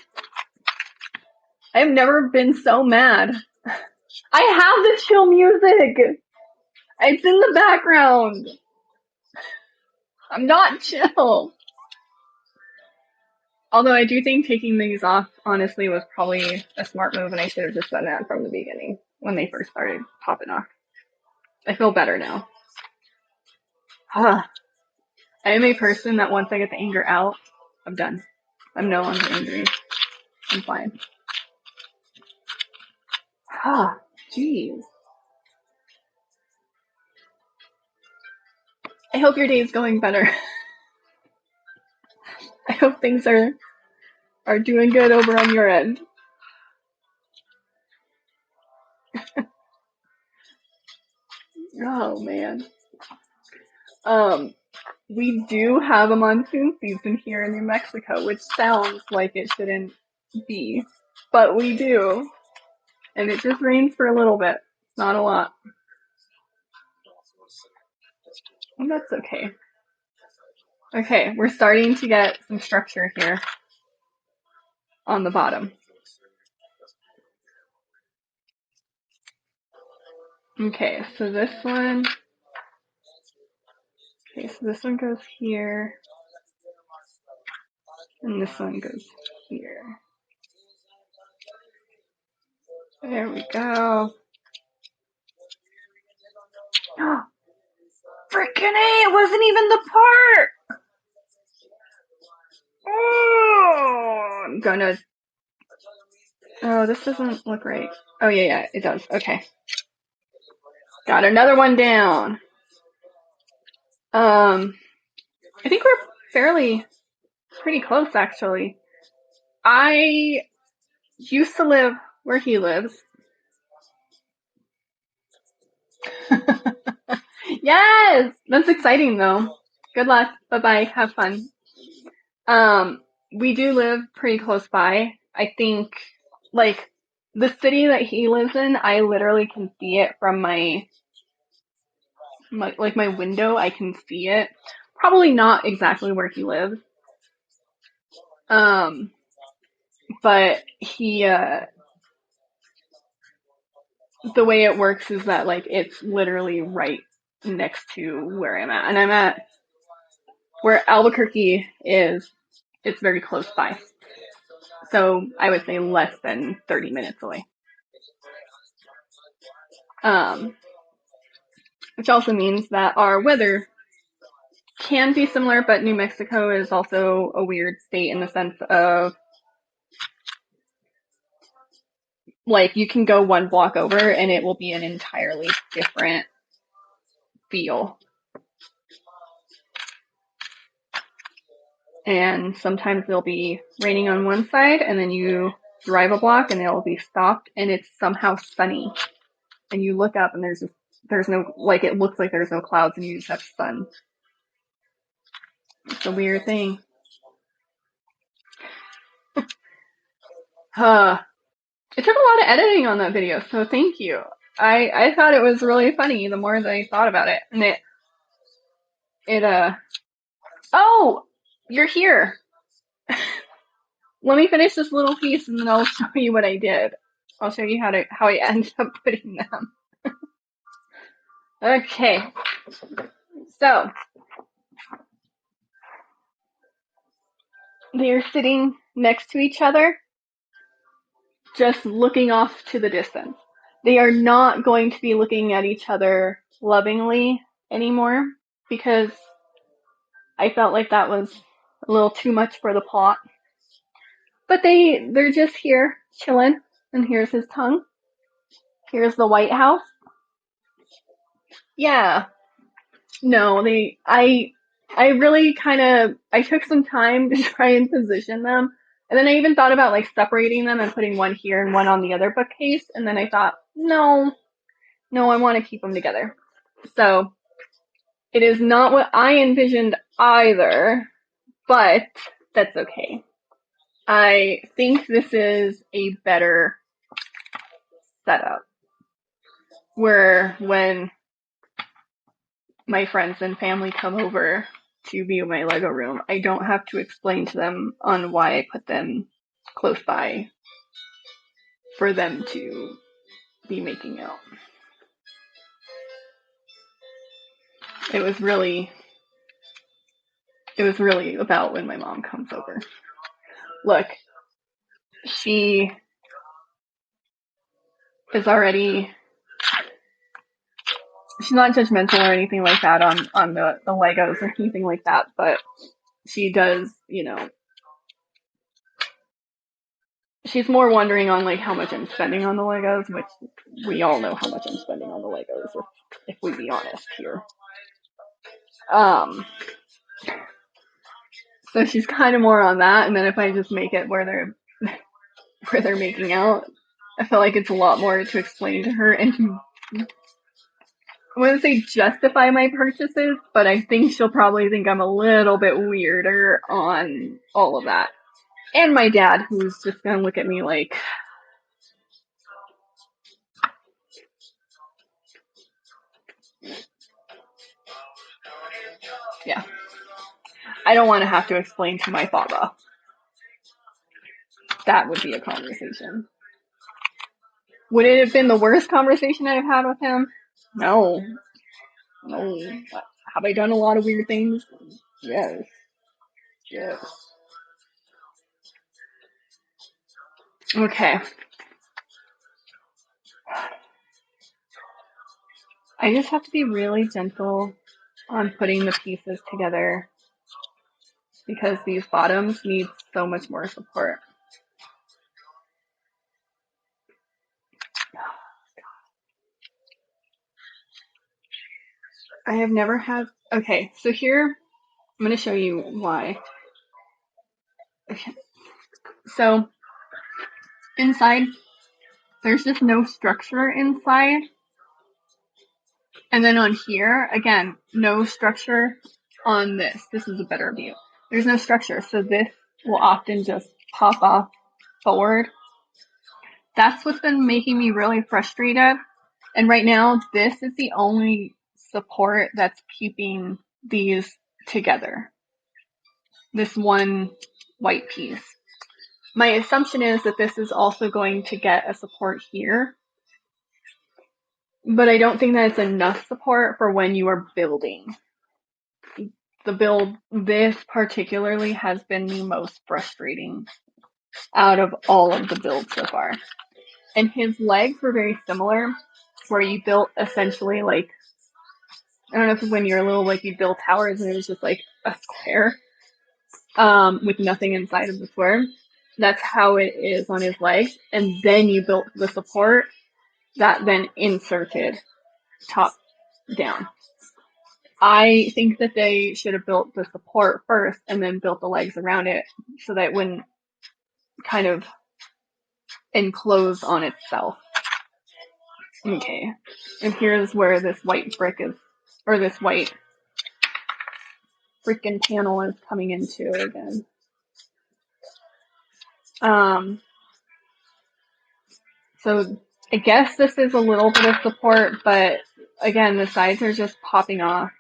I've never been so mad. I have the chill music. It's in the background. I'm not chill. Although I do think taking these off, honestly, was probably a smart move, and I should have just done that from the beginning when they first started popping off. I feel better now. I am a person that once I get the anger out, I'm done. I'm no longer angry. I'm fine. Jeez. I hope your day is going better. I hope things are doing good over on your end. Oh man. We do have a monsoon season here in New Mexico, which sounds like it shouldn't be, but we do. And it just rains for a little bit, not a lot. And that's okay. Okay, we're starting to get some structure here on the bottom. Okay, so this one goes here, and this one goes here. There we go. Frickin' A, it wasn't even the part! Oh, I'm gonna... Oh, this doesn't look right. Oh, yeah, it does. Okay. Got another one down. I think we're pretty close, actually. I used to live where he lives. Yes! That's exciting, though. Good luck. Bye-bye. Have fun. We do live pretty close by. I think, like, the city that he lives in, I literally can see it from my window. I can see it. Probably not exactly where he lives. But the way it works is that, like, it's literally right next to where I'm at. And I'm at where Albuquerque is. It's very close by. So I would say less than 30 minutes away. Which also means that our weather can be similar, but New Mexico is also a weird state in the sense of, like, you can go one block over and it will be an entirely different feel. And sometimes it'll be raining on one side and then you drive a block and it'll be stopped and it's somehow sunny. And you look up and there's no, like, it looks like there's no clouds and you just have sun. It's a weird thing. It took a lot of editing on that video, so thank you. I thought it was really funny the more that I thought about it. And oh, you're here. Let me finish this little piece and then I'll show you what I did. I'll show you how I ended up putting them. Okay. So, they're sitting next to each other, just looking off to the distance. They are not going to be looking at each other lovingly anymore because I felt like that was a little too much for the plot. But they're just here chilling, and here's his tongue. Here's the White House. Yeah. No, I really I took some time to try and position them. And then I even thought about, like, separating them and putting one here and one on the other bookcase. And then I thought, no, I want to keep them together. So it is not what I envisioned either, but that's okay. I think this is a better setup where when my friends and family come over, to be my Lego room, I don't have to explain to them on why I put them close by for them to be making out. It was really about when my mom comes over. Look, she is already, she's not judgmental or anything like that on the Legos or anything like that, but she does, she's more wondering on like how much I'm spending on the Legos, which we all know how much I'm spending on the Legos, if we be honest here. So she's kind of more on that, and then if I just make it where they're making out, I feel like it's a lot more to explain to her and to, I wouldn't say justify my purchases, but I think she'll probably think I'm a little bit weirder on all of that. And my dad, who's just gonna look at me like, yeah, I don't want to have to explain to my father. That would be a conversation. Would it have been the worst conversation I've had with him? No. Have I done a lot of weird things? Yes. Okay. I just have to be really gentle on putting the pieces together because these bottoms need so much more support. I have never had, okay, so here, I'm going to show you why. Okay. So, inside, there's just no structure inside. And then on here, again, no structure on this. This is a better view. There's no structure, so this will often just pop off forward. That's what's been making me really frustrated. And right now, this is the only support that's keeping these together. This one white piece. My assumption is that this is also going to get a support here. But I don't think that it's enough support for when you are building. The build, this particularly has been the most frustrating out of all of the builds so far. And his legs were very similar, where you built essentially like, I don't know if when you're little, like you build towers and it was just like a square, with nothing inside of the square. That's how it is on his legs. And then you built the support that then inserted top down. I think that they should have built the support first and then built the legs around it so that it wouldn't kind of enclose on itself. Okay, and here's where this white brick is, or this white freaking panel is coming into again. So I guess this is a little bit of support, but again, the sides are just popping off.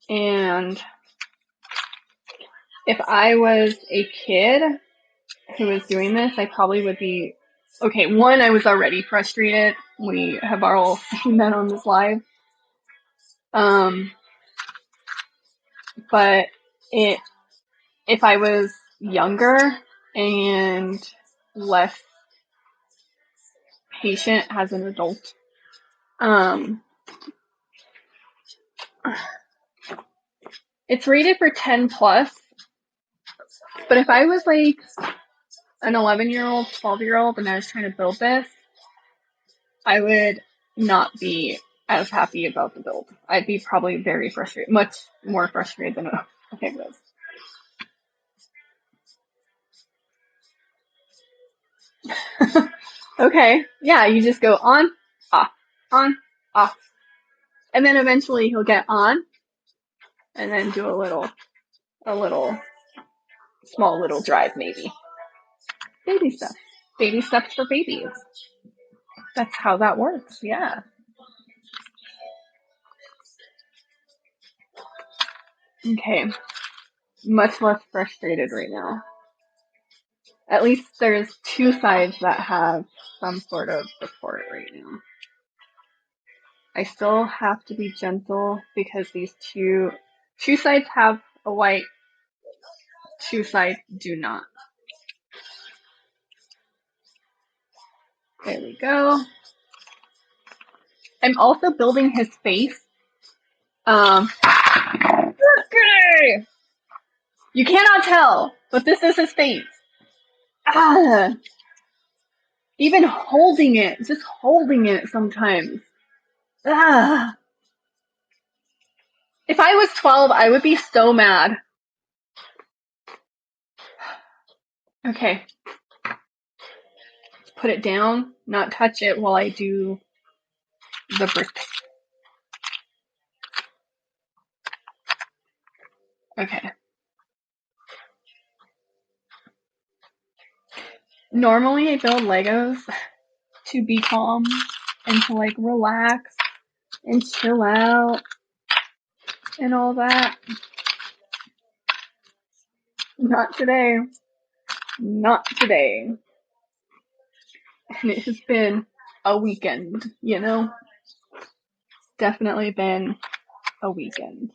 And if I was a kid who was doing this, I probably would be, okay, one, I was already frustrated. We have all seen that on this live. But if I was younger and less patient as an adult, it's rated for 10 plus, but if I was like an 11-year-old, 12-year-old, and I was trying to build this, I would not be as happy about the build. I'd be probably very frustrated, much more frustrated than I was. Okay, yeah, you just go on, off, and then eventually he'll get on, and then do a little small little drive maybe. Baby steps for babies. That's how that works, yeah. Okay, much less frustrated right now. At least there's two sides that have some sort of support right now. I still have to be gentle because these two sides have a white, two sides do not. There we go. I'm also building his face. You cannot tell, but this is his face. Ah, even holding it, just holding it sometimes. Ah. If I was 12, I would be so mad. Okay. Put it down, not touch it while I do the brick. Okay. Normally I build Legos to be calm and to like relax and chill out and all that. Not today. Not today. And it has been a weekend, you know? Definitely been a weekend.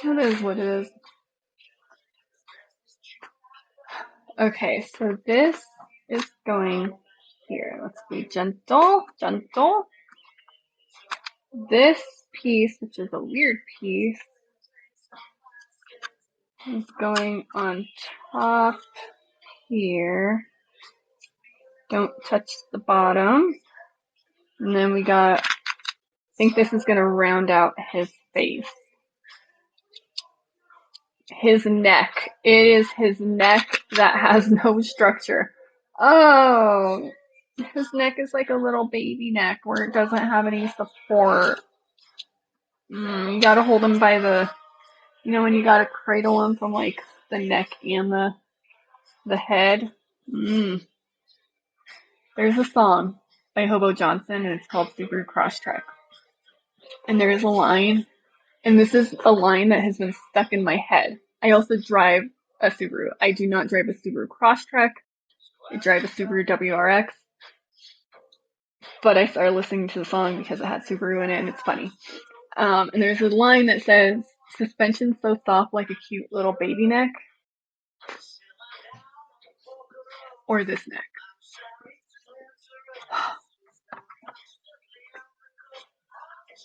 It is what it is. Okay, so this is going here. Let's be gentle, gentle. This piece, which is a weird piece, is going on top here. Don't touch the bottom. And then we got, I think this is going to round out his face. His neck. It is his neck that has no structure. Oh, his neck is like a little baby neck where it doesn't have any support. You gotta hold him by the, you know, when you gotta cradle him from like the neck and the head. There's a song by Hobo Johnson and it's called Subaru Crosstrek. And there is a line, and this is a line that has been stuck in my head. I also drive a Subaru. I do not drive a Subaru Crosstrek. I drive a Subaru WRX. But I started listening to the song because it had Subaru in it and it's funny. And there's a line that says, suspension so soft like a cute little baby neck. Or this neck.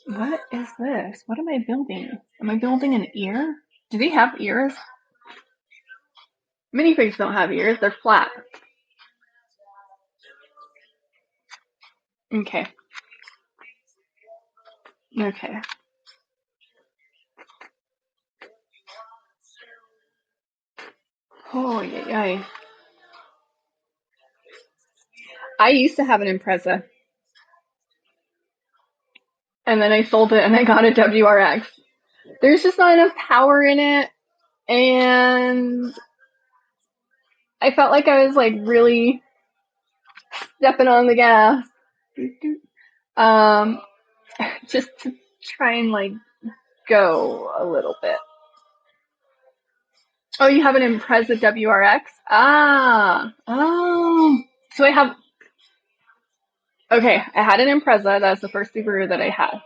What is this? What am I building? Am I building an ear? Do they have ears? Minifigs don't have ears, they're flat. Okay. Okay. Oh, yeah. I used to have an Impreza. And then I sold it and I got a WRX. There's just not enough power in it. And I felt like I was like really stepping on the gas. Um, just to try and like go a little bit. Oh, you have an Impreza WRX? Oh. So okay, I had an Impreza. That's the first Subaru that I had.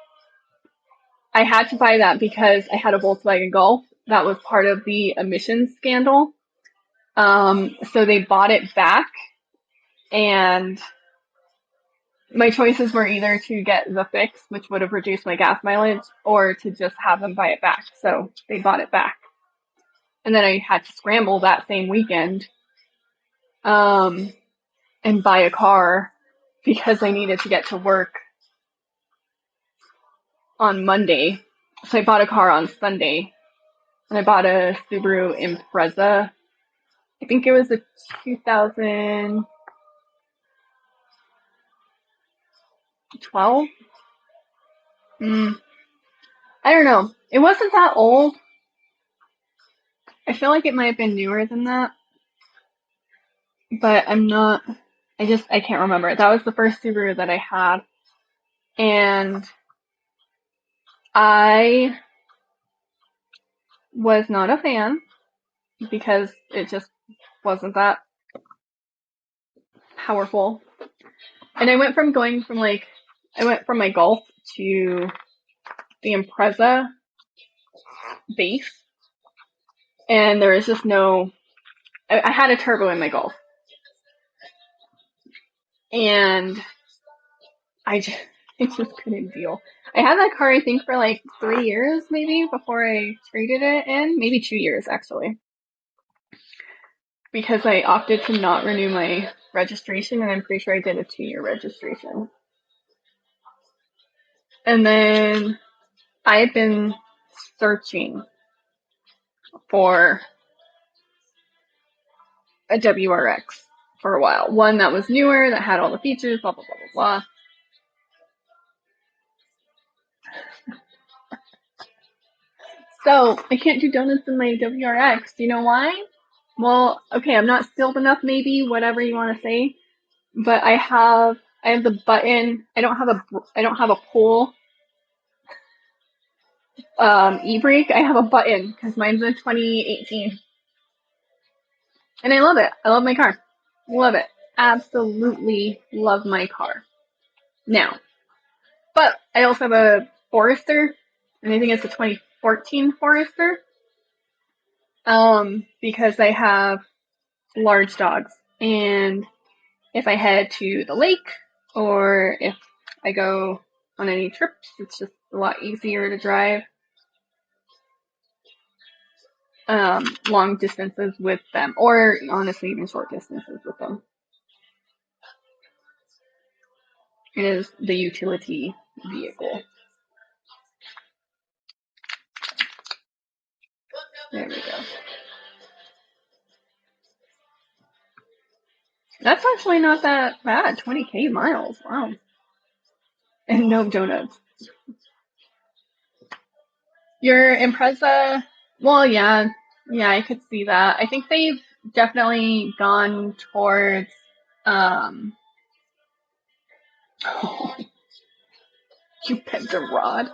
I had to buy that because I had a Volkswagen Golf that was part of the emissions scandal. So they bought it back, and my choices were either to get the fix, which would have reduced my gas mileage, or to just have them buy it back. So they bought it back. And then I had to scramble that same weekend, and buy a car because I needed to get to work on Monday. So I bought a car on Sunday, and I bought a Subaru Impreza. I think it was a 2012. I don't know. It wasn't that old. I feel like it might have been newer than that. but I can't remember. That was the first Subaru that I had, and I was not a fan because it just wasn't that powerful. And I went from my Golf to the Impreza base, and there was just I had a turbo in my Golf, and I just, I just couldn't deal. I had that car, I think, for like 3 years maybe before I traded it in, maybe 2 years actually, because I opted to not renew my registration, and I'm pretty sure I did a 2-year registration. And then I had been searching for a WRX for a while. One that was newer, that had all the features, blah, blah, blah, blah, blah. So I can't do donuts in my WRX. Do you know why? Well, okay, I'm not skilled enough, maybe, whatever you want to say, but I have the button. I don't have a pull e-brake. I have a button because mine's a 2018, and I love it. I love my car. Love it. Absolutely love my car. Now, but I also have a Forester, and I think it's a 2014 Forester, because I have large dogs, and if I head to the lake or if I go on any trips, it's just a lot easier to drive long distances with them, or honestly even short distances with them. It is the utility vehicle. There we go. That's actually not that bad. 20K miles. Wow. And no donuts. Your Impreza, well, yeah, I could see that. I think they've definitely gone towards, you pegged a rod.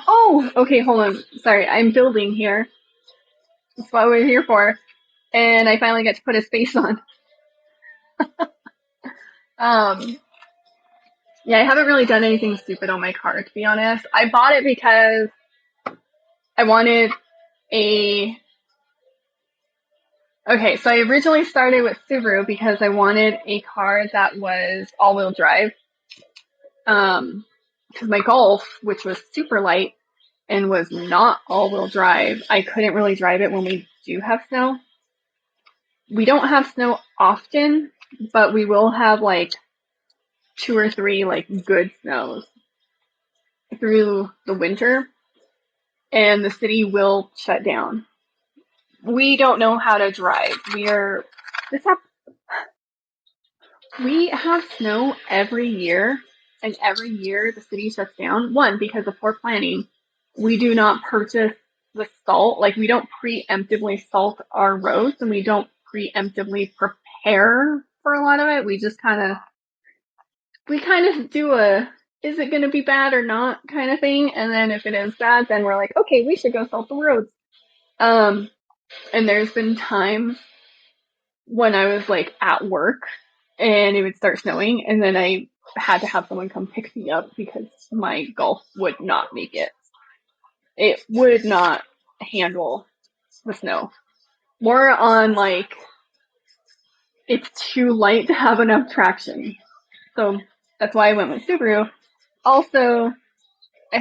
Oh, okay, hold on. Sorry, I'm building here. That's what we're here for. And I finally get to put a space on. Um, yeah, I haven't really done anything stupid on my car, to be honest. I bought it because I wanted a. Okay, so I originally started with Subaru because I wanted a car that was all-wheel drive. Because my Golf, which was super light and was not all-wheel drive, I couldn't really drive it when we do have snow. We don't have snow often, but we will have like 2 or 3 like good snows through the winter, and the city will shut down. We don't know how to drive. We have snow every year, and every year the city shuts down. One, because of poor planning. We do not purchase the salt, like we don't preemptively salt our roads, and we don't preemptively prepare for a lot of it. We kind of do a, is it going to be bad or not kind of thing. And then if it is bad, then we're like, okay, we should go salt the roads. And there's been times when I was like at work and it would start snowing, and then I had to have someone come pick me up because my Golf would not make it. It would not handle the snow. More on like, it's too light to have enough traction. So that's why I went with Subaru. Also, I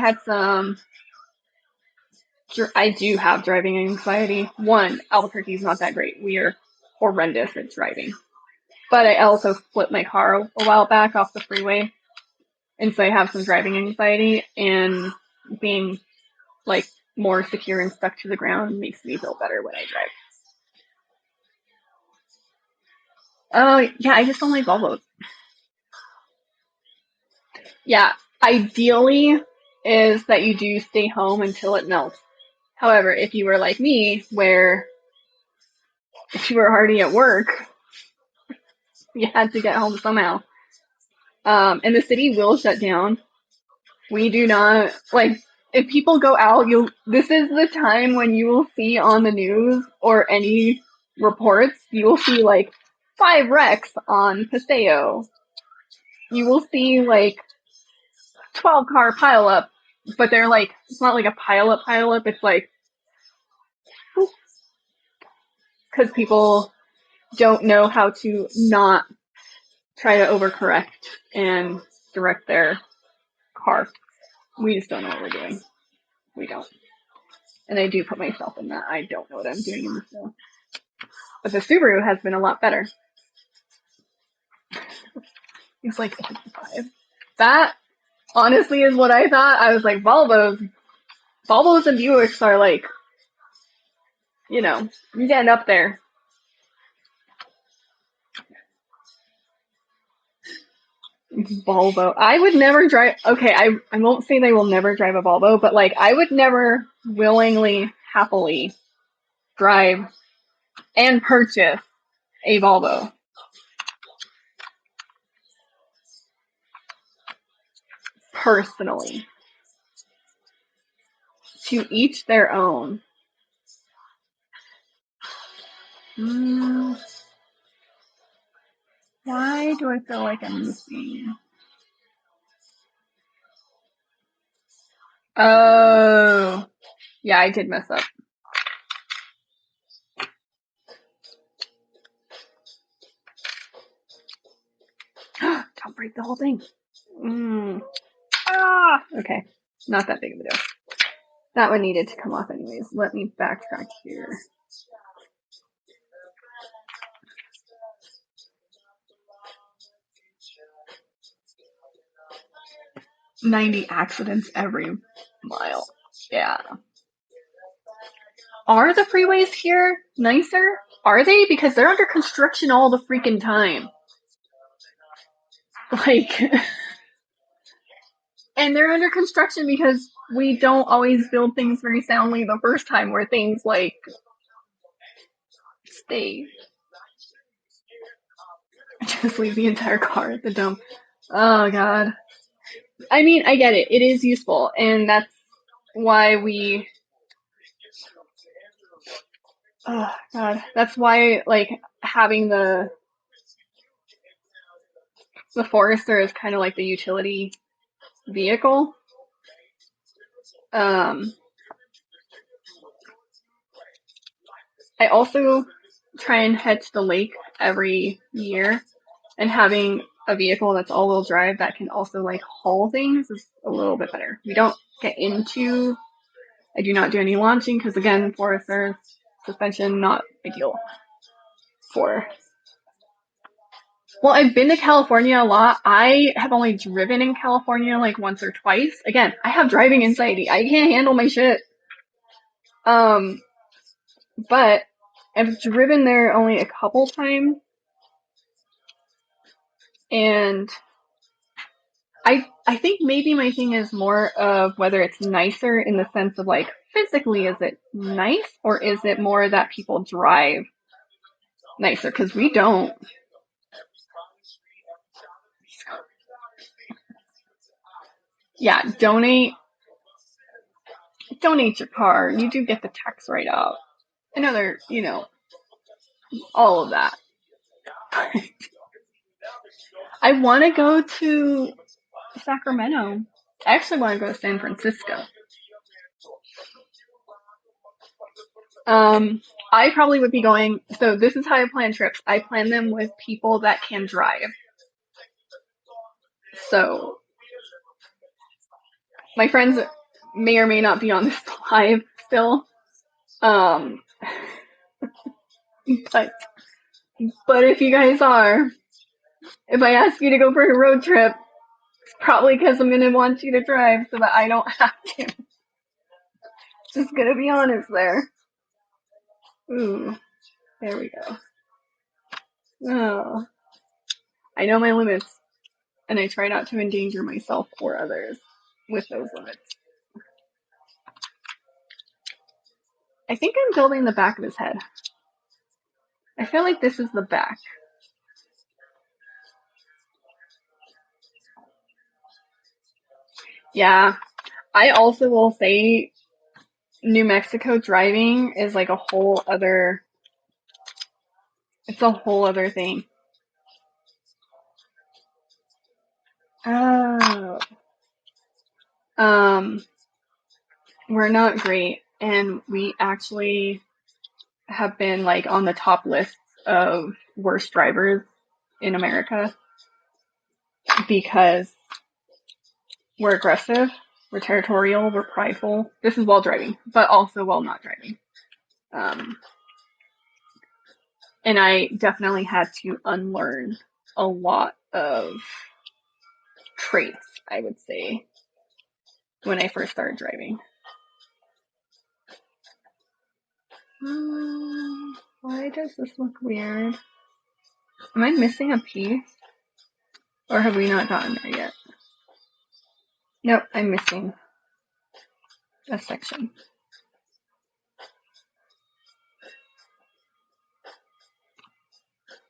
do have driving anxiety. One, Albuquerque is not that great. We are horrendous at driving. But I also flipped my car a while back off the freeway, and so I have some driving anxiety, and being like more secure and stuck to the ground makes me feel better when I drive. Oh, yeah, I just don't like Volvos. Yeah, ideally is that you do stay home until it melts. However, if you were like me, where if you were already at work, you had to get home somehow. And the city will shut down. We do not, like, if people go out, this is the time when you will see on the news or any reports, you will see like 5 wrecks on Paseo. You will see like 12-car pileup, but they're like, it's not like a pileup, it's like, because people don't know how to not try to overcorrect and direct their car. We just don't know what we're doing. We don't. And I do put myself in that. I don't know what I'm doing in the snow. But the Subaru has been a lot better. It's like 55. That honestly is what I thought. I was like, Volvos and Buicks are like, you know, you're getting up there. Volvo. I would never drive, okay, I won't say they will never drive a Volvo, but like, I would never willingly, happily drive and purchase a Volvo. Personally. To each their own. Why do I feel like I'm missing? Oh, yeah, I did mess up. Don't break the whole thing. Okay. Not that big of a deal. That one needed to come off anyways. Let me backtrack here. "90 accidents every mile." Yeah. Are the freeways here nicer? Are they? Because they're under construction all the freaking time. Like, and they're under construction because we don't always build things very soundly the first time, where things like stay. Just leave the entire car at the dump. Oh god. I mean, I get it. It is useful, and that's why we. Oh god. That's why, like, having the Forester is kind of like the utility vehicle. I also try and head to the lake every year, and having a vehicle that's all-wheel drive that can also like haul things is a little bit better. We don't get into. I do not do any launching because again, Forester suspension not ideal for. Well, I've been to California a lot. I have only driven in California like once or twice. Again, I have driving anxiety. I can't handle my shit. But I've driven there only a couple times, and I think maybe my thing is more of whether it's nicer in the sense of like physically, is it nice, or is it more that people drive nicer? Because we don't. Yeah, donate your car. You do get the tax write-off. Another, all of that. I want to go to Sacramento. I actually want to go to San Francisco. I probably would be going, so this is how I plan trips. I plan them with people that can drive. So, my friends may or may not be on this live still. But if you guys are, if I ask you to go for a road trip, it's probably because I'm gonna want you to drive so that I don't have to. Just gonna be honest there. Ooh, there we go. Oh, I know my limits, and I try not to endanger myself or others with those limits. I think I'm building the back of his head. I feel like this is the back. Yeah, I also will say New Mexico driving is like it's a whole other thing. Oh, um, we're not great, and we actually have been like on the top list of worst drivers in America because we're aggressive, we're territorial, we're prideful. This is while driving, but also while not driving. Um, and I definitely had to unlearn a lot of traits, I would say, when I first started driving. Why does this look weird? Am I missing a piece? Or have we not gotten there yet? Nope, I'm missing a section.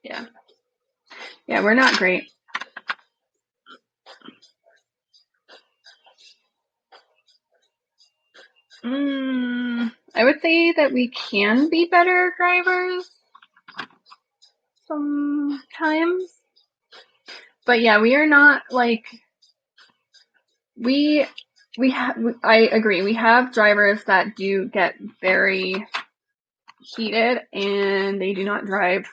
Yeah. Yeah, we're not great. I would say that we can be better drivers sometimes. But yeah, we are not like we I agree. We have drivers that do get very heated and they do not drive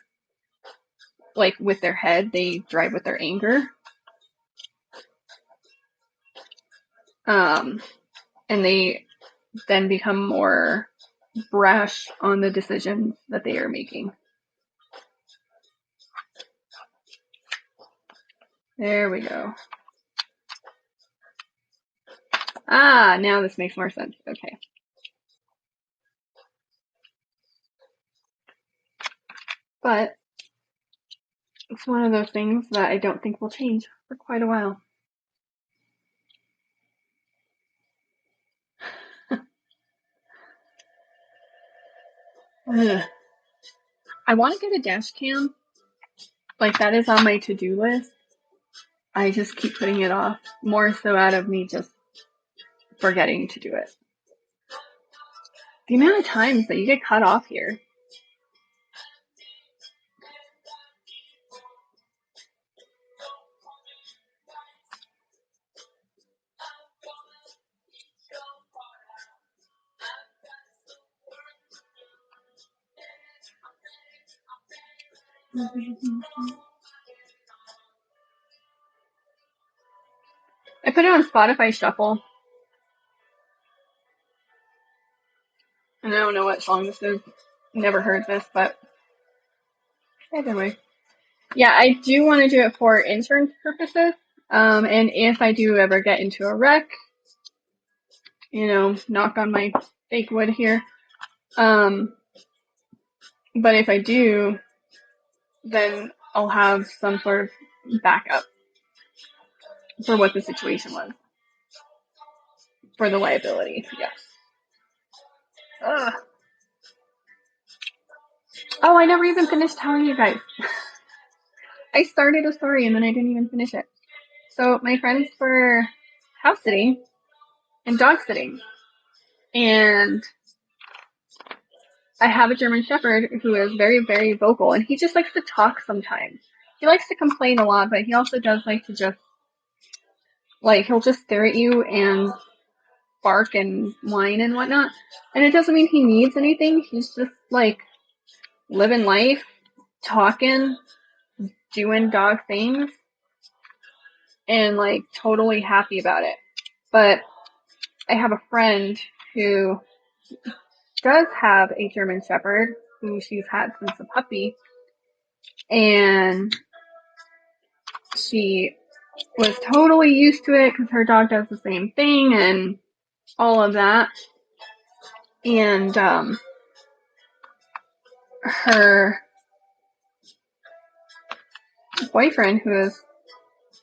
like with their head, they drive with their anger. And they then become more brash on the decisions that they are making. There we go. Ah, now this makes more sense. Okay. But it's one of those things that I don't think will change for quite a while. Ugh. I want to get a dash cam. Like, that is on my to-do list. I just keep putting it off. More so out of me just forgetting to do it. The amount of times that you get cut off here. I put it on Spotify Shuffle. And I don't know what song this is. Never heard this, but either way. Yeah, I do want to do it for insurance purposes. And if I do ever get into a wreck, knock on my fake wood here. But if I do, then I'll have some sort of backup for what the situation was. For the liability, yes. Ugh. Oh, I never even finished telling you guys. I started a story and then I didn't even finish it. So my friends were house sitting and dog sitting. And I have a German Shepherd who is very, very vocal, and he just likes to talk sometimes. He likes to complain a lot, but he also does like to just, like, he'll just stare at you and bark and whine and whatnot. And it doesn't mean he needs anything. He's just, like, living life, talking, doing dog things, and, like, totally happy about it. But I have a friend who does have a German Shepherd who she's had since a puppy, and she was totally used to it because her dog does the same thing and all of that. And her boyfriend, who is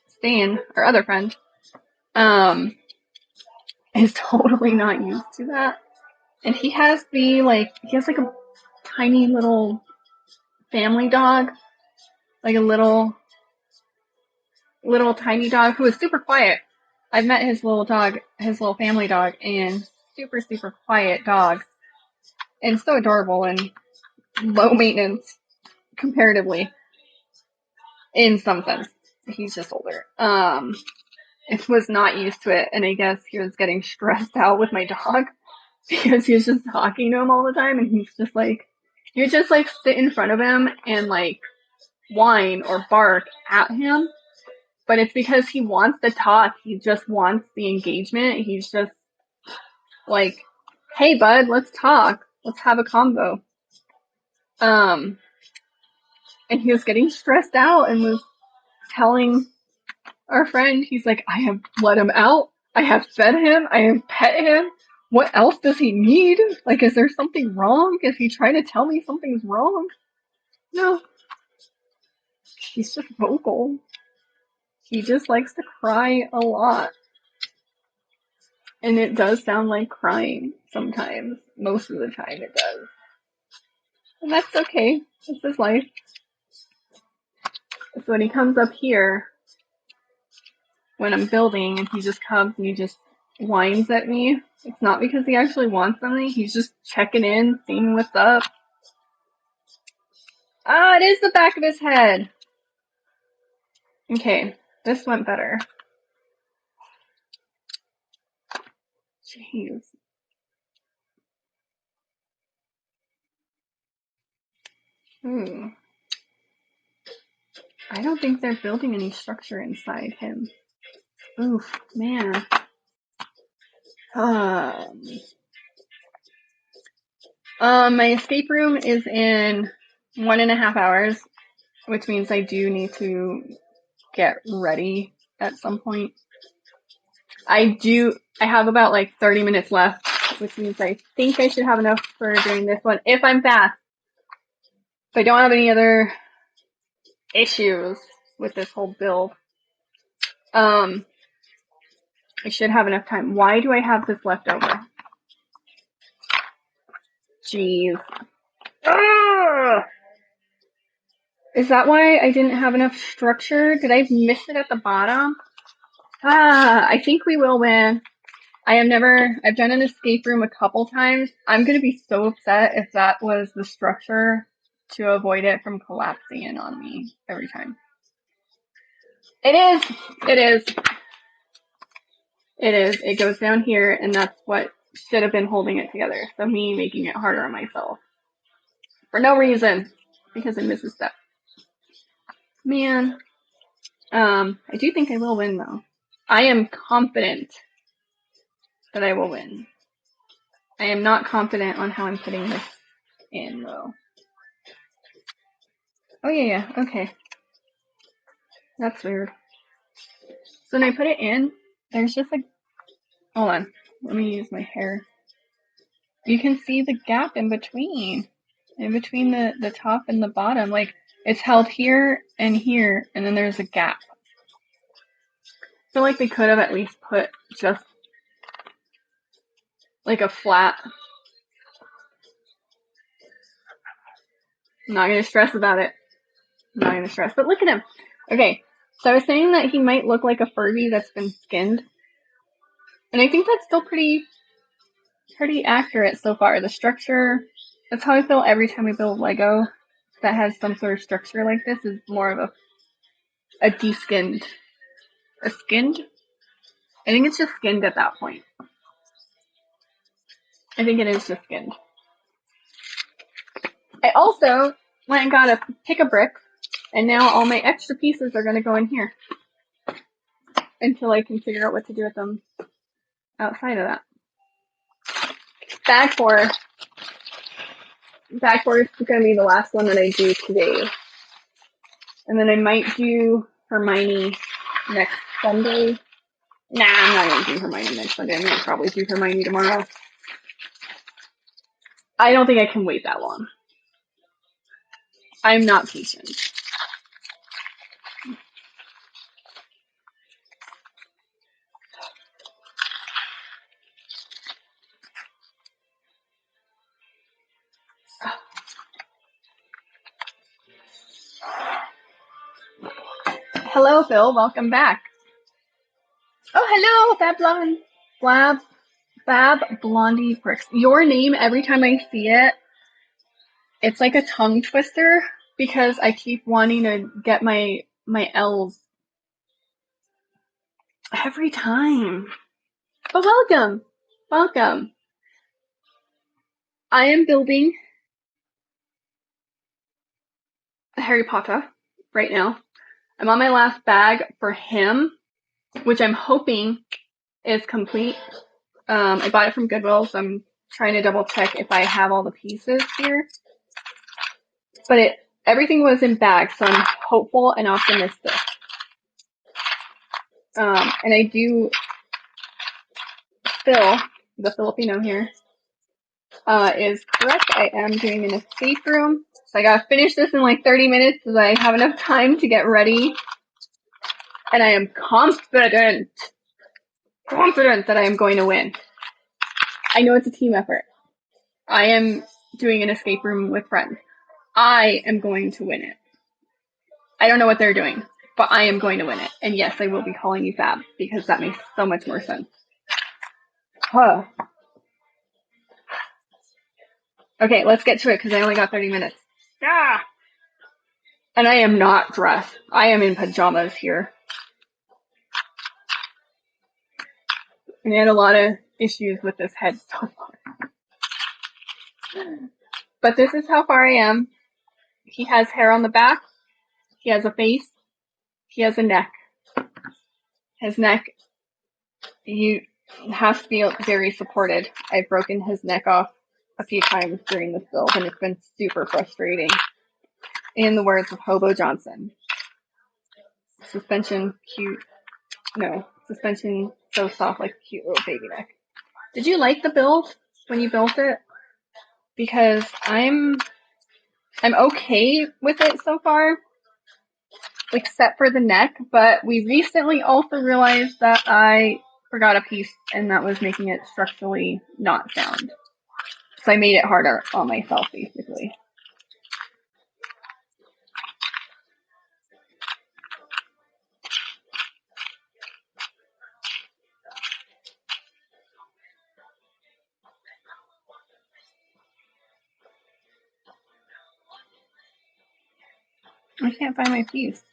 staying, her other friend, is totally not used to that. And he has like a tiny little family dog, like a little tiny dog who was super quiet. I've met his little dog, his little family dog, and super, super quiet dog. And so adorable and low maintenance comparatively in some sense. He's just older. It was not used to it, and I guess he was getting stressed out with my dog because he was just talking to him all the time, and he's just like, you just like sit in front of him and like whine or bark at him, but it's because he wants to talk. He just wants the engagement. He's just like, hey bud, let's talk. Let's have a convo. And he was getting stressed out and was telling our friend, he's like, I have let him out. I have fed him. I have pet him. What else does he need? Like, is there something wrong? Is he trying to tell me something's wrong? No. He's just vocal. He just likes to cry a lot. And it does sound like crying sometimes. Most of the time it does. And that's okay. That's his life. So when he comes up here, when I'm building, and he just comes and he just whines at me, it's not because he actually wants something. He's just checking in, seeing what's up. Ah, it is the back of his head. Okay, this went better. Jeez. I don't think they're building any structure inside him. Oof, man. My escape room is in 1.5 hours, which means I do need to get ready at some point. I have about like 30 minutes left, which means I think I should have enough for doing this one if I'm fast. If I don't have any other issues with this whole build, I should have enough time. Why do I have this left over? Jeez. Ugh! Is that why I didn't have enough structure? Did I miss it at the bottom? I think we will win. I've done an escape room a couple times. I'm gonna be so upset if that was the structure to avoid it from collapsing in on me every time. It is! It is! It is. It goes down here, and that's what should have been holding it together. So me making it harder on myself. For no reason. Because I missed a step. Man. I do think I will win, though. I am confident that I will win. I am not confident on how I'm putting this in, though. Oh, yeah, okay. That's weird. So when I put it in, there's just like, hold on, let me use my hair. You can see the gap in between the top and the bottom. Like, it's held here, and then there's a gap. I feel like they could have at least put just like a flat. I'm not gonna stress about it. I'm not gonna stress, but look at him. Okay, so I was saying that he might look like a Furby that's been skinned. And I think that's still pretty accurate so far. The structure, that's how I feel every time I build Lego that has some sort of structure like this, is more of a de-skinned. A skinned? I think it's just skinned at that point. I think it is just skinned. I also went and got a pick a brick, and now all my extra pieces are going to go in here until I can figure out what to do with them outside of that. Bag four is going to be the last one that I do today. And then I might do Hermione next Sunday. Nah, I'm not going to do Hermione next Sunday. I'm going to probably do Hermione tomorrow. I don't think I can wait that long. I'm not patient. Hello, Phil. Welcome back. Oh, hello, Fab Blondie Bricks. Your name, every time I see it, it's like a tongue twister because I keep wanting to get my L's every time. But welcome. Welcome. I am building a Harry Potter right now. I'm on my last bag for him, which I'm hoping is complete. I bought it from Goodwill, so I'm trying to double check if I have all the pieces here. But everything was in bags, so I'm hopeful and optimistic. And I do, Phil, the Filipino here, is correct. I am doing an escape room. So I gotta finish this in like 30 minutes so that I have enough time to get ready. And I am confident that I am going to win. I know it's a team effort. I am doing an escape room with friends. I am going to win it. I don't know what they're doing, but I am going to win it. And yes, I will be calling you Fab because that makes so much more sense. Huh. Okay, let's get to it because I only got 30 minutes. Ah! And I am not dressed. I am in pajamas here. And I had a lot of issues with this head so far. But this is how far I am. He has hair on the back. He has a face. He has a neck. His neck, he has to be very supported. I've broken his neck off a few times during this build, and it's been super frustrating. In the words of Hobo Johnson, suspension so soft like a cute little baby neck. Did you like the build when you built it? Because I'm okay with it so far, except for the neck, but we recently also realized that I forgot a piece and that was making it structurally not sound. So I made it harder on myself, basically. I can't find my piece.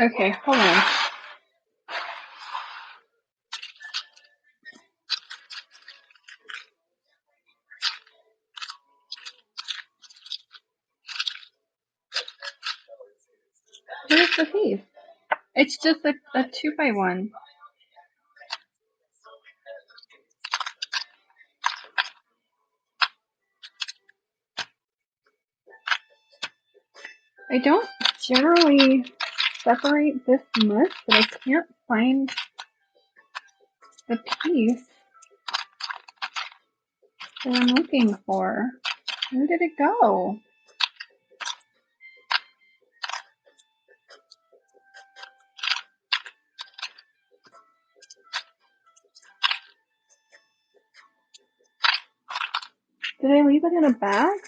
Okay, hold on. Where's the piece? It's just a 2x1. I don't generally separate this much, but I can't find the piece that I'm looking for. Where did it go? Did I leave it in a bag?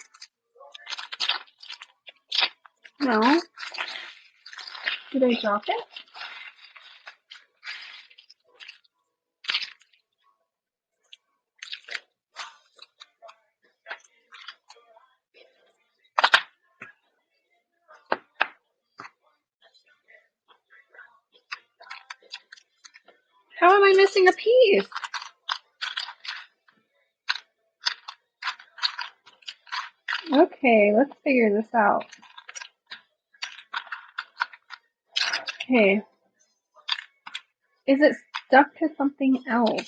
No. Did I drop it? How am I missing a piece? Okay, let's figure this out. Okay. Is it stuck to something else?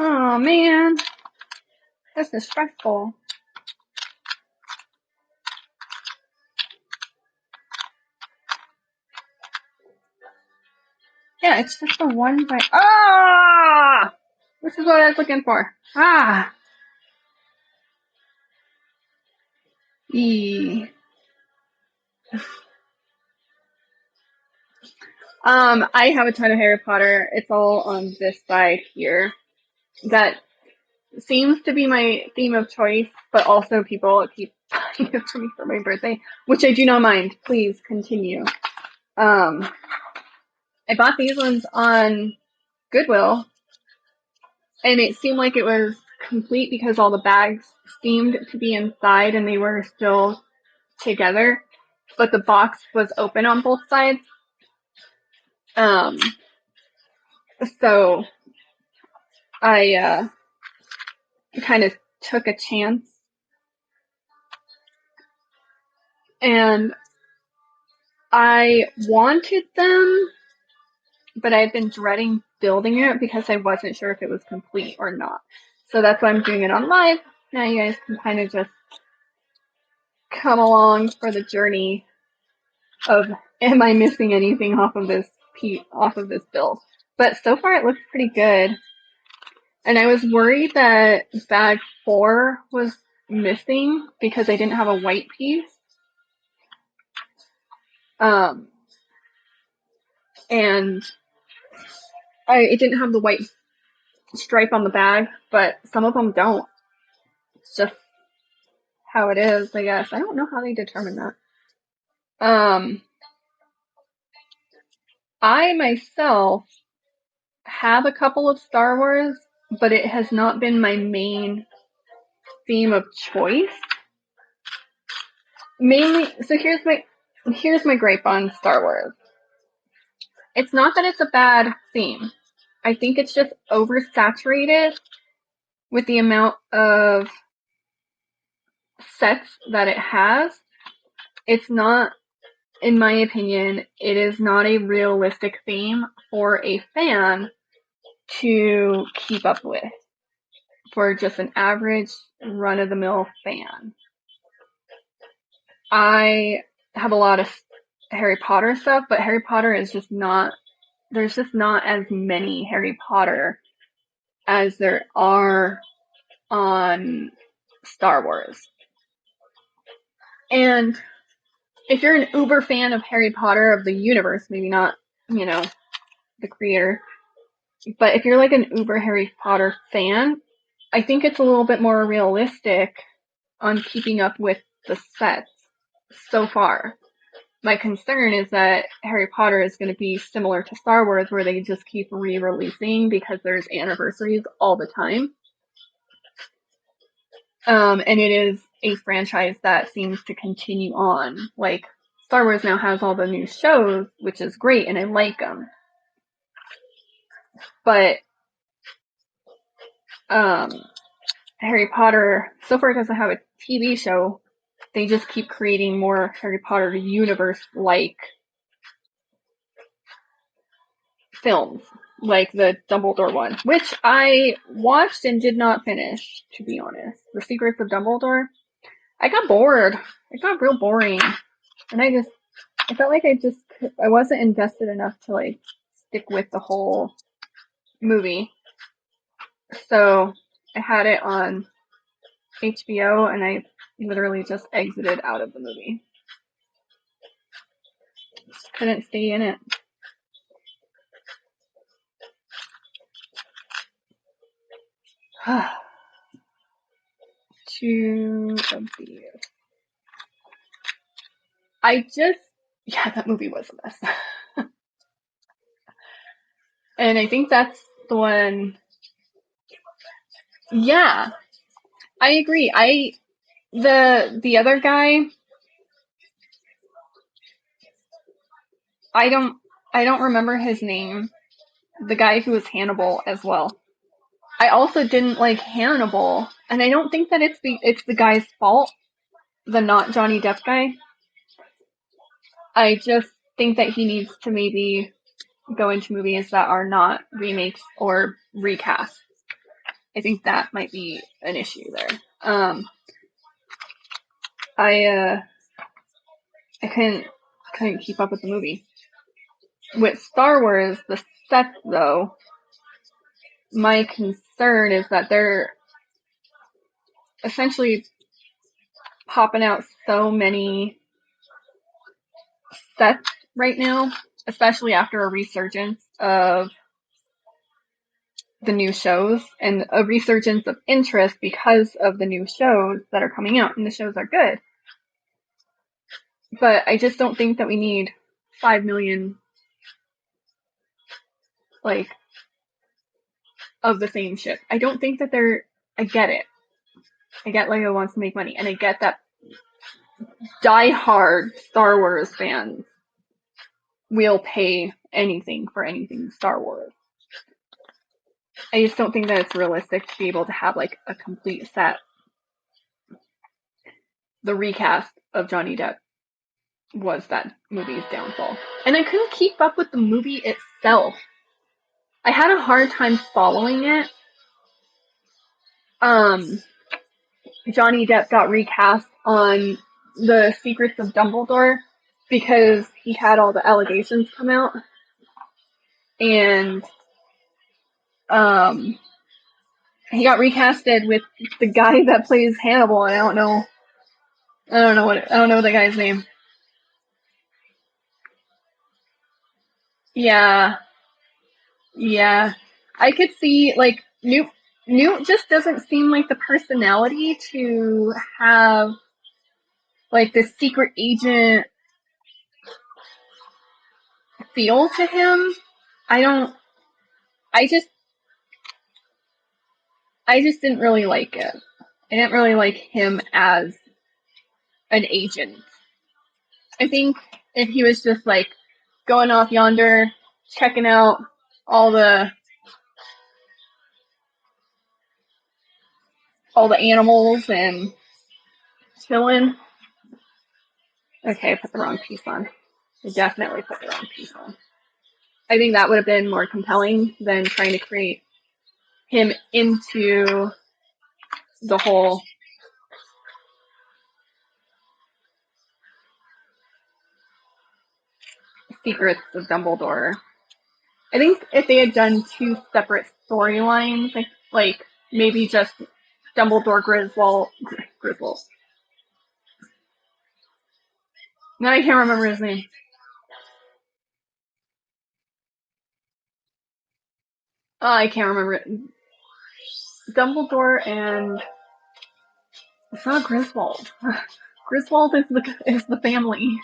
Oh man, this is stressful. Yeah, it's just the one by. Ah! This is what I was looking for. Ah! E. I have a ton of Harry Potter. It's all on this side here. That seems to be my theme of choice, but also people keep buying it for me for my birthday, which I do not mind. Please continue. I bought these ones on Goodwill, and it seemed like it was complete because all the bags seemed to be inside and they were still together, but the box was open on both sides. So I kind of took a chance, and I wanted them, but I've been dreading building it because I wasn't sure if it was complete or not. So that's why I'm doing it on live. Now you guys can kind of just come along for the journey of, am I missing anything off of this build? But so far it looks pretty good. And I was worried that bag 4 was missing because I didn't have a white piece. And it didn't have the white stripe on the bag, but some of them don't. It's just how it is, I guess. I don't know how they determine that. I myself have a couple of Star Wars, but it has not been my main theme of choice. Mainly, so here's my gripe on Star Wars. It's not that it's a bad theme. I think it's just oversaturated with the amount of sets that it has. It's not, in my opinion, it is not a realistic theme for a fan to keep up with, for just an average run-of-the-mill fan. I have a lot of Harry Potter stuff, but Harry Potter is just not, there's just not as many Harry Potter as there are on Star Wars. And if you're an uber fan of Harry Potter, of the universe, maybe not, the creator, but if you're like an uber Harry Potter fan, I think it's a little bit more realistic on keeping up with the sets so far. My concern is that Harry Potter is going to be similar to Star Wars, where they just keep re-releasing because there's anniversaries all the time. And it is a franchise that seems to continue on. Like, Star Wars now has all the new shows, which is great, and I like them. But Harry Potter so far doesn't have a TV show. They just keep creating more Harry Potter universe-like films, like the Dumbledore one, which I watched and did not finish, to be honest. The Secrets of Dumbledore. I got bored. It got real boring. And I felt like I wasn't invested enough to like stick with the whole movie. So I had it on HBO and I literally just exited out of the movie. Just couldn't stay in it. Too obvious. Yeah, that movie was a mess. And I think that's the one. Yeah, I agree. The other guy, I don't remember his name. The guy who was Hannibal as well. I also didn't like Hannibal, and I don't think that it's the guy's fault, the not Johnny Depp guy. I just think that he needs to maybe go into movies that are not remakes or recasts. I think that might be an issue there. I couldn't keep up with the movie. With Star Wars, the sets though, my concern is that they're essentially popping out so many sets right now, especially after a resurgence of the new shows and a resurgence of interest because of the new shows that are coming out, and the shows are good. But I just don't think that we need 5 million, like, of the same ship. I don't think that I get it. I get Lego wants to make money, and I get that die-hard Star Wars fans will pay anything for anything Star Wars. I just don't think that it's realistic to be able to have, like, a complete set. The recast of Johnny Depp was that movie's downfall. And I couldn't keep up with the movie itself. I had a hard time following it. Johnny Depp got recast on The Secrets of Dumbledore because he had all the allegations come out. And he got recasted with the guy that plays Hannibal, and I don't know the guy's name. Yeah. I could see, like, Newt just doesn't seem like the personality to have, like, this secret agent feel to him. I just didn't really like it. I didn't really like him as an agent. I think if he was just, like, going off yonder, checking out all the animals and chilling. Okay, I put the wrong piece on. I definitely put the wrong piece on. I think that would have been more compelling than trying to create him into the whole Secrets of Dumbledore. I think if they had done 2 separate storylines, like maybe just Dumbledore Griswold. Now I can't remember his name. I can't remember it. Dumbledore and it's not Griswold. Griswold is the family.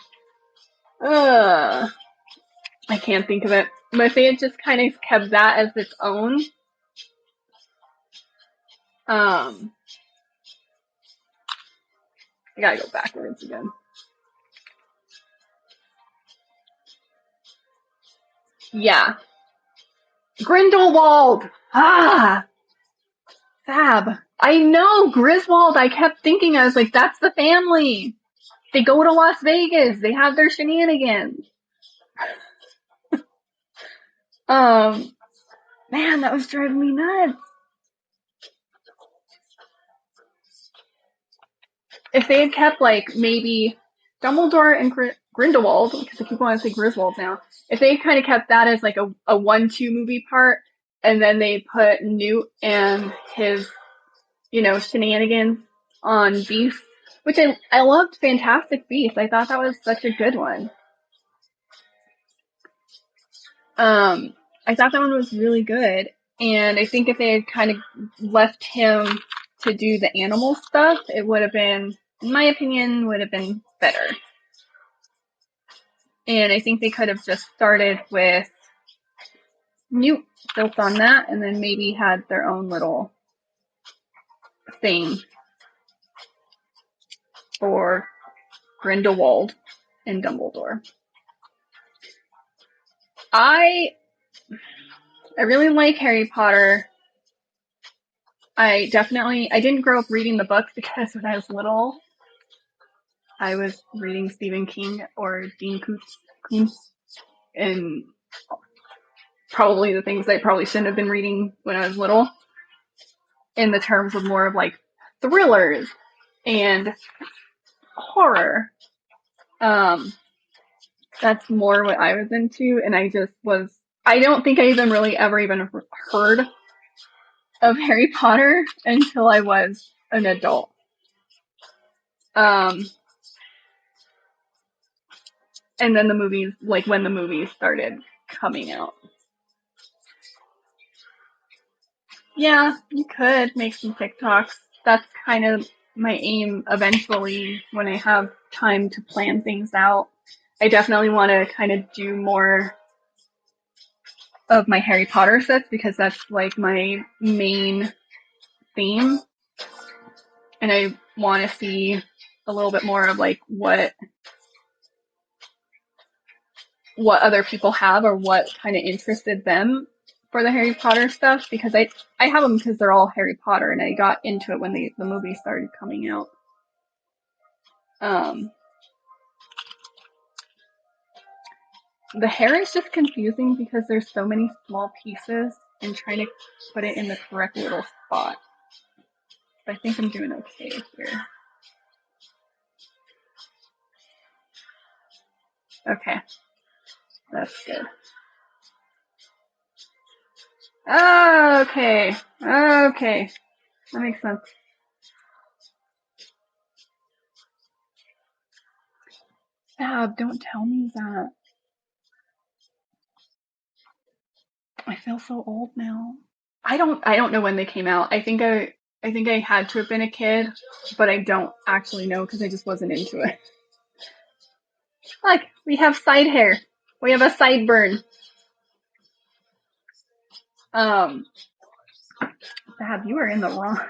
I can't think of it. But if they had just kind of kept that as its own, I gotta go backwards again. Yeah. Grindelwald! Ah! Fab. I know, Griswold. I kept thinking, I was like, that's the family. They go to Las Vegas. They have their shenanigans. Man, that was driving me nuts. If they had kept, like, maybe Dumbledore and Grindelwald, because I keep wanting to say Griswold now, if they kind of kept that as, like, a 1-2 movie part, and then they put Newt and his, shenanigans on Beast, which I loved Fantastic Beasts. I thought that was such a good one. I thought that one was really good, and I think if they had kind of left him to do the animal stuff, it would have been, in my opinion, would have been better. And I think they could have just started with Newt built on that, and then maybe had their own little thing for Grindelwald and Dumbledore. I really like Harry Potter. I didn't grow up reading the books because when I was little, I was reading Stephen King or Dean Koontz, and probably the things I probably shouldn't have been reading when I was little. in the terms of more of like thrillers and horror. That's more what I was into, and I don't think I even really ever even heard of Harry Potter until I was an adult. And then the movies, like when the movies started coming out. Yeah, you could make some TikToks. That's kind of my aim eventually when I have time to plan things out. I definitely want to kind of do more of my Harry Potter sets because that's like my main theme. And I want to see a little bit more of like what other people have or what kind of interested them for the Harry Potter stuff because I have them because they're all Harry Potter and I got into it when the movie started coming out. The hair is just confusing because there's so many small pieces and trying to put it in the correct little spot. But I think I'm doing okay here. Okay, that's good. Oh, okay, okay, that makes sense. Fab, don't tell me that. I feel so old now. I don't know when they came out. I think I had to have been a kid, but I don't actually know because I just wasn't into it. Look, we have side hair. We have a sideburn. Fab, you are in the wrong.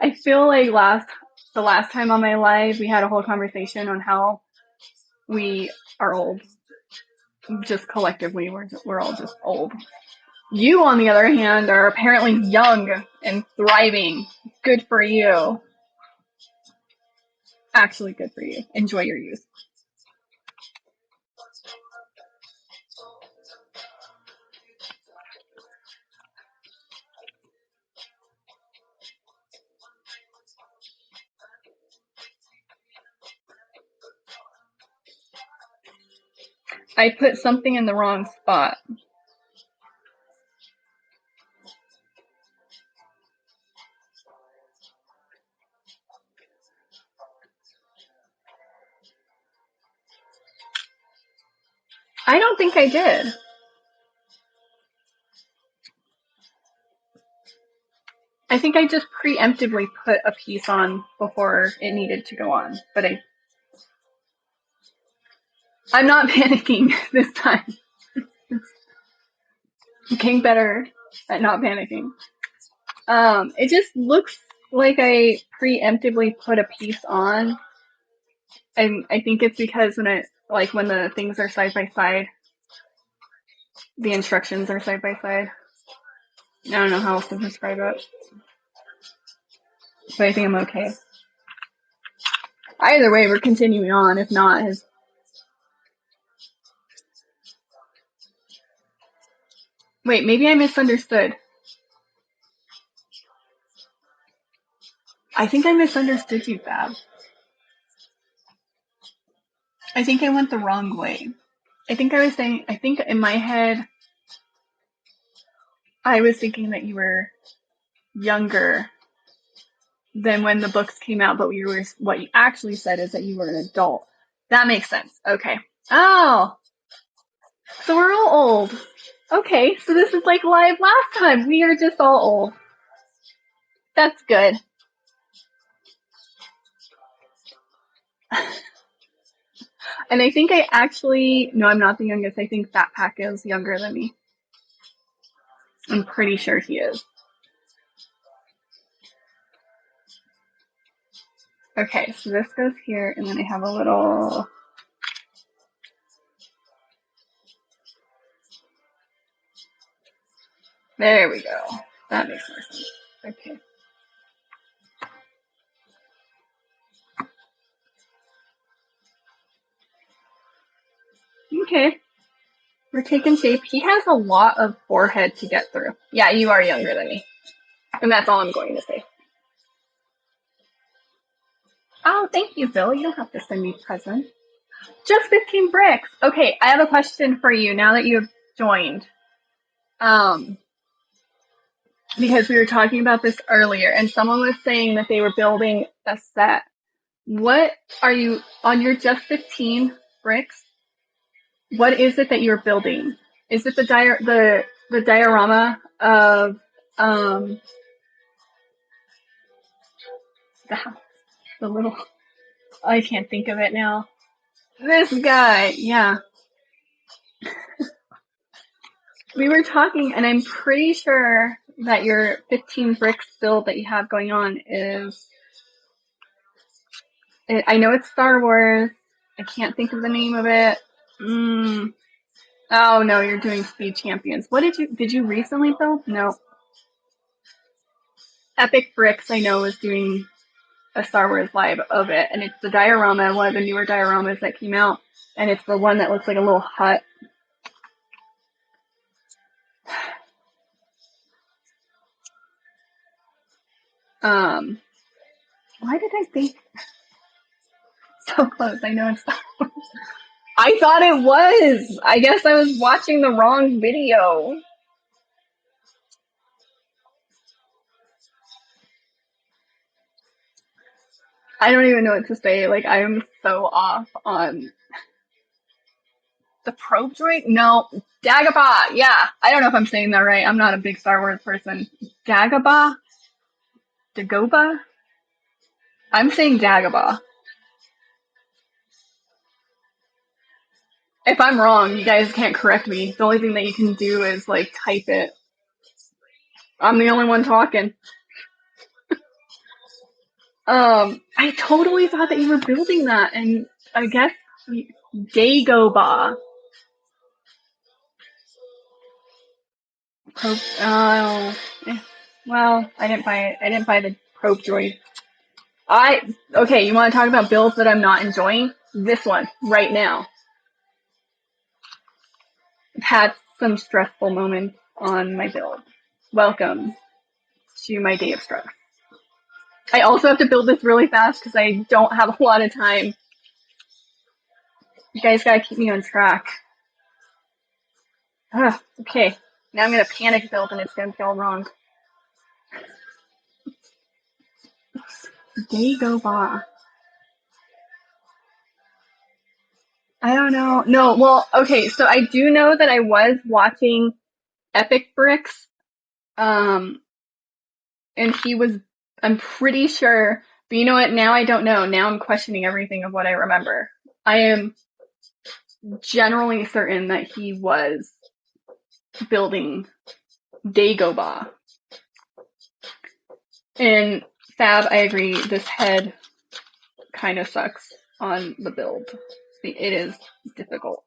I feel like the last time on my live, we had a whole conversation on how we are old. Just collectively, we're all just old. You, on the other hand, are apparently young and thriving. Good for you. Actually, good for you. Enjoy your youth. I put something in the wrong spot. I don't think I did. I think I just preemptively put a piece on before it needed to go on, but I'm not panicking this time. I'm getting better at not panicking. It just looks like I preemptively put a piece on, and I think it's because when the things are side by side, the instructions are side by side. I don't know how else to describe it, but I think I'm okay. Either way, we're continuing on. If not, wait, maybe I misunderstood. I think I misunderstood you, Fab. I think I went the wrong way. I think in my head, I was thinking that you were younger than when the books came out, but what you actually said is that you were an adult. That makes sense. Okay. Oh, so we're all old. Okay, so this is like live last time. We are just all old. That's good. And I think no, I'm not the youngest. I think Fat Pack is younger than me. I'm pretty sure he is. Okay, so this goes here, and then I have a little. There we go. That makes more sense. Okay. Okay. We're taking shape. He has a lot of forehead to get through. Yeah, you are younger than me. And that's all I'm going to say. Oh, thank you, Bill. You don't have to send me presents. Just 15 bricks. Okay, I have a question for you now that you have joined. Because we were talking about this earlier, and someone was saying that they were building a set. What are you, on your just 15 bricks, what is it that you're building? Is it the diorama of the house, the little, I can't think of it now. This guy, yeah. We were talking, and I'm pretty sure that your 15 bricks build that you have going on is, I know it's Star Wars. I can't think of the name of it. Oh no, you're doing Speed Champions. What did you recently build? No. Epic Bricks, I know, is doing a Star Wars live of it, and it's the diorama, one of the newer dioramas that came out, and it's the one that looks like a little hut. Why did I think so close? I know it's Star Wars. I thought it was. I guess I was watching the wrong video. I don't even know what to say. Like, I am so off on the probe droid. No, Dagobah. Yeah, I don't know if I'm saying that right. I'm not a big Star Wars person. Dagobah, Dagobah. I'm saying Dagobah. If I'm wrong, you guys can't correct me. The only thing that you can do is like type it. I'm the only one talking. I totally thought that you were building that, and I guess Dagobah. Probe. Oh, well, I didn't buy it. I didn't buy the probe droid. Okay. You want to talk about builds that I'm not enjoying? This one right now. I've had some stressful moments on my build. Welcome to my day of stress. I also have to build this really fast because I don't have a lot of time. You guys gotta keep me on track. Ugh, okay, now I'm gonna panic build and it's gonna be all wrong. Day go by. I don't know. No, well, okay, so I do know that I was watching Epic Bricks, and he was, I'm pretty sure, but you know what, now I don't know. Now I'm questioning everything of what I remember. I am generally certain that he was building Dagobah. And Fab, I agree, this head kind of sucks on the build. It is difficult.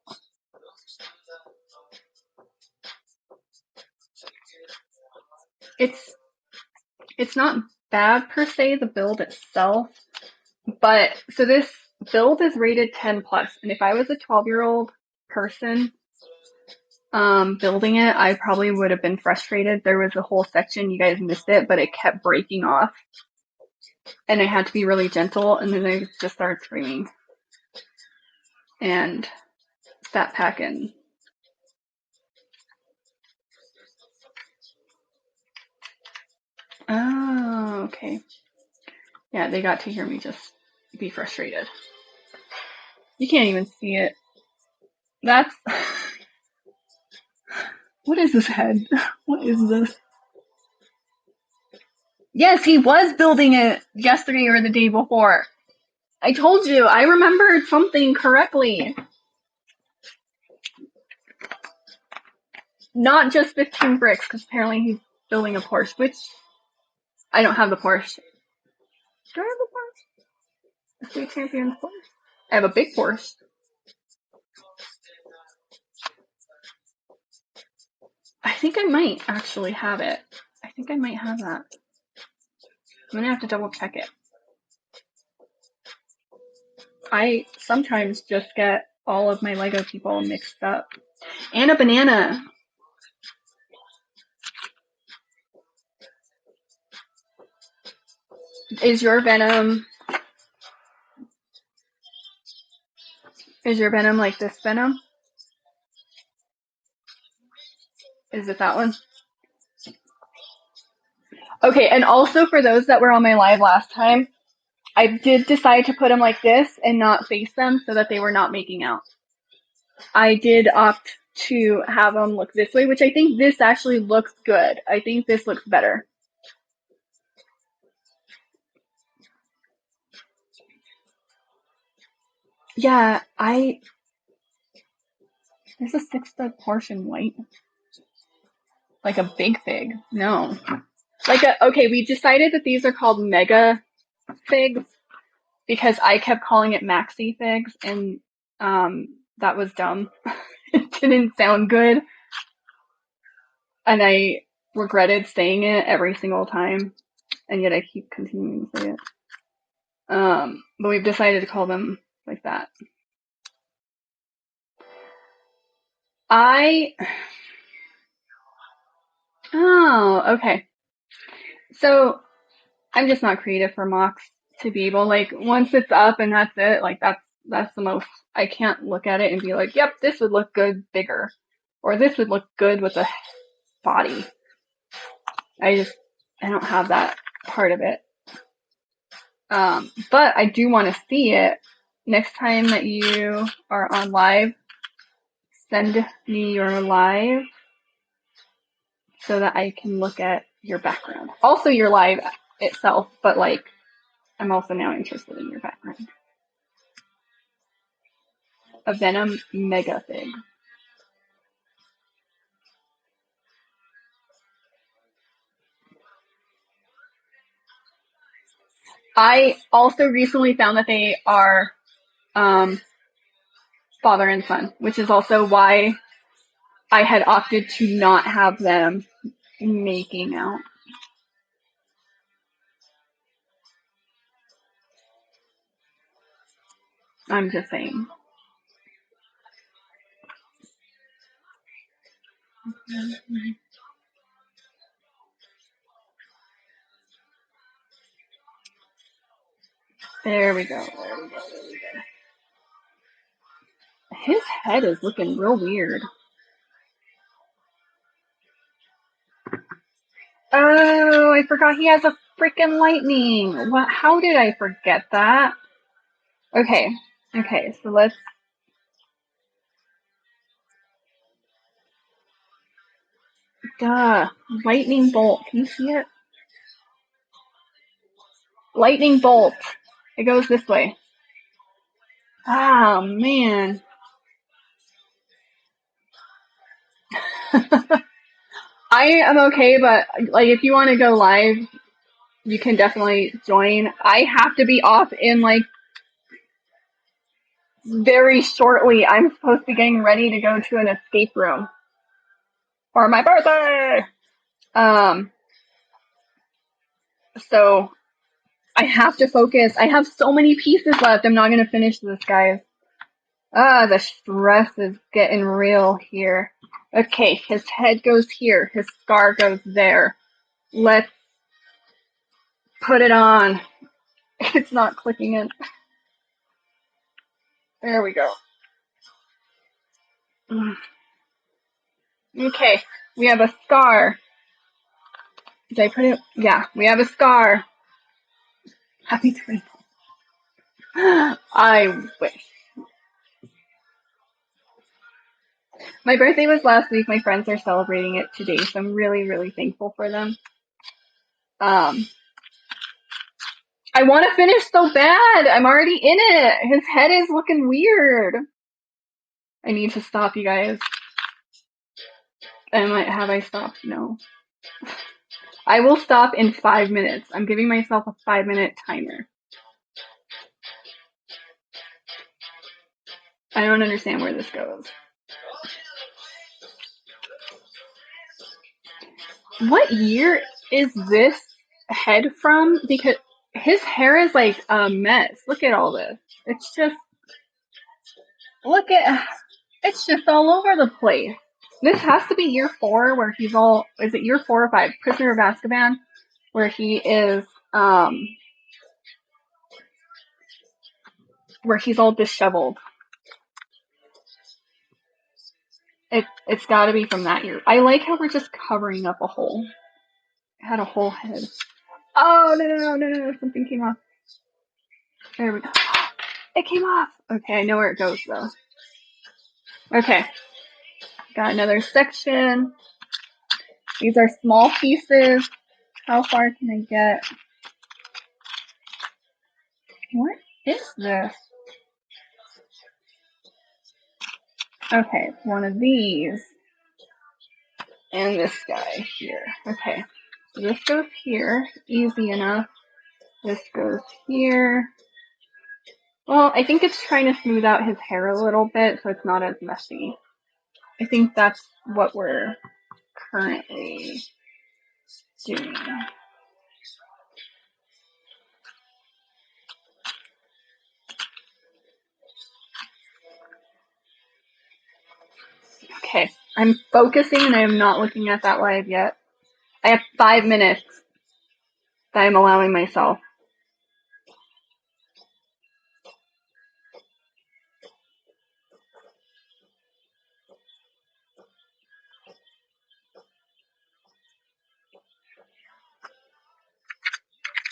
It's not bad per se, the build itself, but so this build is rated 10 plus, and if I was a 12-year-old person building it, I probably would have been frustrated. There was a whole section, you guys missed it, but it kept breaking off, and I had to be really gentle, and then I just started screaming and sat packing. Oh, okay. Yeah, they got to hear me just be frustrated. You can't even see it. That's... What is this head? What is this? Yes, he was building it yesterday or the day before. I told you, I remembered something correctly. Not just 15 bricks, because apparently he's building a Porsche, which I don't have the Porsche. Do I have a Porsche? The State Champion's Porsche? I have a big Porsche. I think I might actually have it. I think I might have that. I'm gonna have to double check it. I sometimes just get all of my Lego people mixed up. And a banana. Is your Venom like this Venom? Is it that one? Okay, and also for those that were on my live last time, I did decide to put them like this and not face them so that they were not making out. I did opt to have them look this way, which I think this actually looks good. I think this looks better. Yeah, there's a 6-stud portion white. Like a big fig. No. Okay, we decided that these are called MegaFigs because I kept calling it maxi figs and that was dumb. It didn't sound good. And I regretted saying it every single time, and yet I keep continuing to say it. But we've decided to call them like that. Oh, okay. So I'm just not creative for mocks to be able, like, once it's up and that's it, like, that's the most, I can't look at it and be like, yep, this would look good bigger, or this would look good with a body. I don't have that part of it. But I do want to see it. Next time that you are on live, send me your live so that I can look at your background. Also your live itself, but like, I'm also now interested in your background. A Venom MegaFig. I also recently found that they are father and son, which is also why I had opted to not have them making out. I'm just saying. There we go. His head is looking real weird. Oh, I forgot he has a freaking lightning. What? How did I forget that? Okay, so let's. Duh. Lightning bolt. Can you see it? Lightning bolt. It goes this way. Oh, man. I am okay, but like if you want to go live, you can definitely join. I have to be off in like very shortly. I'm supposed to be getting ready to go to an escape room for my birthday. So I have to focus. I have so many pieces left. I'm not going to finish this, guys. The stress is getting real here. Okay, his head goes here. His scar goes there. Let's put it on. It's not clicking in. There we go. Okay, we have a scar. Did I put it? Yeah, we have a scar. Happy 20. I wish. My birthday was last week. My friends are celebrating it today, so I'm really, really thankful for them. I want to finish so bad. I'm already in it. His head is looking weird. I need to stop, you guys. Have I stopped? No. I will stop in 5 minutes. I'm giving myself a 5-minute timer. I don't understand where this goes. What year is this head from? Because his hair is like a mess. Look at all this. It's just all over the place. This has to be year 4 where he's all, is it year 4 or 5? Prisoner of Azkaban, where he is, where he's all disheveled. It's gotta be from that year. I like how we're just covering up a hole. It had a whole head. Oh, no, something came off. There we go. It came off! Okay, I know where it goes though. Okay. Got another section. These are small pieces. How far can I get? What is this? Okay, one of these. And this guy here. Okay. So this goes here. Easy enough. This goes here. Well, I think it's trying to smooth out his hair a little bit so it's not as messy. I think that's what we're currently doing. Okay, I'm focusing and I am not looking at that live yet. I have 5 minutes that I'm allowing myself.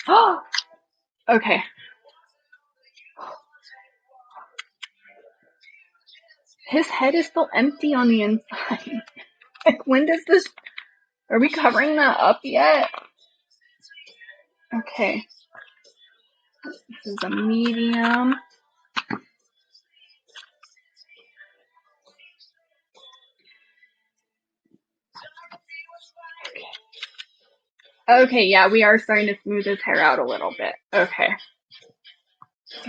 Oh, okay. His head is still empty on the inside. Like, when does this... Are we covering that up yet? Okay. This is a medium. Okay, yeah, we are starting to smooth his hair out a little bit. Okay.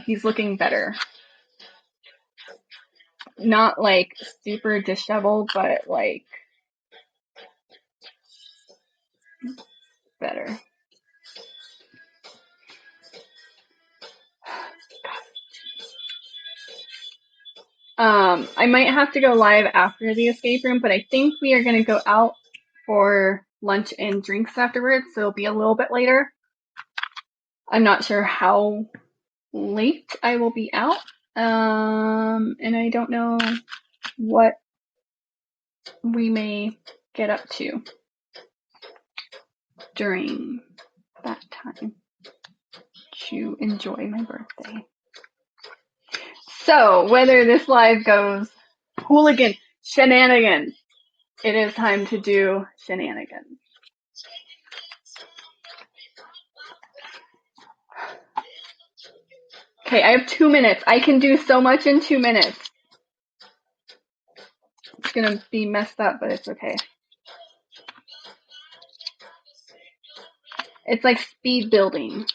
He's looking better. Not like super disheveled, but like better. I might have to go live after the escape room, but I think we are going to go out for lunch and drinks afterwards, so it'll be a little bit later. I'm not sure how late I will be out, and I don't know what we may get up to during that time to enjoy my birthday. So, whether this live goes hooligan shenanigans, it is time to do shenanigans. Okay, I have 2 minutes. I can do so much in 2 minutes. It's gonna be messed up, but it's okay. It's like speed building.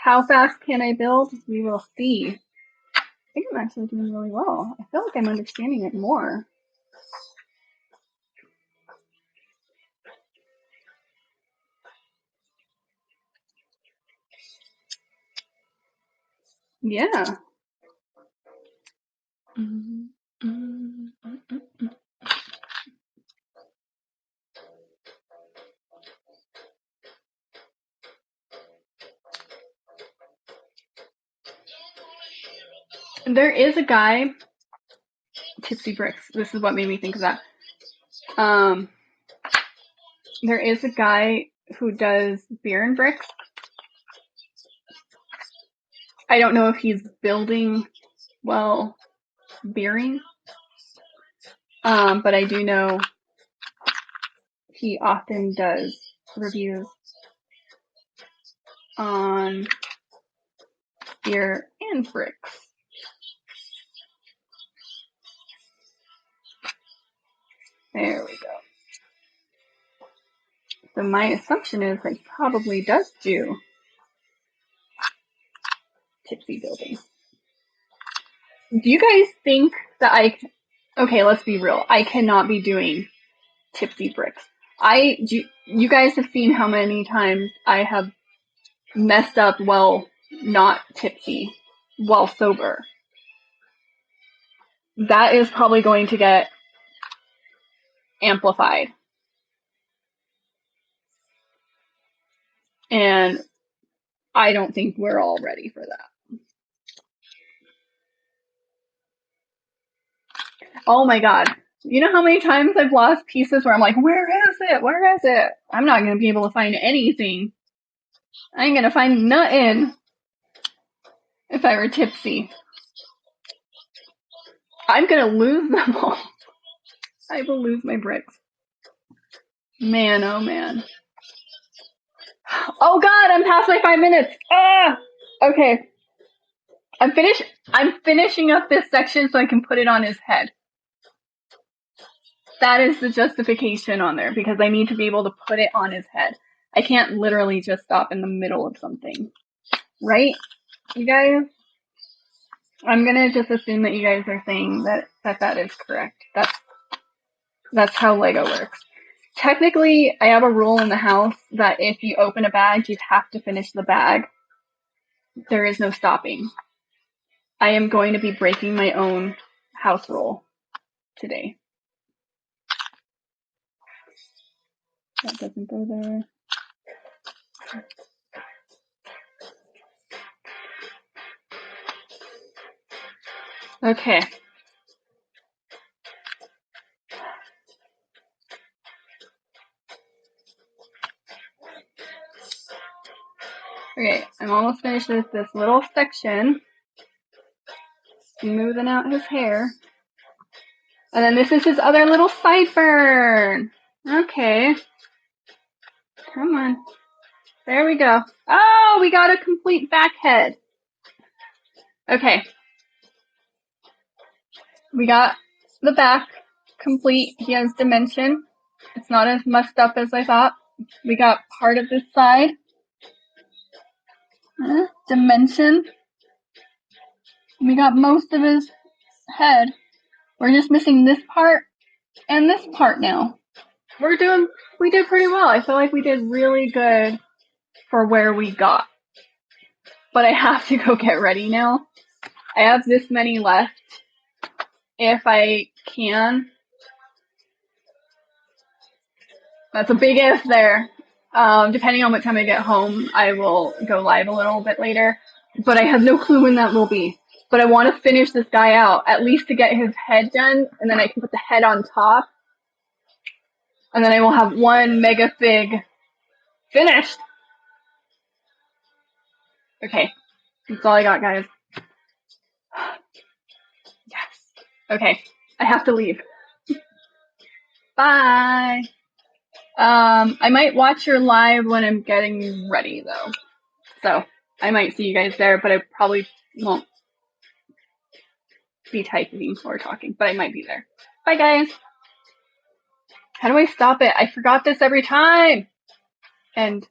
How fast can I build? We will see. I think I'm actually doing really well. I feel like I'm understanding it more. Yeah. There is a guy, Tipsy Bricks. This is what made me think of that. There is a guy who does beer and bricks. I don't know if he's building while beering, but I do know he often does reviews on beer and bricks. There we go. So my assumption is that he probably does do tipsy building. Do you guys think that okay, let's be real. I cannot be doing tipsy bricks. You guys have seen how many times I have messed up while not tipsy, while sober. That is probably going to get amplified And I don't think we're all ready for that. Oh my God. You know how many times I've lost pieces where I'm like, where is it? Where is it? I'm not going to be able to find anything. I ain't going to find nothing if I were tipsy. I'm going to lose them all. I will lose my bricks. Man, oh man. Oh God, I'm past my 5 minutes. Ah! Okay. I'm finishing up this section so I can put it on his head. That is the justification on there, because I need to be able to put it on his head. I can't literally just stop in the middle of something. Right? You guys? I'm gonna just assume that you guys are saying that is correct. That's how Lego works. Technically, I have a rule in the house that if you open a bag, you have to finish the bag. There is no stopping. I am going to be breaking my own house rule today. That doesn't go there. Okay. Okay, I'm almost finished with this little section. Smoothing out his hair. And then this is his other little sideburn. Okay. Come on. There we go. Oh, we got a complete back head. Okay. We got the back complete. He has dimension. It's not as messed up as I thought. We got part of this side. Dimension. We got most of his head. We're just missing this part and this part now. We did pretty well. I feel like we did really good for where we got. But I have to go get ready now. I have this many left. If I can. That's a big if there. Depending on what time I get home, I will go live a little bit later. But I have no clue when that will be. But I want to finish this guy out, at least to get his head done, and then I can put the head on top. And then I will have one MegaFig finished. Okay, that's all I got, guys. Yes. Okay, I have to leave. Bye. I might watch your live when I'm getting ready, though. So I might see you guys there, but I probably won't be typing or talking, but I might be there. Bye, guys. How do I stop it? I forgot this every time. And